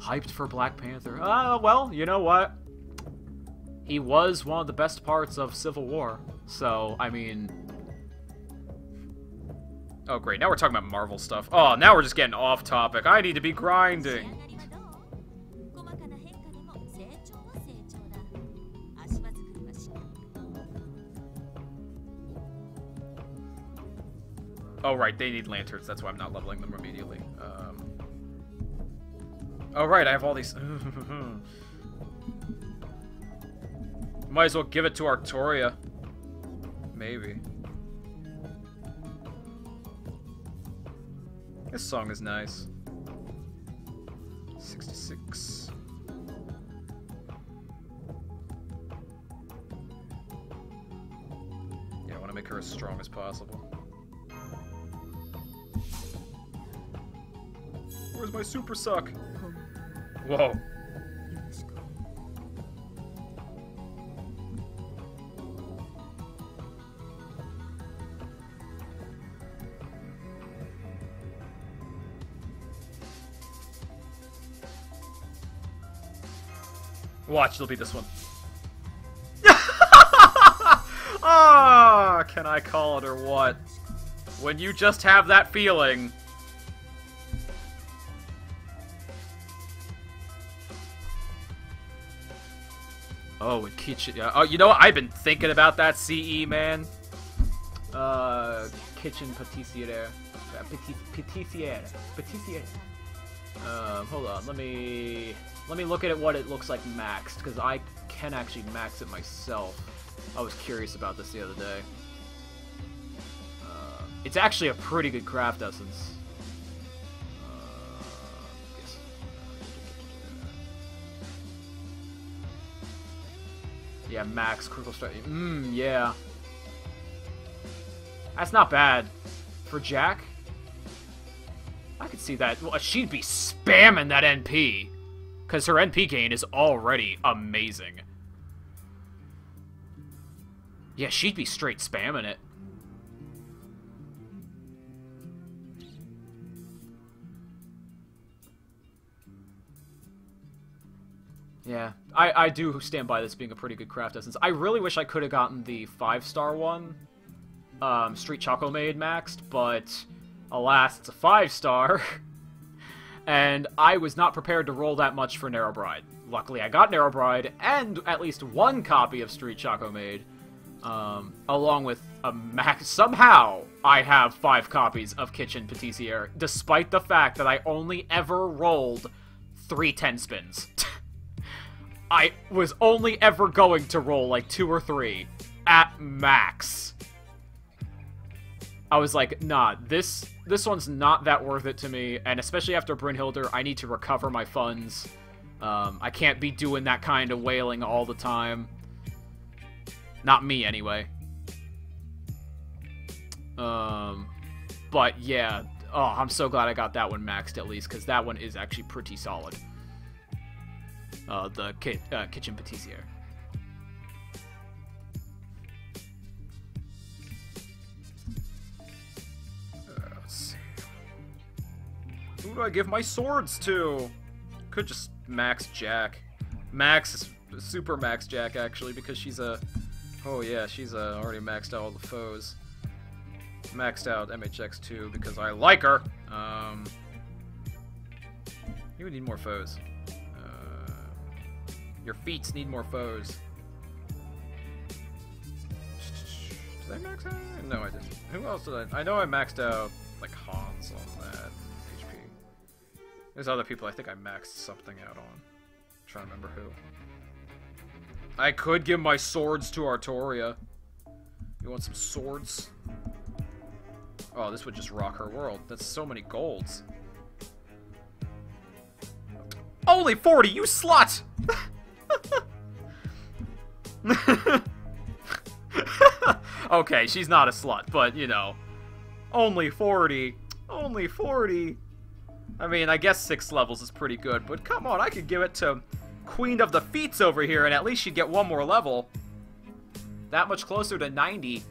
Hyped for Black Panther. Well, you know what? He was one of the best parts of Civil War. So, I mean... Oh, great. Now we're talking about Marvel stuff. Oh, now we're just getting off topic. I need to be grinding. Oh, right. They need lanterns. That's why I'm not leveling them immediately. Oh, right. I have all these... Might as well give it to Arctoria. Maybe. This song is nice. 66. Yeah, I want to make her as strong as possible. Where's my super suck? Whoa. Watch, it'll be this one. Ah, can I call it or what? When you just have that feeling. Oh, and kitchen. Oh, you know what? I've been thinking about that CE, man. Kitchen pâtissière. Pâtissière. Hold on. Let me look at what it looks like maxed, because I can actually max it myself. I was curious about this the other day. It's actually a pretty good craft essence. Yeah, max critical strike. Yeah. That's not bad. For Jack? I could see that. Well, she'd be spamming that NP. Because her NP gain is already amazing. Yeah, she'd be straight spamming it. Yeah, I do stand by this being a pretty good craft essence. I really wish I could have gotten the 5-star one, Street Choco Maid maxed, but alas, it's a 5-star, and I was not prepared to roll that much for Narrow Bride. Luckily, I got Narrow Bride and at least one copy of Street Choco Maid, along with a max. Somehow, I have 5 copies of Kitchen Patissiere, despite the fact that I only ever rolled 3 10 spins. I was only ever going to roll like 2 or 3 at max. I was like, nah, this one's not that worth it to me, and especially after Brynhildr, I need to recover my funds. I can't be doing that kind of wailing all the time. Not me, anyway. But yeah, oh, I'm so glad I got that one maxed at least, because that one is actually pretty solid. The kitchen patissier. Let's see. Who do I give my swords to? Could just max Jack. Max, super max Jack, actually, because she's a... Oh yeah, she's already maxed out all the foes. Maxed out MHX2 because I like her. You would need more foes. Your feats need more foes. Did I max out? No, I didn't. Who else did I know I maxed out, like, Hans on that HP. There's other people I think I maxed something out on. I'm trying to remember who. I could give my swords to Artoria. You want some swords? Oh, this would just rock her world. That's so many golds. Only 40, you slut! Okay, she's not a slut, but, you know. Only 40. Only 40. I mean, I guess 6 levels is pretty good, but come on, I could give it to Queen of the Feats over here, and at least she'd get one more level. That much closer to 90.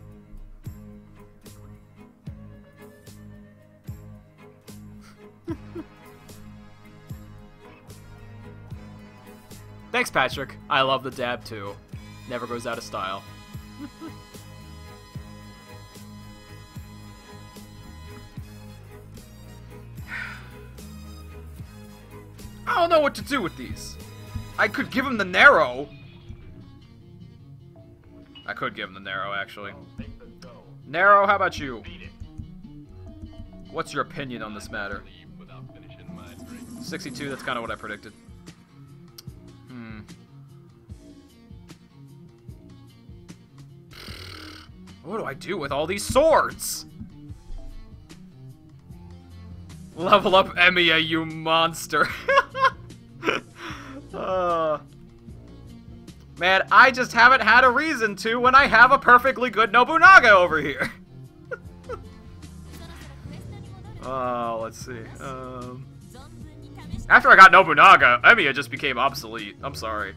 Thanks, Patrick. I love the dab, too. Never goes out of style. I don't know what to do with these. I could give him the Narrow. I could give him the Narrow, actually. Narrow, how about you? What's your opinion on this matter? 62, that's kind of what I predicted. What do I do with all these swords? Level up Emiya, you monster. Man, I just haven't had a reason to when I have a perfectly good Nobunaga over here. Oh, let's see. After I got Nobunaga, Emiya just became obsolete. I'm sorry.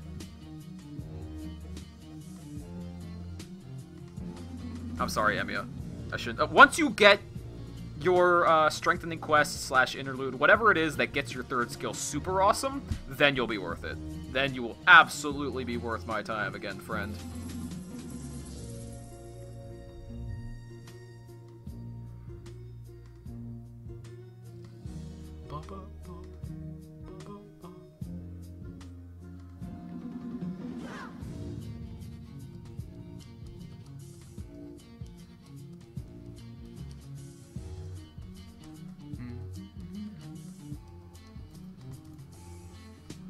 I'm sorry, Emiya. I should. Once you get your strengthening quest / interlude, whatever it is that gets your 3rd skill super awesome, then you'll be worth it. Then you will absolutely be worth my time again, friend.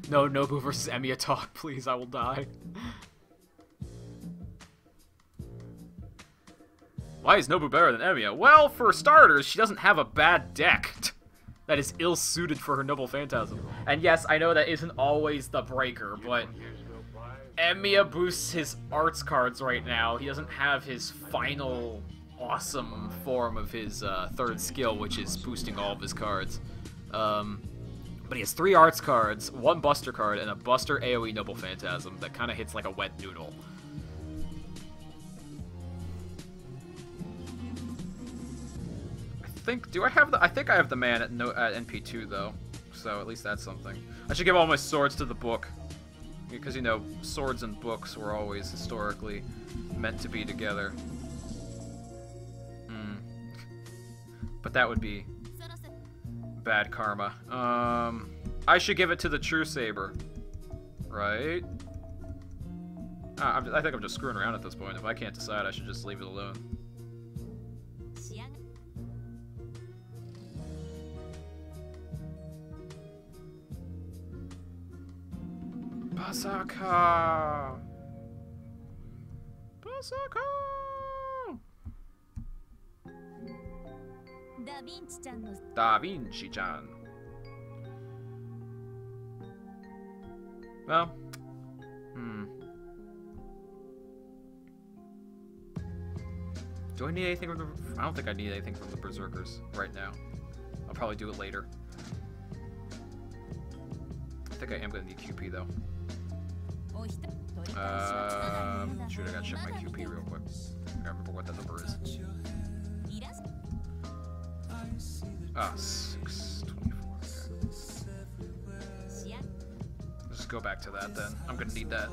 No, Nobu versus Emiya talk, please, I will die. Why is Nobu better than Emiya? Well, for starters, she doesn't have a bad deck that is ill-suited for her Noble Phantasm. And yes, I know that isn't always the breaker, but Emiya boosts his arts cards right now. He doesn't have his final awesome form of his 3rd skill, which is boosting all of his cards. But he has 3 arts cards, 1 buster card, and a buster AoE Noble Phantasm that kind of hits like a wet noodle. I think I have the man at NP2 though, so at least that's something. I should give all my swords to the book, because you know swords and books were always historically meant to be together. But that would be bad karma. I should give it to the True Saber, right? I think I'm just screwing around at this point. If I can't decide, I should just leave it alone. Pasaka! Pasaka! Da Vinci-chan. Well, do I need anything from the... I don't think I need anything from the Berserkers right now. I'll probably do it later. I think I am going to need QP, though. Shoot, I gotta check my QP real quick. I gotta remember what that number is. 624. Okay. Let's just go back to that then. I'm gonna need that.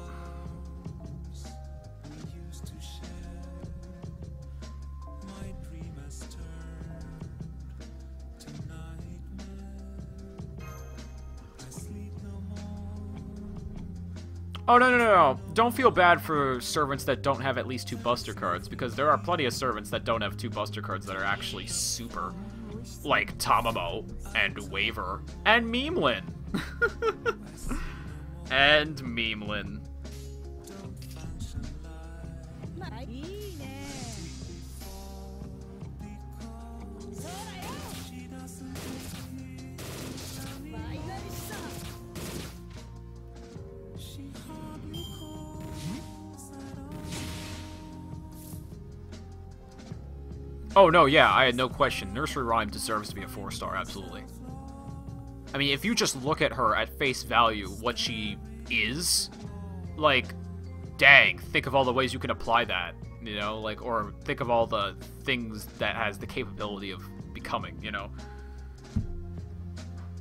Oh, no. Don't feel bad for servants that don't have at least 2 Buster cards, because there are plenty of servants that don't have 2 Buster cards that are actually super. Like Tamamo, and Waver, and Memelin. And Memelin. Oh, no, yeah, I had no question. Nursery Rhyme deserves to be a 4-star, absolutely. I mean, if you just look at her at face value, what she is, like, dang, think of all the ways you can apply that, you know? Like, or think of all the things that has the capability of becoming, you know?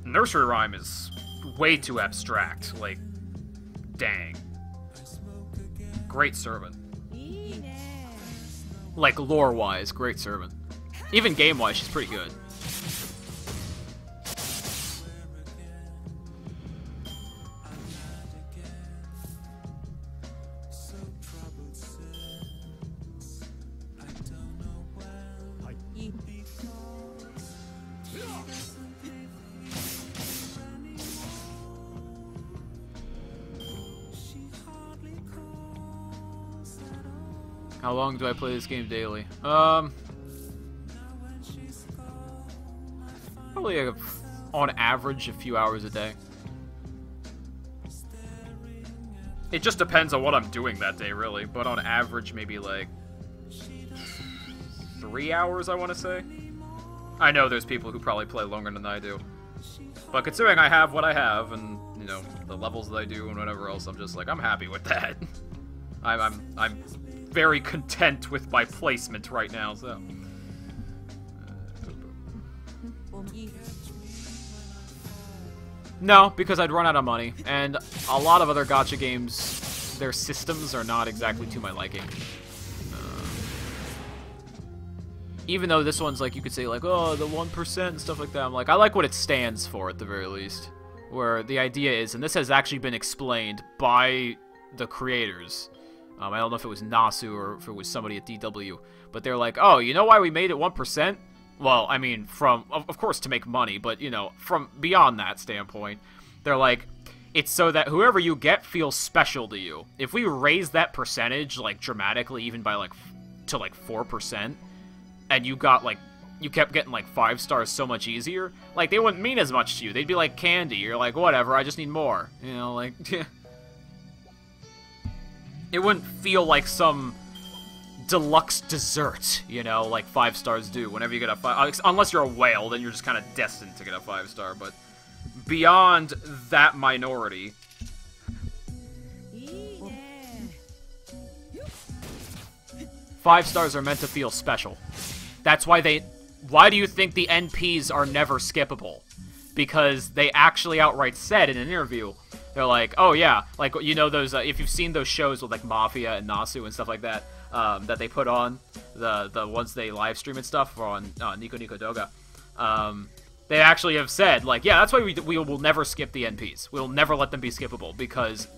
Nursery Rhyme is way too abstract, like, dang. Great servant. Like, lore-wise, great servant. Even game-wise, she's pretty good. How long do I play this game daily? Probably on average a few hours a day. It just depends on what I'm doing that day, really. But on average, maybe like 3 hours, I want to say. I know there's people who probably play longer than I do. But considering I have what I have, and, you know, the levels that I do and whatever else, I'm just like, I'm happy with that. I'm very content with my placement right now, so. No, because I'd run out of money, and a lot of other gacha games, their systems are not exactly to my liking. Even though this one's like, you could say like, oh, the 1% and stuff like that, I'm like, I like what it stands for at the very least. Where the idea is, and this has actually been explained by the creators. I don't know if it was Nasu or if it was somebody at DW, but they're like, oh, you know why we made it 1%? Well, I mean, of course to make money, but, you know, from beyond that standpoint, they're like, it's so that whoever you get feels special to you. If we raise that percentage, like, dramatically, even by, like, to, like, 4%, and you got, like, you kept getting, like, 5 stars so much easier, like, they wouldn't mean as much to you. They'd be like candy. You're like, whatever, I just need more. You know, like, it wouldn't feel like some deluxe dessert, you know, like 5 stars do. Whenever you get a 5, unless you're a whale, then you're just kind of destined to get a 5-star. But beyond that minority, 5 stars are meant to feel special. That's why why do you think the NPs are never skippable? Because they actually outright said in an interview, they're like, oh yeah, like, you know, those, if you've seen those shows with, like, Mafia and Nasu and stuff like that, that they put on, the ones they live stream and stuff on Nico Nico Doga, they actually have said, like, yeah, that's why we will never skip the NPs. We'll never let them be skippable, because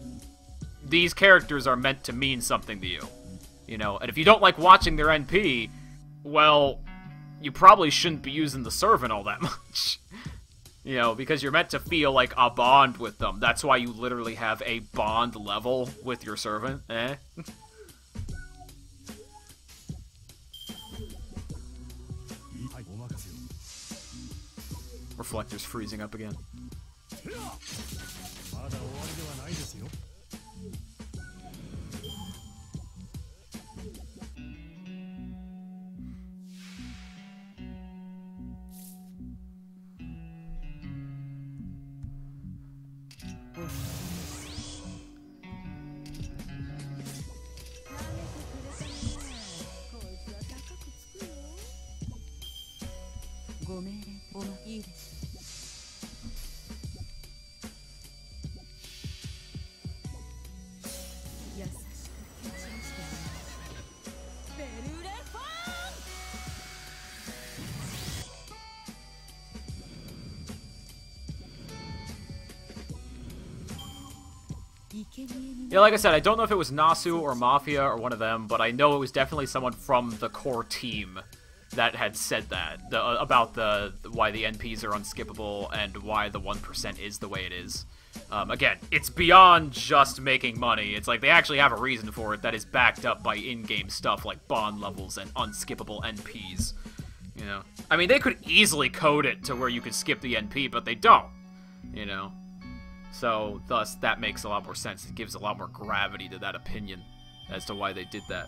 these characters are meant to mean something to you, you know, and if you don't like watching their NP, well, you probably shouldn't be using the servant all that much. You know, because you're meant to feel like a bond with them. That's why you literally have a bond level with your servant. Eh? Reflector's freezing up again. Yeah, like I said, I don't know if it was Nasu or Mafia or one of them, but I know it was definitely someone from the core team that had said that about why the NPs are unskippable and why the 1% is the way it is. Again, it's beyond just making money. It's like they actually have a reason for it that is backed up by in-game stuff like bond levels and unskippable NPs. You know, I mean, they could easily code it to where you could skip the NP, but they don't. You know. So, thus, that makes a lot more sense. It gives a lot more gravity to that opinion as to why they did that.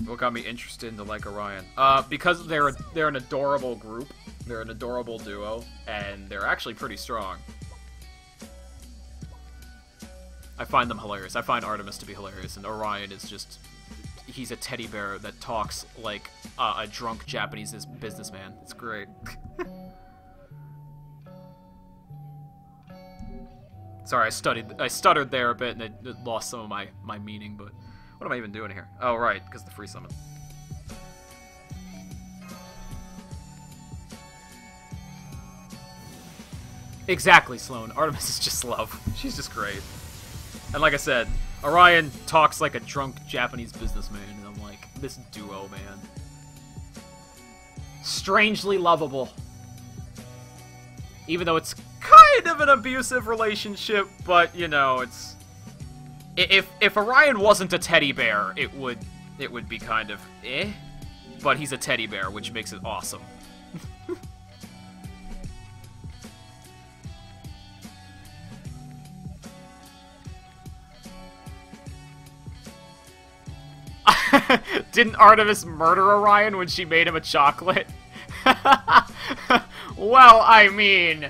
What got me interested into like Orion? Because they're an adorable group. They're an adorable duo, and they're actually pretty strong. I find them hilarious. I find Artemis to be hilarious, and Orion is just... He's a teddy bear that talks like a drunk Japanese businessman. It's great. Sorry, I stuttered there a bit, and it lost some of my meaning, but... What am I even doing here? Oh, right, because the free summon. Exactly, Sloan. Artemis is just love. She's just great. And like I said, Orion talks like a drunk Japanese businessman, and I'm like, this duo, man. Strangely lovable. Even though it's kind of an abusive relationship, but, you know, it's... If Orion wasn't a teddy bear, it would be kind of eh. But he's a teddy bear, which makes it awesome. Didn't Artemis murder Orion when she made him a chocolate? Well, I mean,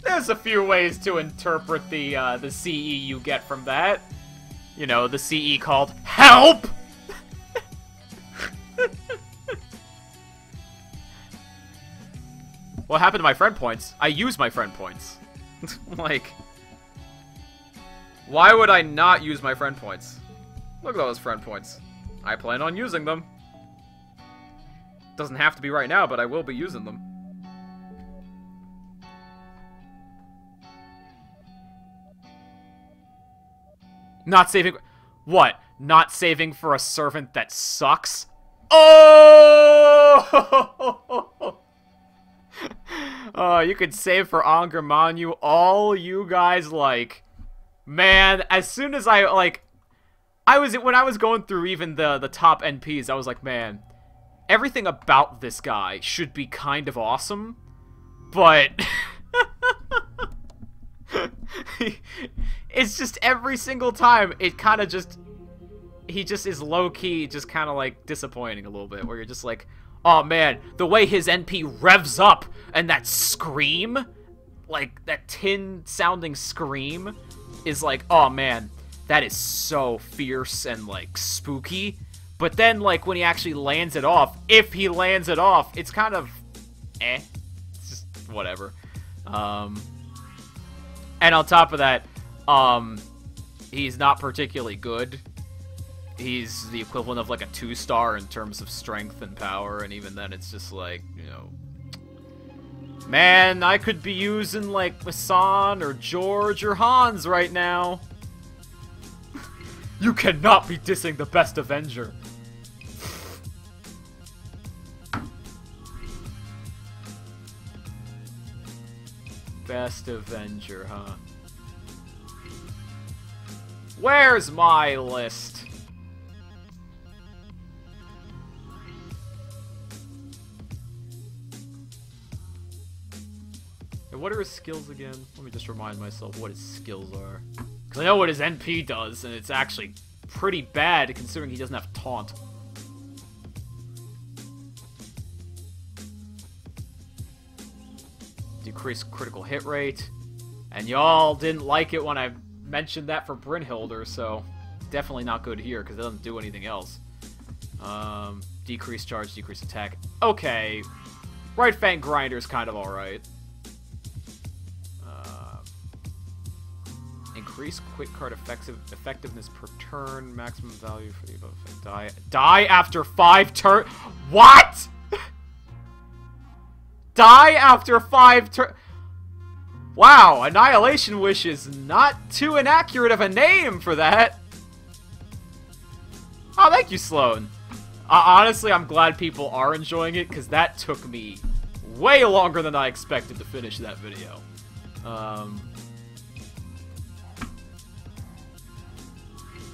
there's a few ways to interpret the CE you get from that. You know, the CE called HELP! What happened to my friend points? I use my friend points. Like, why would I not use my friend points? Look at those friend points. I plan on using them. Doesn't have to be right now, but I will be using them. Not saving... What? Not saving for a servant that sucks? Oh! You could save for Anger Manu all you guys like. Man, as soon as I, like... when I was going through even the top NPs, I was like, man, everything about this guy should be kind of awesome, but... It's just every single time, it kind of just... He just is low-key, just kind of, like, disappointing a little bit, where you're just like, oh, man, the way his NP revs up, and that scream, like, that tin-sounding scream, is like, oh, man, that is so fierce and, like, spooky. But then, like, when he actually lands it off, if he lands it off, it's kind of, eh. It's just whatever. And on top of that, he's not particularly good. He's the equivalent of, like, a 2-star in terms of strength and power, and even then it's just like, you know... Man, I could be using, like, Hassan or George or Hans right now. You cannot be dissing the best Avenger. Best Avenger, huh? Where's my list? And what are his skills again? Let me just remind myself what his skills are. Because I know what his NP does, and it's actually pretty bad considering he doesn't have taunt. Decrease critical hit rate. And y'all didn't like it when I mentioned that for Brynhilder, so definitely not good here because it doesn't do anything else. Decrease charge, decrease attack. Okay. Right Fang Grinder's kind of alright. Increase quick card effectiveness per turn. Maximum value for the above effect. Die after 5 turn. What? Die after 5 turn. Wow, Annihilation Wish is not too inaccurate of a name for that. Oh, thank you, Sloan. Honestly, I'm glad people are enjoying it, because that took me way longer than I expected to finish that video. So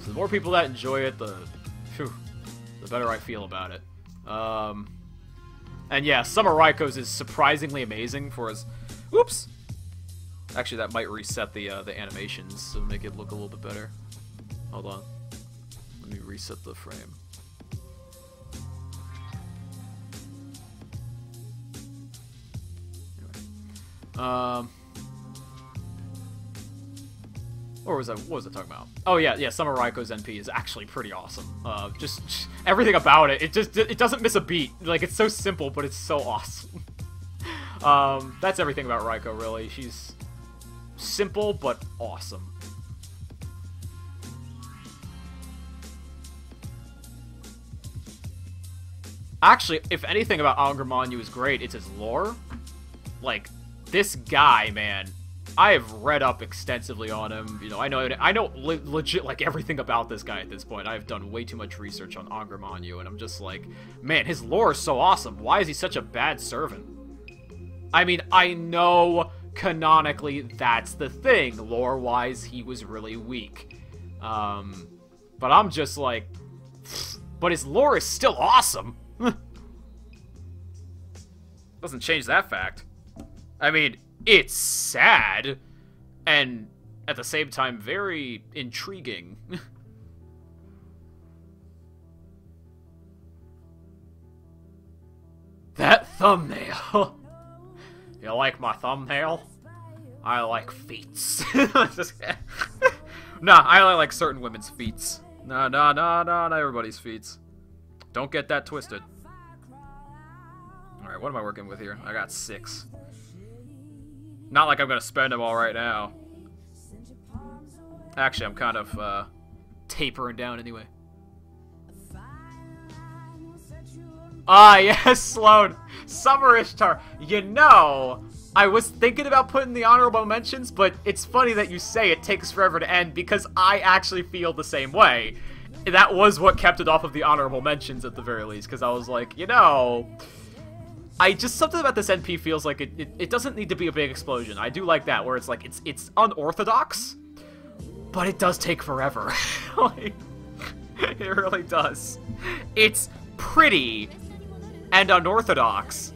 the more people that enjoy it, the better I feel about it. And yeah, Summer Raikou is surprisingly amazing for his... Oops! Actually, that might reset the animations, so make it look a little bit better. Hold on. Let me reset the frame. Anyway. What was I talking about? Oh yeah, Summer Raikou's NP is actually pretty awesome. Just everything about it, it doesn't miss a beat. Like, it's so simple, but it's so awesome. That's everything about Raikou, really. She's simple, but awesome. Actually, if anything about Angermanyu is great, it's his lore. Like, this guy, man, I have read up extensively on him. You know, I know legit like everything about this guy at this point. I've done way too much research on Angermanyu, and I'm just like, man, his lore is so awesome. Why is he such a bad servant? I mean, I know canonically that's the thing. Lore-wise, he was really weak. But I'm just like, but his lore is still awesome. Doesn't change that fact. I mean, it's sad, and at the same time, very intriguing. That thumbnail. You like my thumbnail? I like feets. Nah, I only like certain women's feets. Nah, not everybody's feets. Don't get that twisted. Alright, what am I working with here? I got 6. Not like I'm gonna spend them all right now. Actually, I'm kind of, tapering down anyway. Ah, yes, Sloan. Summer Ishtar. You know, I was thinking about putting the honorable mentions, but it's funny that you say it takes forever to end because I actually feel the same way. That was what kept it off of the honorable mentions at the very least, because I was like, you know, something about this NP feels like it doesn't need to be a big explosion. I do like that, where it's like, it's unorthodox, but it does take forever. Like, it really does. It's pretty and unorthodox,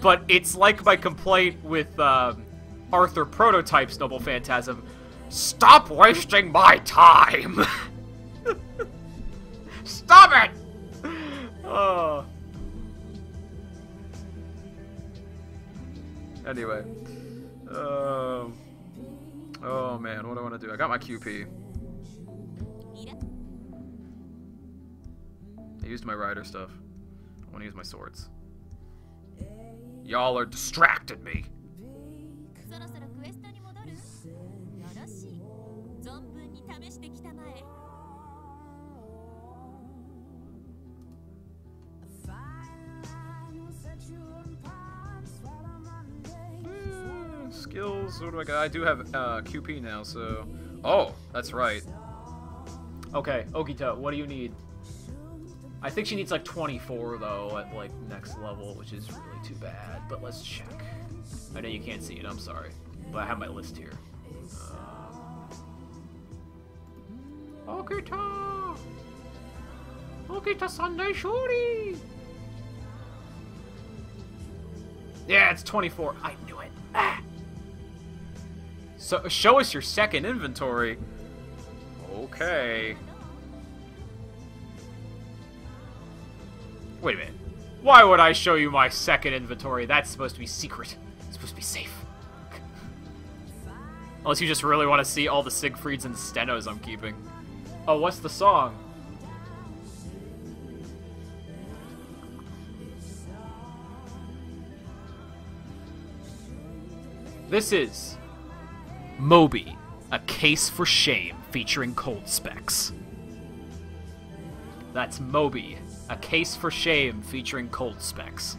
but it's like my complaint with Arthur Prototype's Noble Phantasm. Stop wasting my time! Stop it! Oh. Anyway. Oh man, what do I want to do? I got my QP. I used my rider stuff. I want to use my swords. Y'all are distracting me. Skills, what do I got? I do have QP now, so... Oh, that's right. Okay, Ogita, what do you need? I think she needs like 24 though at like next level, which is really too bad, but let's check. I know you can't see it, I'm sorry, but I have my list here. Okita! Okita Sunday Shuri! Yeah, it's 24. I knew it. Ah. So, show us your second inventory. Okay. Wait a minute. Why would I show you my second inventory? That's supposed to be secret. It's supposed to be safe. Unless you just really want to see all the Siegfrieds and Stenos I'm keeping. Oh, what's the song? This is Moby, A Case for Shame, featuring Cold Specs. That's Moby, A Case for Shame, featuring Cold Specs.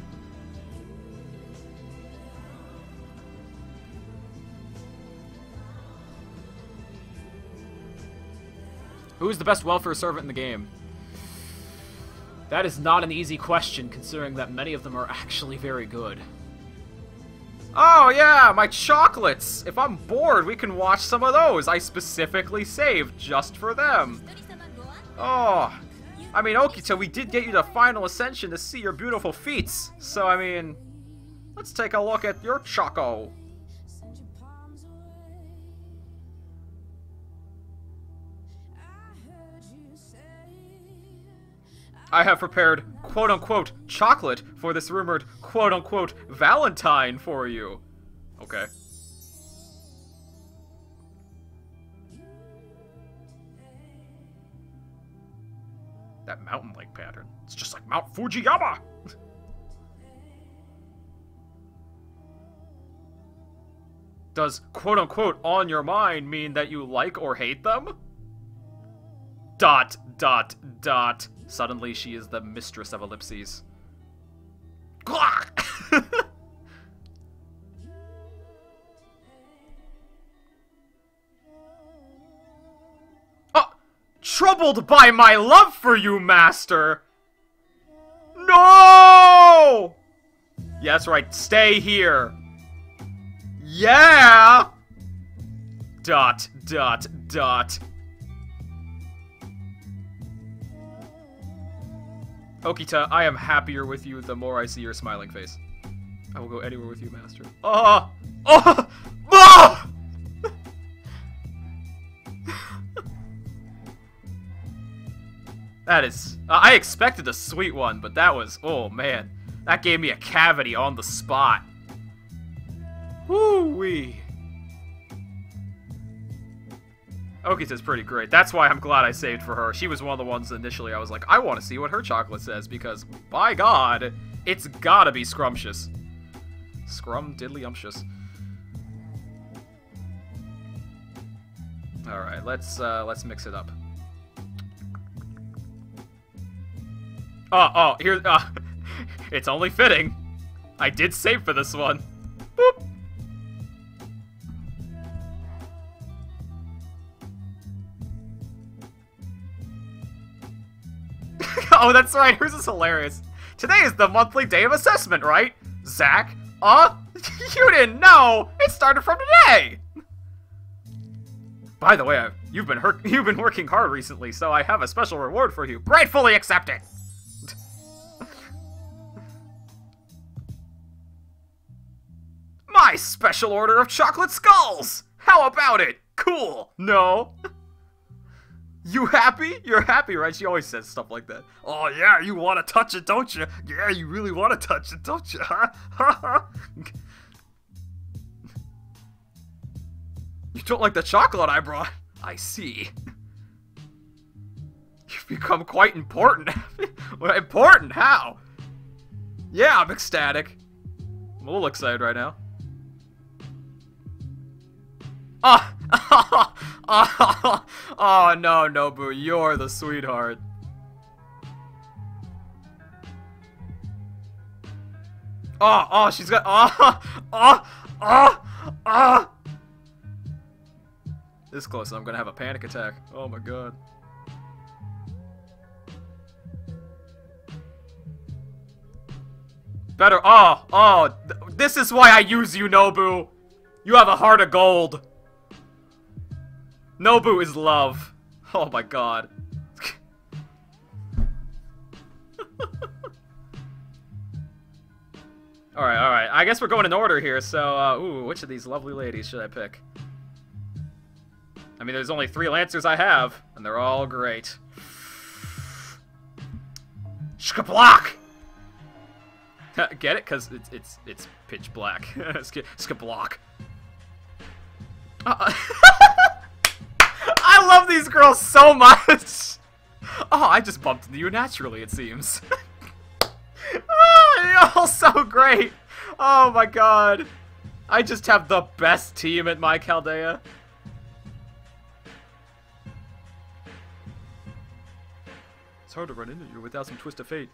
Who is the best welfare servant in the game? That is not an easy question, considering that many of them are actually very good. Oh yeah, my chocolates! If I'm bored, we can watch some of those I specifically saved just for them. Oh, I mean, Okita, we did get you the final ascension to see your beautiful feats. So, I mean, let's take a look at your choco. I have prepared quote-unquote chocolate for this rumored quote-unquote Valentine for you. Okay. That mountain lake pattern. It's just like Mount Fujiyama! Does quote-unquote on your mind mean that you like or hate them? ... Suddenly she is the mistress of ellipses. Oh! Troubled by my love for you, master! No! Yeah, that's right. Stay here. Yeah! ... Okita, I am happier with you the more I see your smiling face. I will go anywhere with you, master. Oh! Oh! Oh! That is... I expected a sweet one, but that was... Oh, man. That gave me a cavity on the spot. Woo-wee. Okita's pretty great. That's why I'm glad I saved for her. She was one of the ones initially I was like, I want to see what her chocolate says, because, by God, it's gotta be scrumptious. Scrum-diddly-umptious. Alright, let's mix it up. Oh, here, it's only fitting. I did save for this one. Boop. Oh, that's right. Hers is hilarious. Today is the monthly day of assessment, right? Zach? You didn't know! It started from today! By the way, you've been working hard recently, so I have a special reward for you. Gratefully accepted! My special order of chocolate skulls! How about it? Cool! No? You happy? You're happy, right? She always says stuff like that. Oh yeah, you want to touch it, don't you? Yeah, you really want to touch it, don't you? Huh? You don't like the chocolate I brought? I see. You've become quite important. Important? How? Yeah, I'm ecstatic. I'm a little excited right now. Oh no, Nobu, you're the sweetheart. Oh, she's got, This close, I'm gonna have a panic attack. Oh my god. Better, this is why I use you, Nobu. You have a heart of gold. Nobu is love. Oh my god. Alright, alright. I guess we're going in order here, so, ooh, which of these lovely ladies should I pick? I mean, there's only 3 Lancers I have, and they're all great. Skablock! Get it? Because it's pitch black. Skablock. I love these girls so much! Oh, I just bumped into you naturally, it seems. Oh, you're all so great! Oh my god. I just have the best team at My Chaldea. It's hard to run into you without some twist of fate.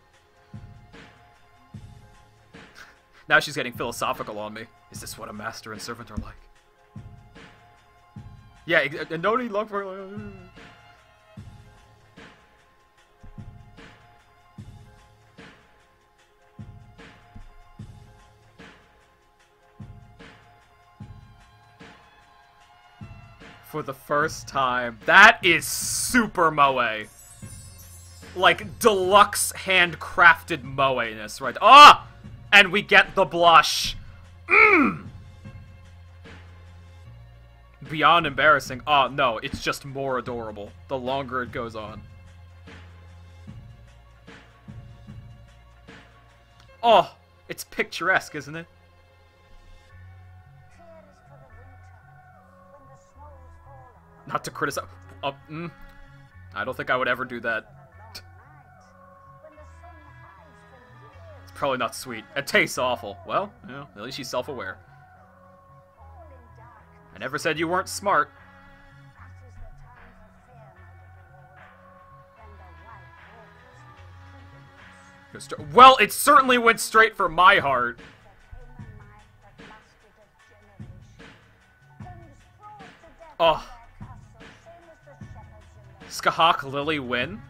Now she's getting philosophical on me. Is this what a master and servant are like? Yeah, no need long for... For the first time. That is super moe. Like, deluxe handcrafted moe-ness, right? Ah! And we get the blush. Mmm! Beyond embarrassing. Oh, no, it's just more adorable the longer it goes on. Oh, it's picturesque, isn't it? Not to criticize. I don't think I would ever do that. It's probably not sweet. It tastes awful. Well, you know, at least she's self-aware. I never said you weren't smart. Well, it certainly went straight for my heart. Oh. Skahawk Lily win?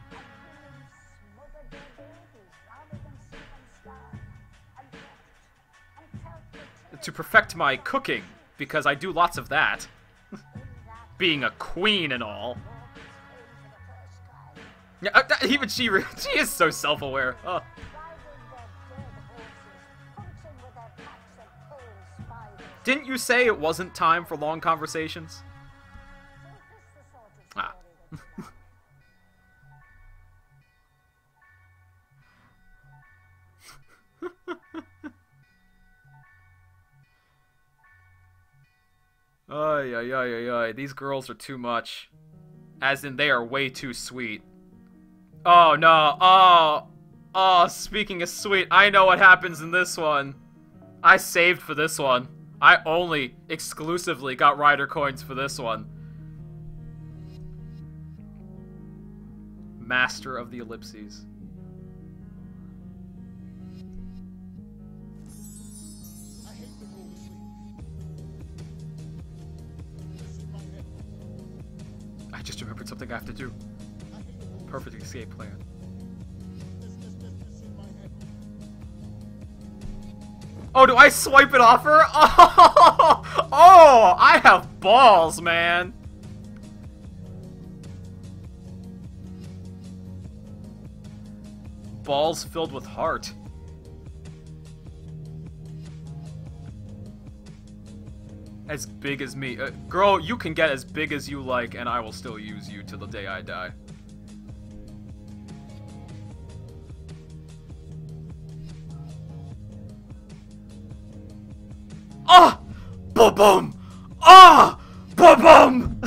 To perfect my cooking, because I do lots of that. Being a queen and all. Yeah, even she is so self-aware. Oh. Didn't you say it wasn't time for long conversations? Ah. Ay, ay, ay, ay, ay. These girls are too much. As in, they are way too sweet. Oh, no. Oh. Oh, speaking of sweet, I know what happens in this one. I saved for this one. I only exclusively got rider coins for this one. Master of the Ellipses. I just remembered something I have to do. Perfect escape plan. Oh, do I swipe it off her? Oh, oh, I have balls, man. Balls filled with heart. As big as me. Girl, you can get as big as you like, and I will still use you till the day I die. Ah! Ba-boom! Ah! Ba-boom!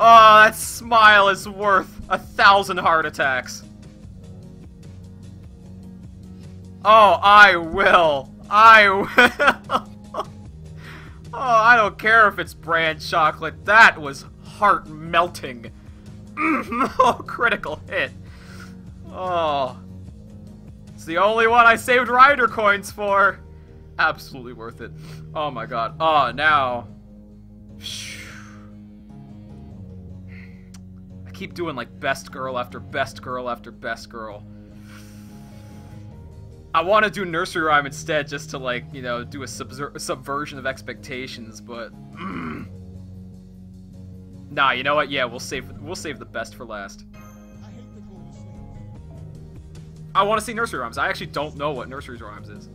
Oh, that smile is worth 1,000 heart attacks. Oh, I will. I will. Oh, I don't care if it's brand chocolate. That was heart-melting. Oh, critical hit. Oh. It's the only one I saved rider coins for. Absolutely worth it. Oh my god. Oh, now. I keep doing like best girl after best girl after best girl. I want to do nursery rhyme instead, just to like, you know, do a subversion of expectations, but nah, you know what? Yeah, we'll save the best for last. I want to see nursery rhymes. I actually don't know what nursery rhymes is.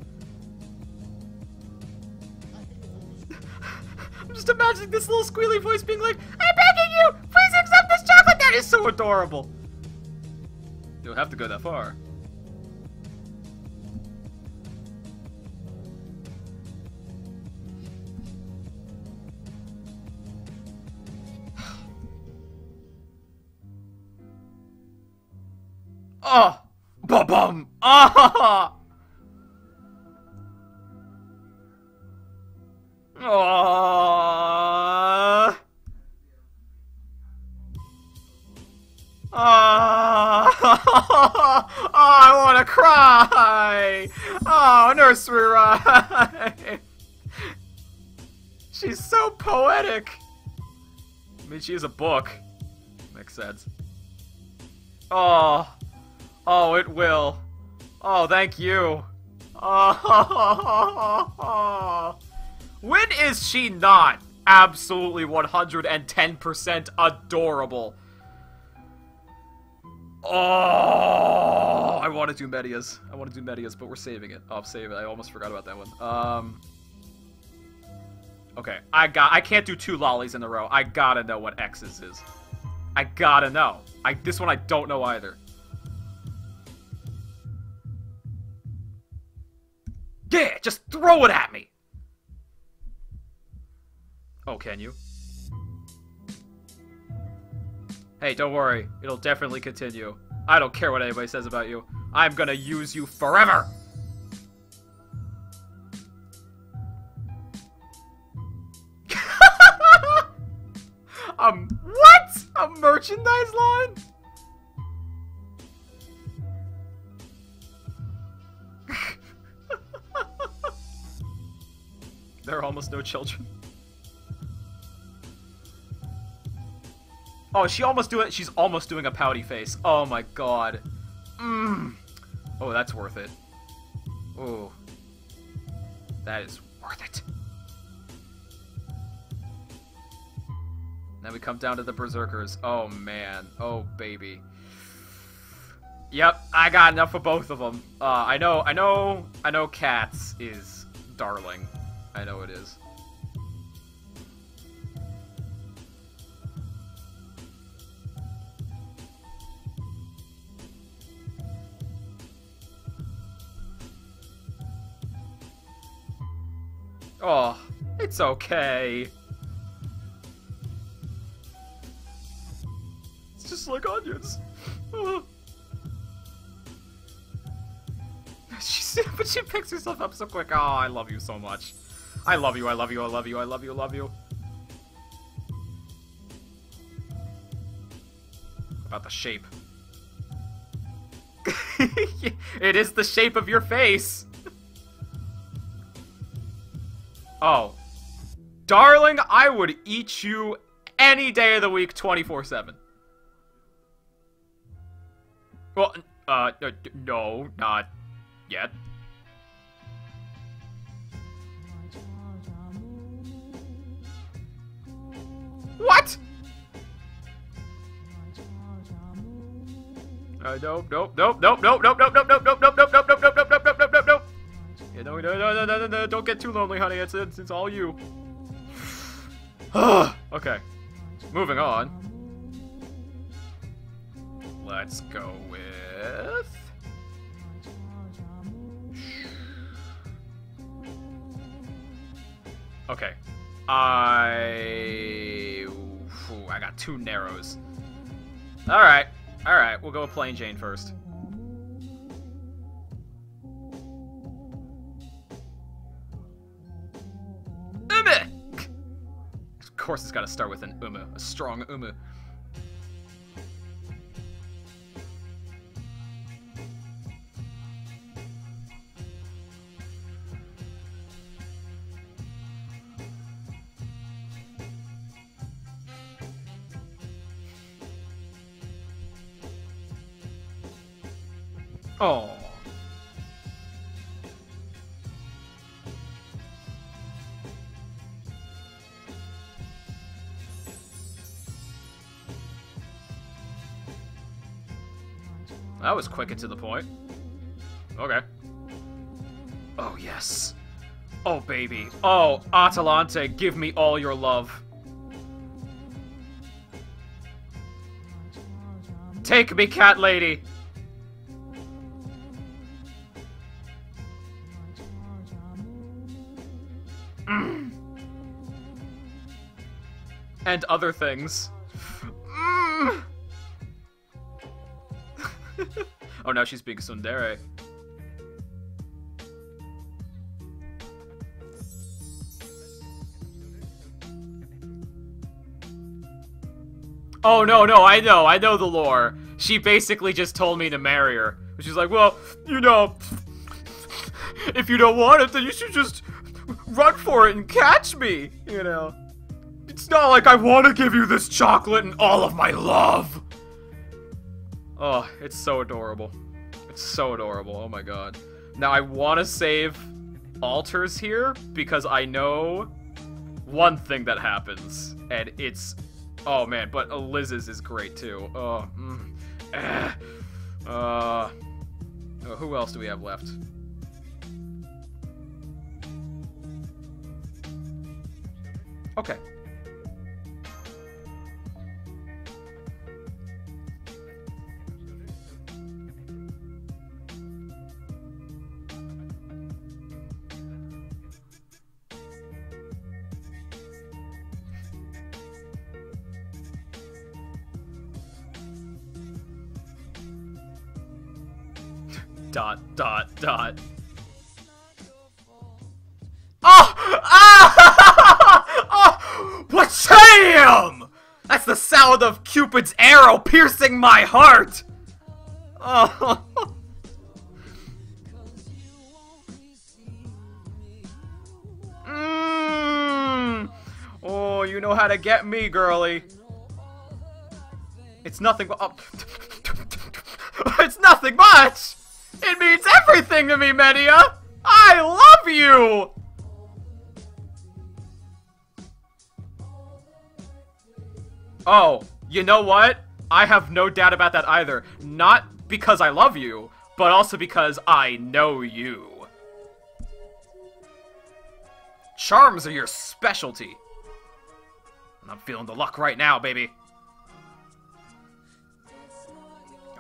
I'm just imagining this little squealy voice being like, "I'm begging you, please accept this chocolate." That is so adorable. You don't have to go that far. Oh, ba-bum. Ah. Oh. Oh, I want to cry. Oh, nursery rhyme. She's so poetic. I mean, she is a book. Makes sense. Oh. Oh, it will. Oh, thank you. Oh. When is she not absolutely 110% adorable? Oh, I want to do Medias. But we're saving it. Oh, save it. I almost forgot about that one. Okay, I can't do 2 lollies in a row. I gotta know what X's is. I gotta know. This one I don't know either. Yeah, just throw it at me! Oh, can you? Hey, don't worry. It'll definitely continue. I don't care what anybody says about you. I'm gonna use you forever! What? A merchandise line? There are almost no children. Oh, she's almost doing a pouty face. Oh my god. Oh, that's worth it. Oh. That is worth it. Then we come down to the berserkers. Oh man. Oh baby. Yep, I got enough for both of them. I know Cats is darling. I know it is. Oh, it's okay. It's just like onions. But she picks herself up so quick. Oh, I love you so much. I love you, I love you, I love you, I love you, I love you. About the shape. It is the shape of your face. Oh. Darling, I would eat you any day of the week, 24/7. Well, no, not yet. What? Nope. Yeah, no, don't get too lonely, honey. It's all you. Okay. Moving on. Let's go with... Okay. I got 2 narrows. Alright. Alright, we'll go with Plain Jane first. Of course it's gotta start with an a strong umu. Oh. That was quick and to the point. Okay. Oh, yes. Oh, baby. Oh, Atalante, give me all your love. Take me, cat lady. And other things. Oh, now she's being tsundere. Oh, no, I know the lore. She basically just told me to marry her. She's like, well, you know, if you don't want it, then you should just run for it and catch me, you know. It's not like I want to give you this chocolate and all of my love. Oh, it's so adorable. It's so adorable, oh my god. Now, I want to save altars here, because I know one thing that happens, and it's... Oh, man, but Liz's is great, too. Oh, who else do we have left? Okay. Dot. Oh! Ah! Oh! Bam! That's the sound of Cupid's arrow piercing my heart! Oh. Oh, you know how to get me, girly. It's nothing but... Oh. It's nothing much! It means everything to me, Media! I love you! Oh, you know what? I have no doubt about that either. Not because I love you, but also because I know you. Charms are your specialty. And I'm feeling the luck right now, baby.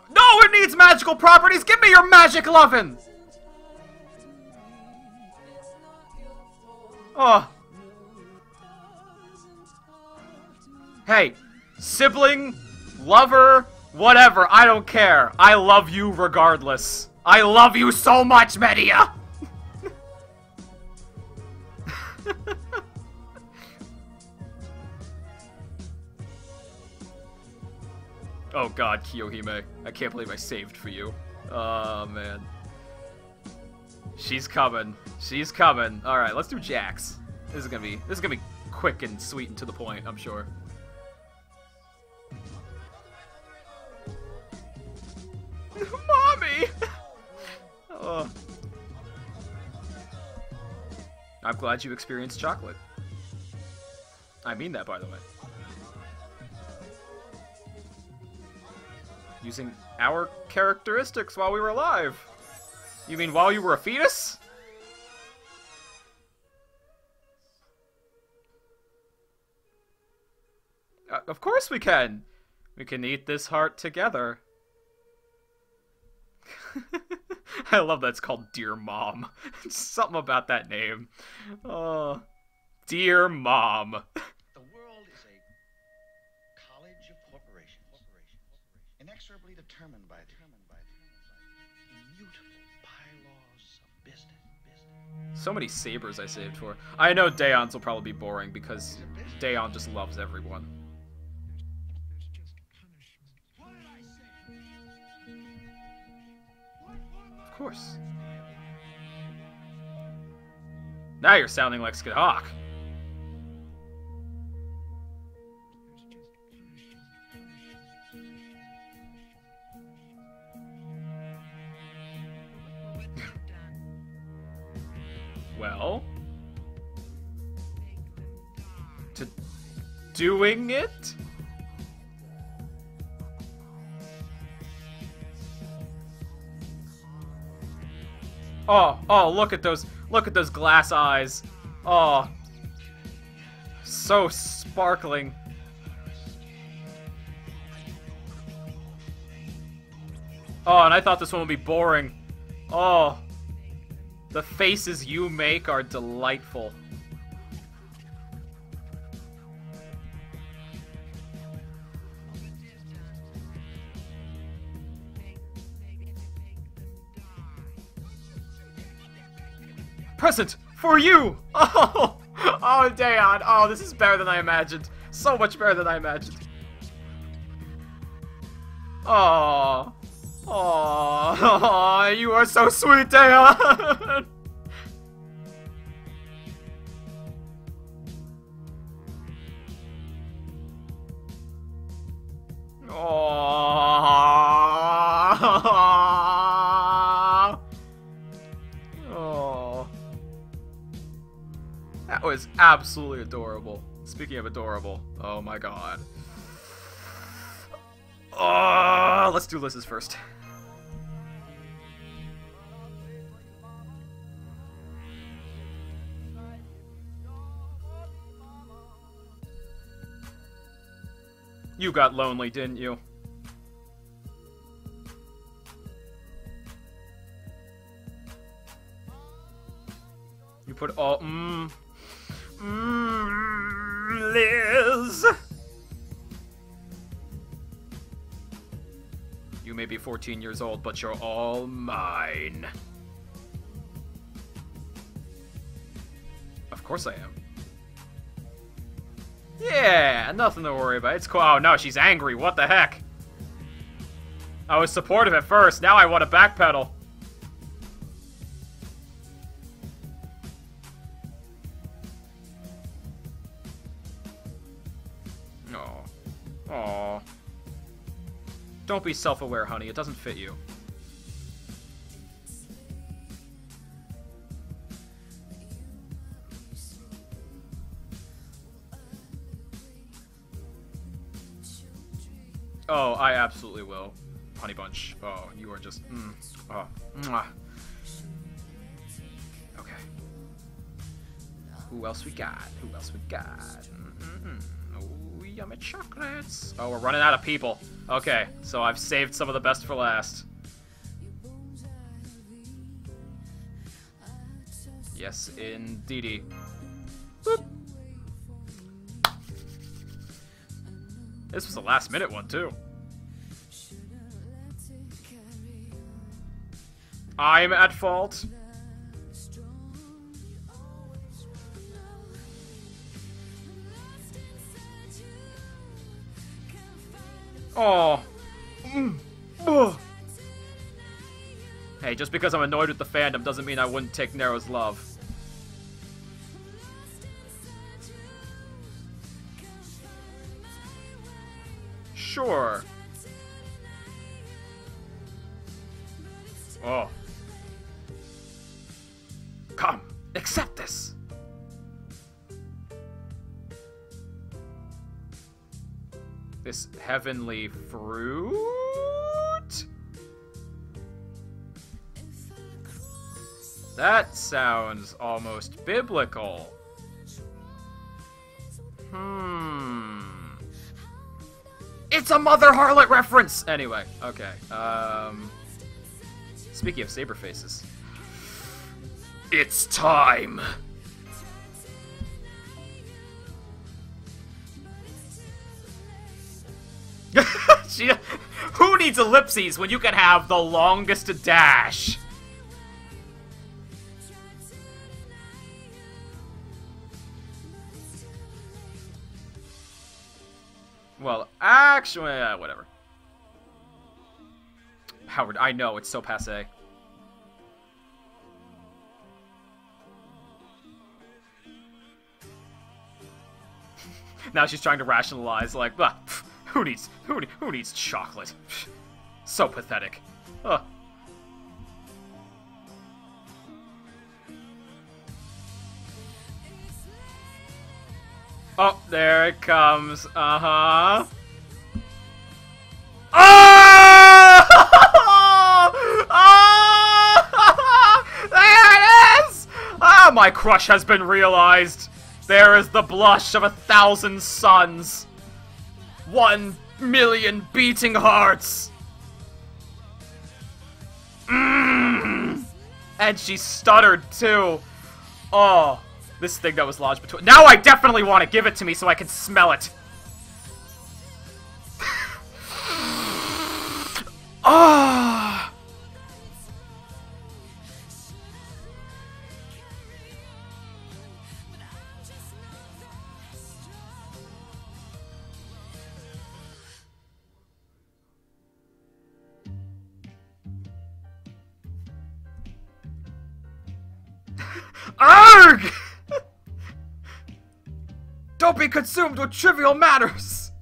No, it needs magical properties! Give me your magic lovin'! Oh. Hey, sibling, lover, whatever, I don't care. I love you regardless. I love you so much, Media! Oh god, Kiyohime. I can't believe I saved for you. Oh, man. She's coming. She's coming. Alright, let's do Jax. This is gonna be quick and sweet and to the point, I'm sure. Mommy! Oh. I'm glad you experienced chocolate. I mean that, by the way. Using our characteristics while we were alive. You mean while you were a fetus? Of course we can. We can eat this heart together. I love that it's called Dear Mom. Something about that name. Oh, Dear Mom. The world is a college of corporations, inexorably determined by immutable bylaws of business. So many sabers I saved for. I know Daeon's will probably be boring because Daeon just loves everyone. Of course. Now you're sounding like Skid Hawk. Well, to doing it? Oh, look at those glass eyes. Oh, so sparkling. Oh, and I thought this one would be boring. Oh, the faces you make are delightful. Present for you! Oh! Oh, Daeon! Oh, this is better than I imagined. So much better than I imagined. Oh. Oh, you are so sweet, Daeon! Oh. Oh. That was absolutely adorable. Speaking of adorable, oh my god. Oh, let's do Liz's first. You got lonely, didn't you? You put all Liz. You may be 14 years old, but you're all mine. Of course I am. Yeah, nothing to worry about. It's cool. Oh no, she's angry. What the heck? I was supportive at first. Now I want to backpedal. Oh. Aw. Don't be self-aware, honey. It doesn't fit you. Oh, I absolutely will. Honey Bunch. Oh, you are just... Oh. Mwah. Okay. Who else we got? Who else we got? Oh, yummy chocolates. Oh, we're running out of people. Okay, so I've saved some of the best for last. Yes, indeedy. Boop. This was a last-minute one, too. I'm at fault. Oh. Hey, just because I'm annoyed with the fandom doesn't mean I wouldn't take Nero's love. Sure. Oh. Come, accept this. This heavenly fruit? That sounds almost biblical. It's a Mother Harlot reference! Anyway, okay. Speaking of saber faces. It's time! Who needs ellipses when you can have the longest dash? Well, actually, whatever. Howard, I know, it's so passé. Now she's trying to rationalize, like, who needs chocolate? So pathetic. Ugh. Oh, there it comes. Uh-huh. Oh! Oh! My crush has been realized. There is the blush of 1,000 suns. 1,000,000 beating hearts. And she stuttered too. Oh, this thing that was lodged between. Now I definitely want to give it to me so I can smell it. Ah. Arg! Don't be consumed with trivial matters.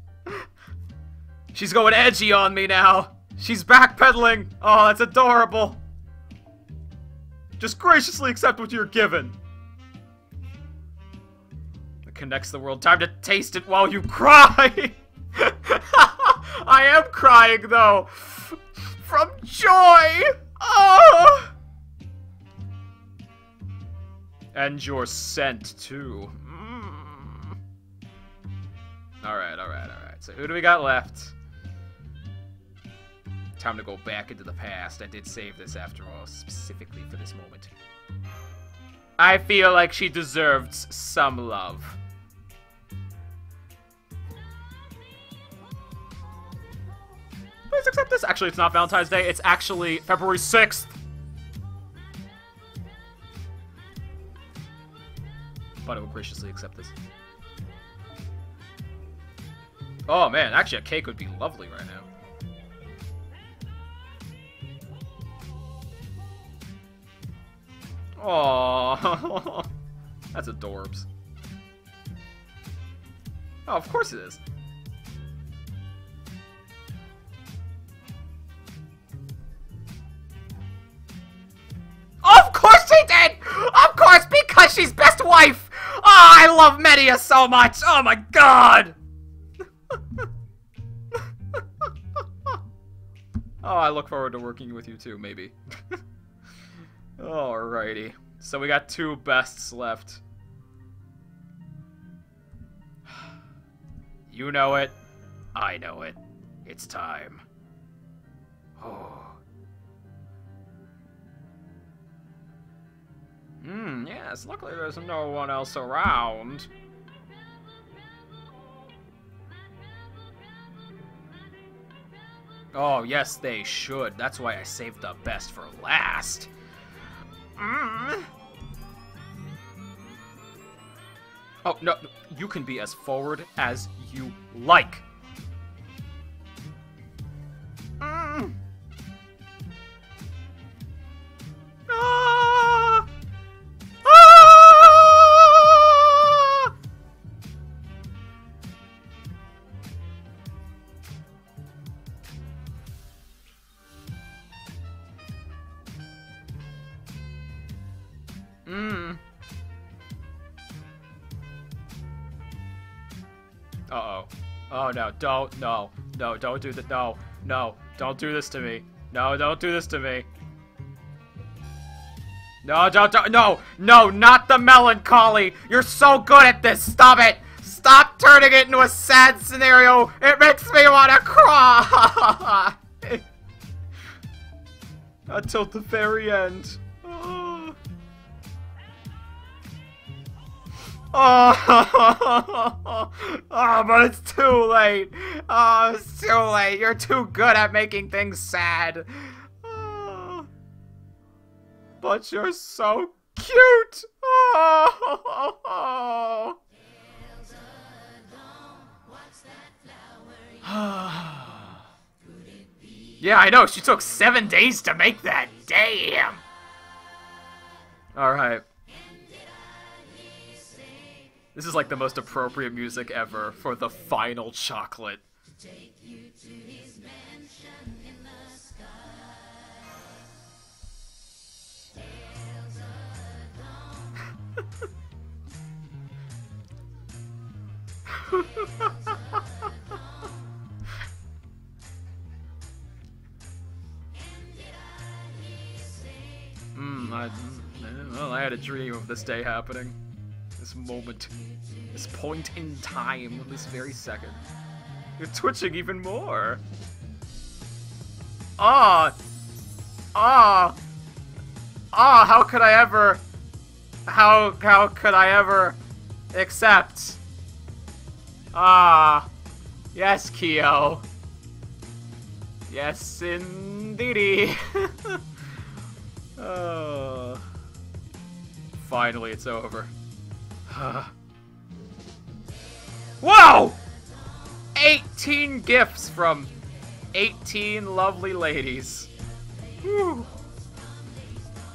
She's going edgy on me now. She's backpedaling. Oh, that's adorable. Just graciously accept what you're given. It connects the world. Time to taste it while you cry. I am crying, though. From joy. Oh. And your scent, too. Alright. So who do we got left? Time to go back into the past. I did save this, after all, specifically for this moment. I feel like she deserved some love. Please accept this. Actually, it's not Valentine's Day. It's actually February 6th. But I will graciously accept this. Oh man, actually a cake would be lovely right now. Aww. That's adorbs. Oh, of course it is. Of course she did! Of course, because she's best wife! Oh, I love Media so much! Oh my god! Oh, I look forward to working with you too, maybe. Alrighty. So we got 2 bests left. You know it. I know it. It's time. Oh. Yes, luckily there's no one else around. Oh, yes, they should. That's why I saved the best for last. Oh, no, you can be as forward as you like. Ah! Ah! Uh-oh. Oh, no, don't, no, don't do that, no, don't do this to me. No, don't do this to me. No, don't, no, not the melancholy. You're so good at this, stop it. Stop turning it into a sad scenario. It makes me want to cry. Until the very end. Oh, but it's too late. Oh, it's too late. You're too good at making things sad. Oh, but you're so cute. Oh. Yeah, I know. She took 7 days to make that. Damn. All right. This is like the most appropriate music ever for the final chocolate. Well, I had a dream of this day happening. This moment. This point in time. This very second. You're twitching even more. How could I ever... How could I ever accept? Yes, Kyo. Yes, indeedy. Finally, it's over. Whoa! 18 gifts from 18 lovely ladies. Whew.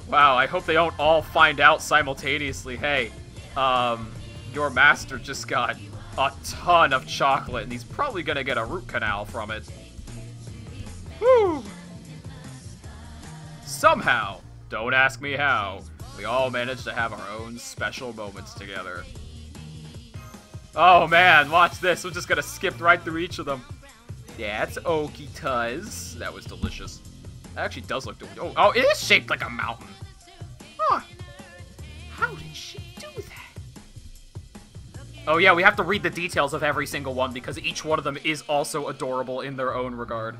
Wow, I hope they don't all find out simultaneously. Hey, your master just got a ton of chocolate, and he's probably gonna get a root canal from it. Woo! Somehow, don't ask me how, we all managed to have our own special moments together. Oh man, watch this. We're just gonna skip right through each of them. Yeah, it's okie tuz. That was delicious. That actually does look delicious. Oh, it is shaped like a mountain. Huh. How did she do that? Oh yeah, we have to read the details of every single one because each one of them is also adorable in their own regard.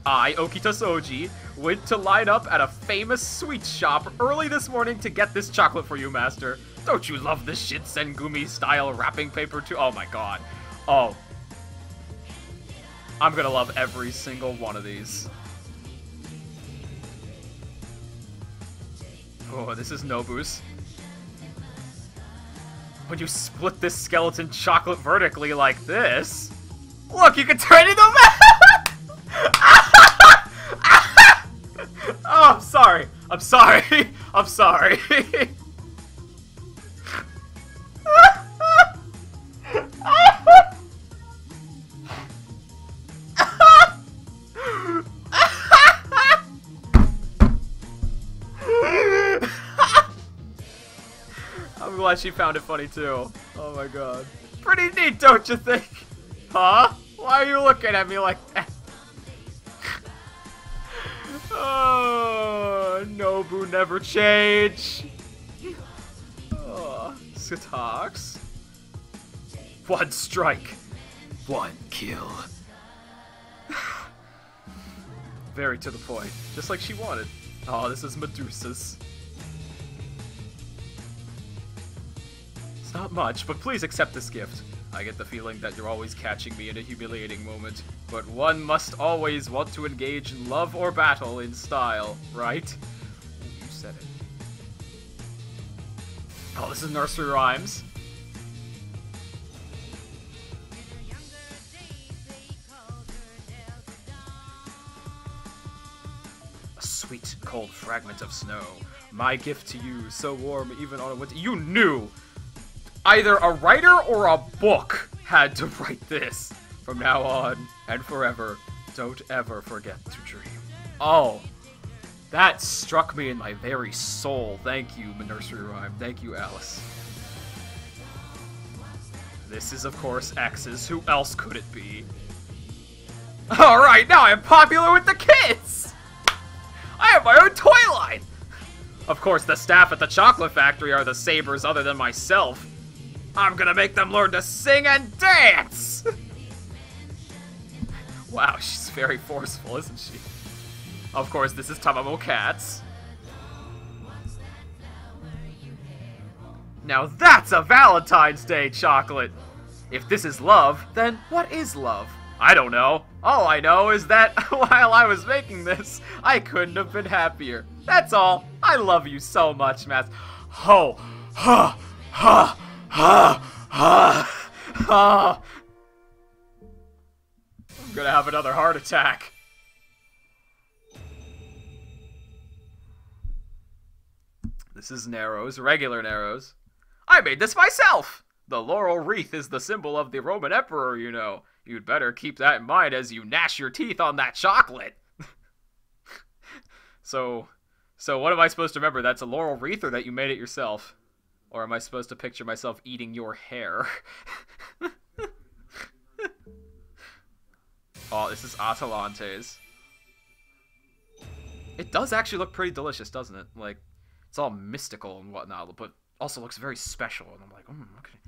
I, Okita Soji, went to line up at a famous sweet shop early this morning to get this chocolate for you, Master. Don't you love this Shinsengumi-style wrapping paper too? Oh my god. Oh. I'm gonna love every single one of these. Oh, this is Nobu's. When you split this skeleton chocolate vertically like this... Look, you can turn it into Oh, I'm sorry. I'm sorry. I'm sorry. I'm glad she found it funny too. Oh my god. Pretty neat, don't you think? Huh? Why are you looking at me like that? Oh, Nobu never change. Oh, Satox. One strike, one kill. Very to the point, just like she wanted. Oh, this is Medusa's. It's not much, but please accept this gift. I get the feeling that you're always catching me in a humiliating moment, but one must always want to engage in love or battle in style, right? Ooh, you said it. Oh, this is nursery rhymes. A sweet, cold fragment of snow. My gift to you, so warm even on a winter. You knew! Either a writer or a book had to write this. From now on and forever, don't ever forget to dream. Oh, that struck me in my very soul. Thank you, nursery rhyme. Thank you, Alice. This is, of course, X's. Who else could it be? Alright, now I'm popular with the kids! I have my own toy line! Of course, the staff at the chocolate factory are the sabers other than myself. I'm gonna make them learn to sing and dance! Wow, she's very forceful, isn't she? Of course, this is Tamamo Cats. Now that's a Valentine's Day chocolate! If this is love, then what is love? I don't know. All I know is that while I was making this, I couldn't have been happier. That's all. I love you so much, Matt. Ho, ha, ha. I'm gonna have another heart attack. This is Narrows, regular Narrows. I made this myself! The laurel wreath is the symbol of the Roman emperor, you know. You'd better keep that in mind as you gnash your teeth on that chocolate. So what am I supposed to remember? That's a laurel wreath, or that you made it yourself? Or am I supposed to picture myself eating your hair? Oh, this is Atalante's. It does actually look pretty delicious, doesn't it? Like, It's all mystical and whatnot, but also looks very special. And I'm like, okay.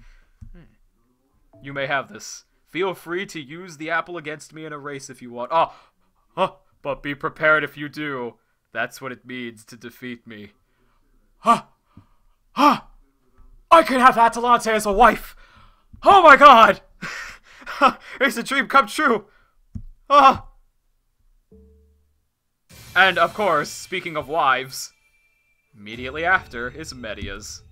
You may have this. Feel free to use the apple against me in a race if you want. But be prepared if you do. That's what it means to defeat me. I can have Atalante as a wife. Oh my god! It's a dream come true. And of course, speaking of wives, immediately after is Media's.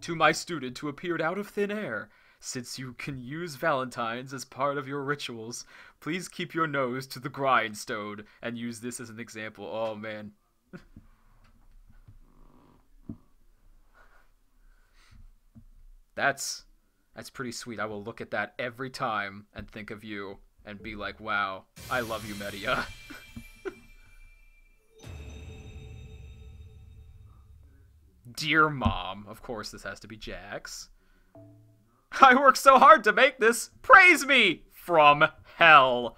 To my student who appeared out of thin air, since you can use Valentine's as part of your rituals, please keep your nose to the grindstone and use this as an example. Oh man. That's pretty sweet. I will look at that every time and think of you and be like, wow, I love you, Media. Dear Mom. Of course, this has to be Jax. I worked so hard to make this. Praise me! From hell.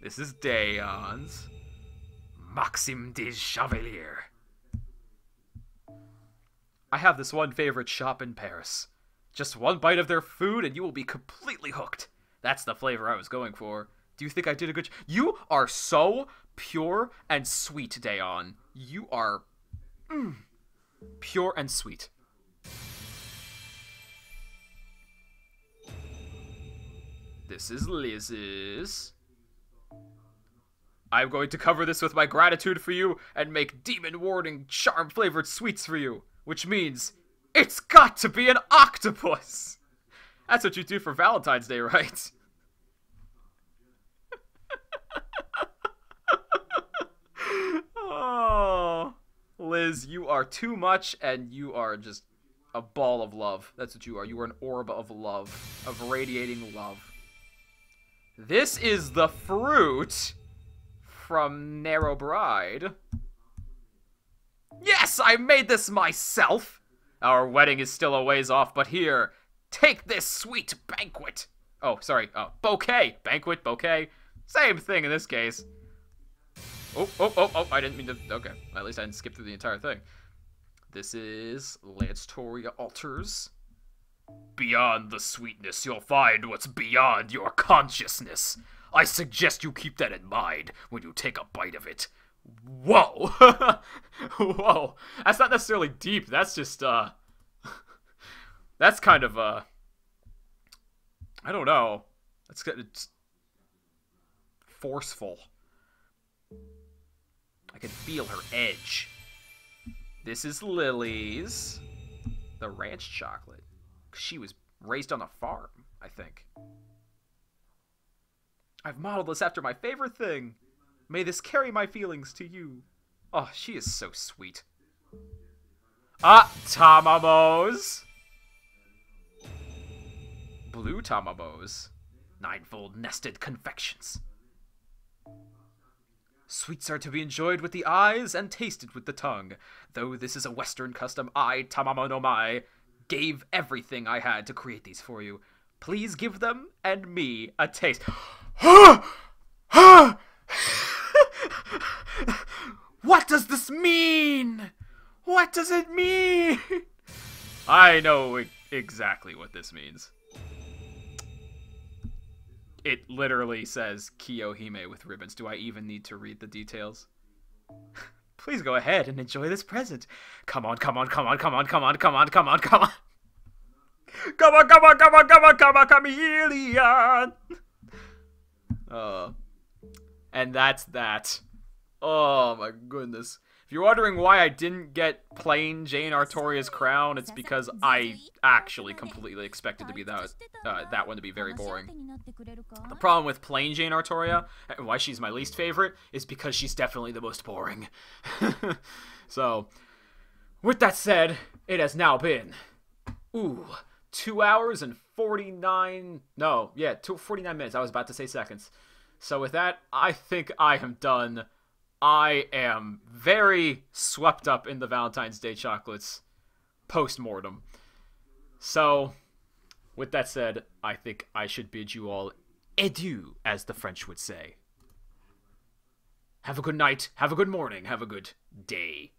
This is Daeon's. Maxime de Chevalier. I have this one favorite shop in Paris. Just one bite of their food and you will be completely hooked. That's the flavor I was going for. Do you think I did a good job? You are so pure and sweet, Daeon. You are pure and sweet. This is Liz's. I'm going to cover this with my gratitude for you and make demon warding charm flavored sweets for you. Which means it's got to be an octopus. That's what you do for Valentine's Day, right? Oh, Liz, you are too much and you are just a ball of love. That's what you are. You are an orb of love, of radiating love. This is the fruit from Narrow Bride. Yes, I made this myself! Our wedding is still a ways off, but here, take this sweet banquet. Oh, sorry, bouquet. Banquet, bouquet. Same thing in this case. Oh, I didn't mean to, okay. At least I didn't skip through the entire thing. This is Lance Toria Altars. Beyond the sweetness, you'll find what's beyond your consciousness. I suggest you keep that in mind when you take a bite of it. Whoa! Whoa. That's not necessarily deep, that's just, that's kind of, I don't know. It's forceful. I can feel her edge. This is Lily's. The ranch chocolate. She was raised on a farm, I think. I've modeled this after my favorite thing. May this carry my feelings to you. Oh, she is so sweet. Tamamos. Blue Tamamos. Ninefold nested confections. Sweets are to be enjoyed with the eyes and tasted with the tongue. Though this is a Western custom, I, Tamamo no Mai, gave everything I had to create these for you. Please give them and me a taste. What does this mean? What does it mean? I know exactly what this means. It literally says Kiyohime with ribbons. Do I even need to read the details? Please go ahead and enjoy this present. Come on, come on, come on, come on, come on, come on, come on, come on. Come on, come on, come on, come on, come on, chameleon. And that's that. Oh my goodness. If you're wondering why I didn't get plain Jane Artoria's crown, it's because I actually completely expected to be that one to be very boring. The problem with plain Jane Artoria, and why she's my least favorite, is because she's definitely the most boring. So, with that said, it has now been, 2 hours and 49 minutes. I was about to say seconds. So with that, I think I am done. I am very swept up in the Valentine's Day chocolates post-mortem. So, with that said, I think I should bid you all adieu, as the French would say. Have a good night, have a good morning, have a good day.